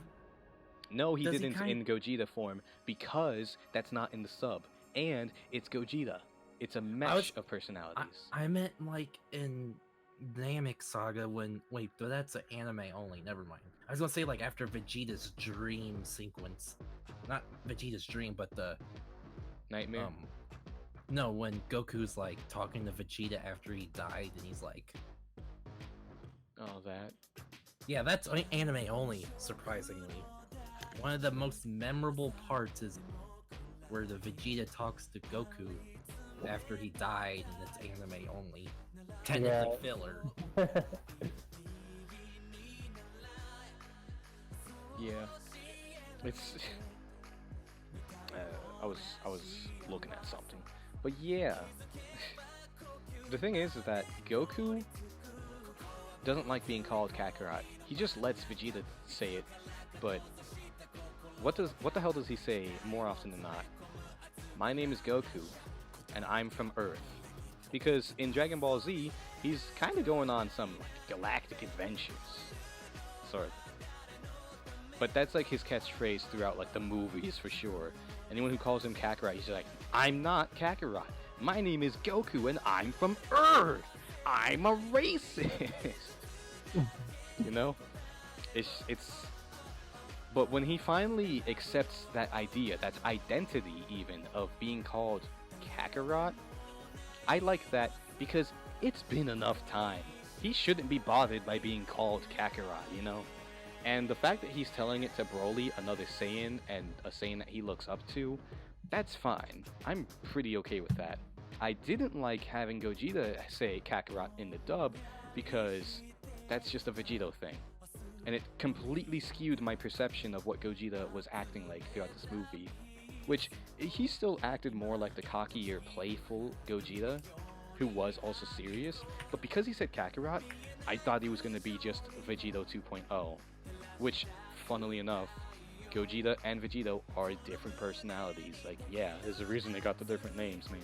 No, he Does he didn't kind- in Gogeta form because that's not in the sub, and it's Gogeta. It's a mesh of personalities. I meant like in Namek Saga when but that's an anime only. Never mind. I was gonna say like after Vegeta's dream sequence, not Vegeta's dream, but the Nightmare. no, when Goku's like talking to Vegeta after he died, and he's like, Oh, that. yeah, that's anime only. Surprisingly, one of the most memorable parts is where the Vegeta talks to Goku after he died, and it's anime only. Technically filler. Yeah. It's I was looking at something. But yeah, the thing is that Goku doesn't like being called Kakarot. He just lets Vegeta say it, but what the hell does he say more often than not? My name is Goku, and I'm from Earth. Because in Dragon Ball Z, he's kind of going on some galactic adventures, sort of. But that's like his catchphrase throughout like the movies for sure. Anyone who calls him Kakarot, he's like, I'm not Kakarot. My name is Goku, and I'm from Earth. I'm a racist. You know, it's. But when he finally accepts that idea, that identity even of being called Kakarot, I like that because it's been enough time. He shouldn't be bothered by being called Kakarot, you know? And the fact that he's telling it to Broly, another Saiyan, and a Saiyan that he looks up to, that's fine. I'm pretty okay with that. I didn't like having Gogeta say Kakarot in the dub because that's just a Vegito thing. And it completely skewed my perception of what Gogeta was acting like throughout this movie. Which, he still acted more like the cocky or playful Gogeta, who was also serious, but because he said Kakarot, I thought he was going to be just Vegito 2.0. Which, funnily enough, Gogeta and Vegito are different personalities. Like, yeah, there's a reason they got the different names, man.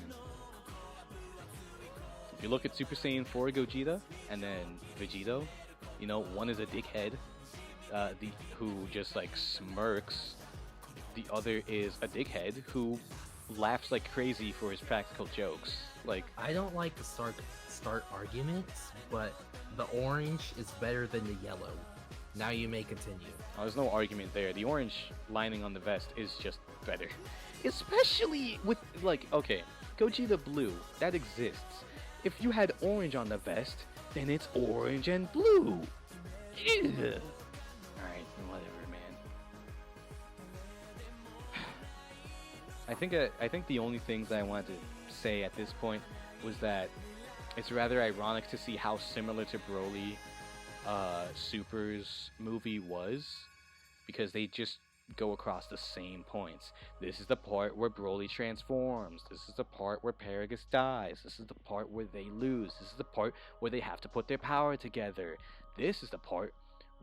If you look at Super Saiyan 4 Gogeta, and then Vegito, you know, one is a dickhead, who just, like, smirks. The other is a dickhead who laughs like crazy for his practical jokes. Like, I don't like to start arguments, but the orange is better than the yellow. Now you may continue. there's no argument there. The orange lining on the vest is just better. Especially with, like, okay, Gogeta Blue, that exists. If you had orange on the vest, then it's orange and blue. Ew. Alright, whatever, man. I think the only things that I wanted to say at this point was that it's rather ironic to see how similar to Broly Super's movie was, because they just go across the same points. This is the part where Broly transforms. This is the part where Paragus dies. This is the part where they lose. This is the part where they have to put their power together. This is the part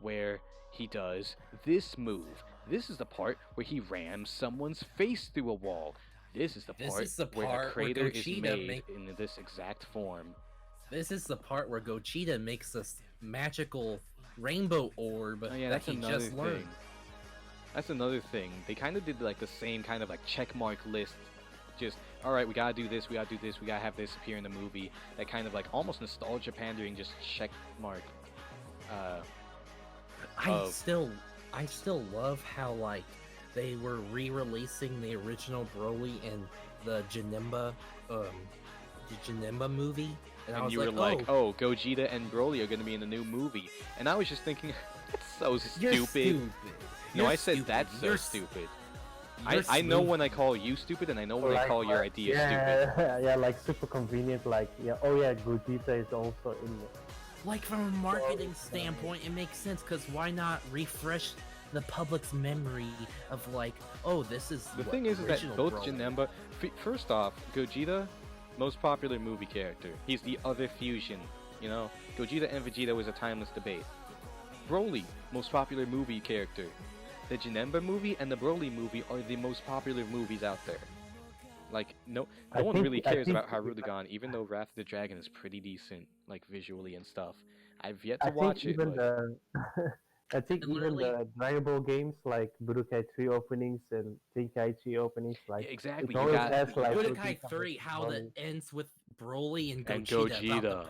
where he does this move. This is the part where he rams someone's face through a wall. This is the part where the crater is made in this exact form. This is the part where Gogeta makes this magical rainbow orb that he just learned. That's another thing. They kind of did like the same kind of like checkmark list. Just, alright, we gotta do this, we gotta do this, we gotta have this appear in the movie. That kind of like almost nostalgia pandering, just checkmark. I still love how like they were re-releasing the original Broly and the Janemba movie. And you were like, oh, Gogeta and Broly are gonna be in the new movie. And I was just thinking, that's so stupid. No, I said that's so stupid. I know when I call you stupid, and I know when I call your idea stupid. Yeah, like super convenient. Like, yeah, oh yeah, Gogeta is also in it. Like from a marketing standpoint, it makes sense, because why not refresh the public's memory of like, oh, this is the thing is that both Janemba. First off, Gogeta, most popular movie character. He's the other fusion. You know, Gogeta and Vegeta was a timeless debate. Broly, most popular movie character. The Janemba movie and the Broly movie are the most popular movies out there. Like, no one really cares about Harudegan, even though Wrath of the Dragon is pretty decent, like visually and stuff. I've yet to watch it. I think even the Dragon Ball games, like Budokai 3 openings and Tenkaichi openings, like yeah, exactly. You got Budokai 3, how that ends with Broly and Gogeta.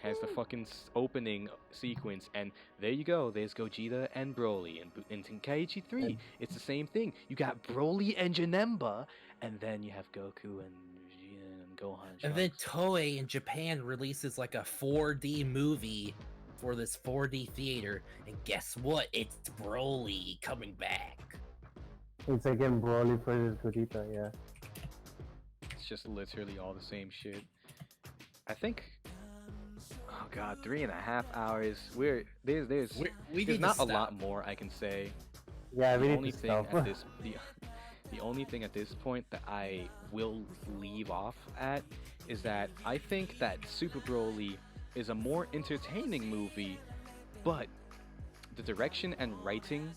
Has the fucking opening sequence, and there you go. There's Gogeta and Broly, and in Tenkaichi 3, it's the same thing. You got Broly and Janemba, and then you have Goku and Vegeta and Gohan. And then Toei in Japan releases like a 4D movie for this 4D theater, and guess what? It's Broly coming back. It's again Broly versus Gogeta, yeah. It's just literally all the same shit. I think. Oh god, 3.5 hours. There's not a lot more I can say. Yeah, The we need only to thing stop. at this the only thing at this point that I will leave off at is that I think that Super Broly is a more entertaining movie, but the direction and writing,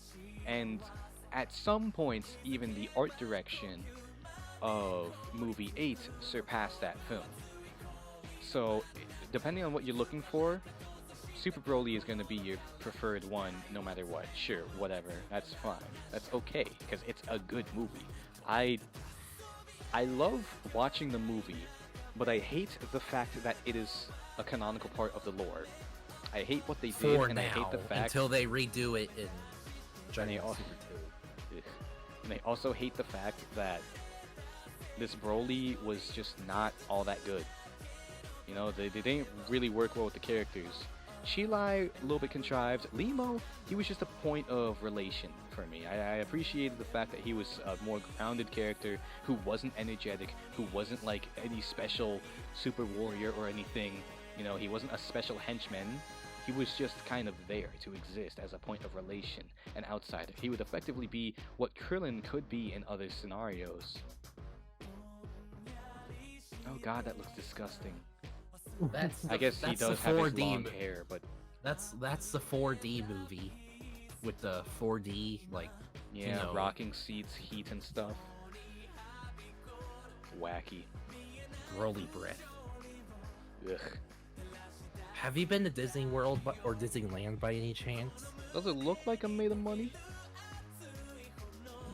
and at some points even the art direction of movie 8 surpassed that film. So, depending on what you're looking for, Super Broly is going to be your preferred one no matter what. Sure, whatever. That's fine. That's okay because it's a good movie. I I love watching the movie, but I hate the fact that it is a canonical part of the lore. I hate what they did, For and I hate now, the fact until they redo it in Dragon they Ball al- Super 2. and I also hate the fact that this Broly was just not all that good. You know, they didn't really work well with the characters. Chilai, a little bit contrived. Limo, he was just a point of relation for me. I appreciated the fact that he was a more grounded character who wasn't energetic, who wasn't like any special super warrior or anything. You know, he wasn't a special henchman. He was just kind of there to exist as a point of relation, an outsider. He would effectively be what Krillin could be in other scenarios. Oh god, that looks disgusting. That's I guess he that's the does have his 4D long mo- hair, but That's the 4D movie with the 4D like yeah, know. rocking seats, heat and stuff. Wacky. Broly breath. Ugh. Have you been to Disney World or Disneyland by any chance? Does it look like I'm made of money?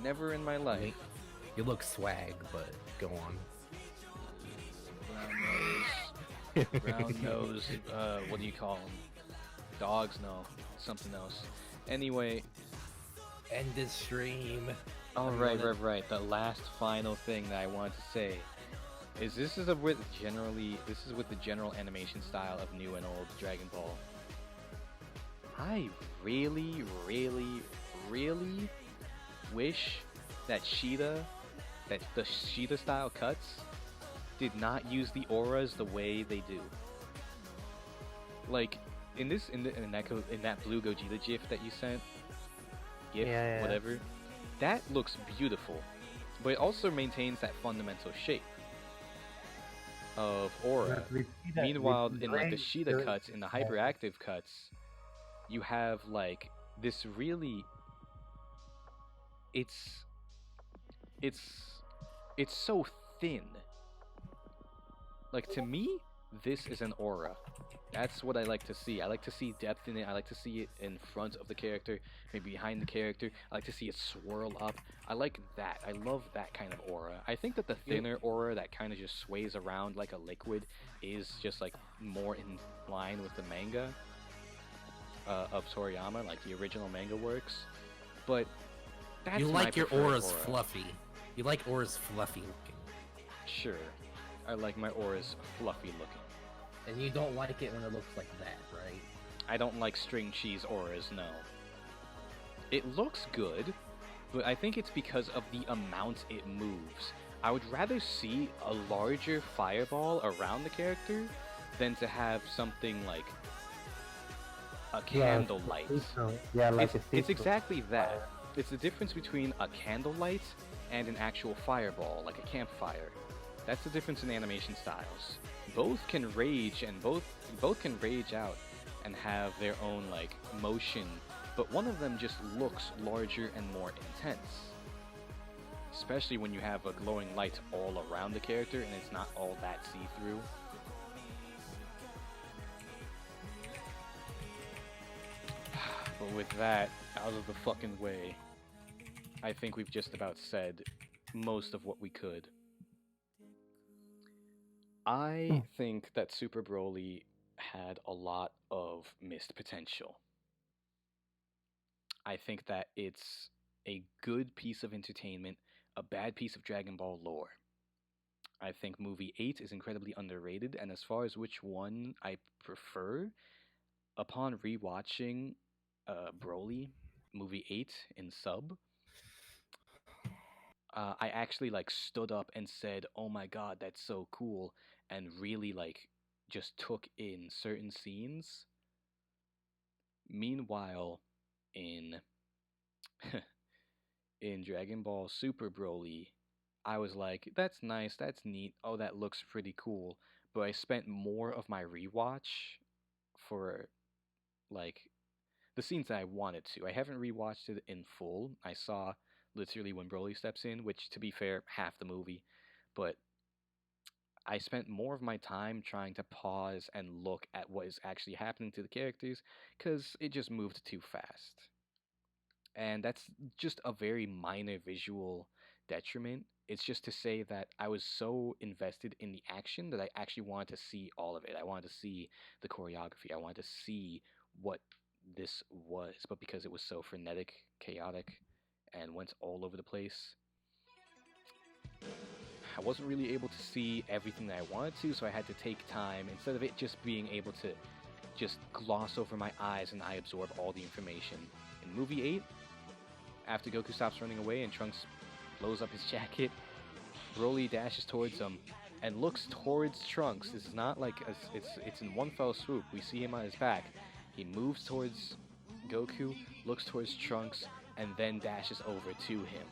Never in my life. You look swag, but go on. Brown nose, what do you call them? Dogs? No, something else. Anyway, End this stream. right. The last final thing that I wanted to say is this is with the general animation style of new and old Dragon Ball. I really, really, really wish that the Sheeta style cuts did not use the auras the way they do. Like in that blue Gogeta GIF that you sent, Yeah. whatever, that looks beautiful, but it also maintains that fundamental shape of aura. But we see that Meanwhile, with in like the Ray, Sheeta the- cuts, in the hyperactive cuts, you have like this really. It's it's it's so thin. Like to me, this is an aura. That's what I like to see. I like to see depth in it. I like to see it in front of the character, maybe behind the character. I like to see it swirl up. I like that. I love that kind of aura. I think that the thinner aura that kind of just sways around like a liquid is just like more in line with the manga of Toriyama, like the original manga works. But that's You my like your preferred auras aura. fluffy. You like auras fluffy looking. Sure. I like my auras fluffy looking. And you don't like it when it looks like that, right? I don't like string cheese auras, no. It looks good, but I think it's because of the amount it moves. I would rather see a larger fireball around the character than to have something like a candle light. Yeah, like It's, a it's seasonal exactly that. fire. It's the difference between a candlelight and an actual fireball, like a campfire. That's the difference in animation styles. Both can rage and both can rage out and have their own like motion, but one of them just looks larger and more intense. Especially when you have a glowing light all around the character and it's not all that see-through. But with that out of the fucking way, I think we've just about said most of what we could. I think that Super Broly had a lot of missed potential. I think that it's a good piece of entertainment, a bad piece of Dragon Ball lore. I think movie 8 is incredibly underrated, and as far as which one I prefer, upon rewatching Broly movie 8 in sub, I actually like stood up and said, "Oh my god, that's so cool," and really like just took in certain scenes. Meanwhile, in in Dragon Ball Super Broly, I was like, that's nice, that's neat. Oh, that looks pretty cool. But I spent more of my rewatch for like the scenes that I wanted to. I haven't rewatched it in full. I saw literally when Broly steps in, which to be fair, half the movie. But I spent more of my time trying to pause and look at what is actually happening to the characters because it just moved too fast. And that's just a very minor visual detriment. It's just to say that I was so invested in the action that I actually wanted to see all of it. I wanted to see the choreography. I wanted to see what this was. But because it was so frenetic, chaotic, and went all over the place, I wasn't really able to see everything that I wanted to, so I had to take time instead of it just being able to just gloss over my eyes and I absorb all the information. In movie 8, after Goku stops running away and Trunks blows up his jacket, Broly dashes towards him and looks towards Trunks. This is not like it's in one fell swoop. We see him on his back. He moves towards Goku, looks towards Trunks, and then dashes over to him.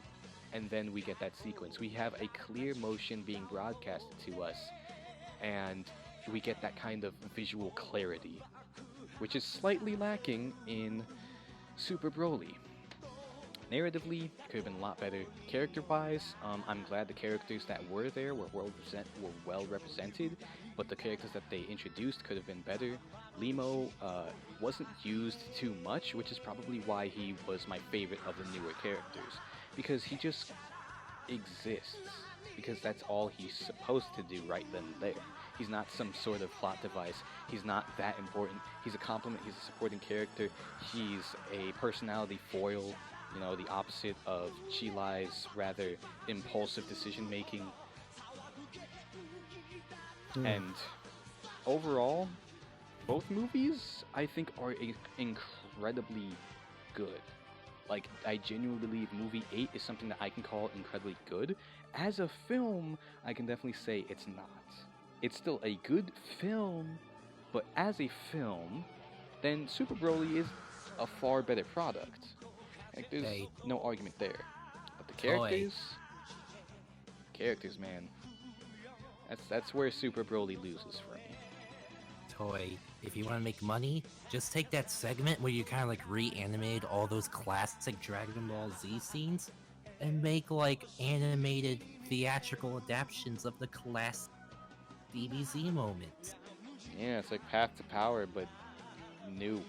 And then we get that sequence. We have a clear motion being broadcasted to us, and we get that kind of visual clarity, which is slightly lacking in Super Broly. Narratively, could have been a lot better. Character-wise, I'm glad the characters that were there were well represented, but the characters that they introduced could have been better. Limo wasn't used too much, which is probably why he was my favorite of the newer characters, because he just exists, because that's all he's supposed to do right then and there. He's not some sort of plot device. He's not that important. He's a complement. He's a supporting character. He's a personality foil. You know, the opposite of Chi-Lai's rather impulsive decision making. And overall, both movies I think are incredibly good. Like, I genuinely believe movie 8 is something that I can call incredibly good. As a film, I can definitely say it's not. It's still a good film, but as a film, then Super Broly is a far better product. Like, there's no argument there. But the characters, man, that's where Super Broly loses for me. Toy, if you want to make money, just take that segment where you kind of like reanimated all those classic Dragon Ball Z scenes and make like animated theatrical adaptations of the classic DBZ moments. Yeah, it's like Path to Power, but new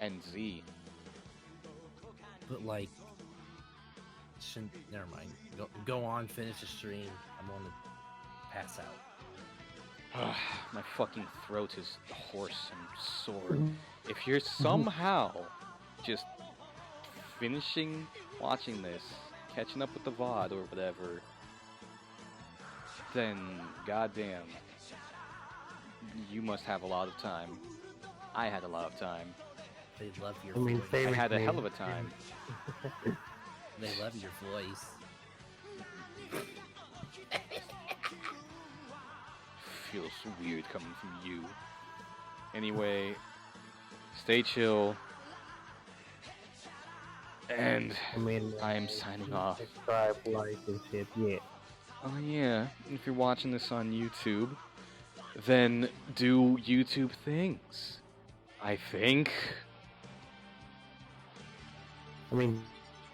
and Z. But like, never mind. Go on, finish the stream. I'm gonna pass out. My fucking throat is hoarse and sore. If you're somehow just finishing watching this, catching up with the VOD or whatever, then goddamn, you must have a lot of time. I had a lot of time. They love your I mean, voice. I had a favorite hell of a name. time. They love your voice. Feels weird coming from you. Anyway, stay chill. And I mean, I am signing off. Subscribe, like, and shit. Yeah. Oh yeah, if you're watching this on YouTube, then do YouTube things. I think. I mean,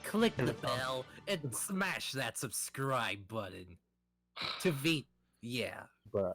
Click the bell and smash that subscribe button. Yeah. bruh.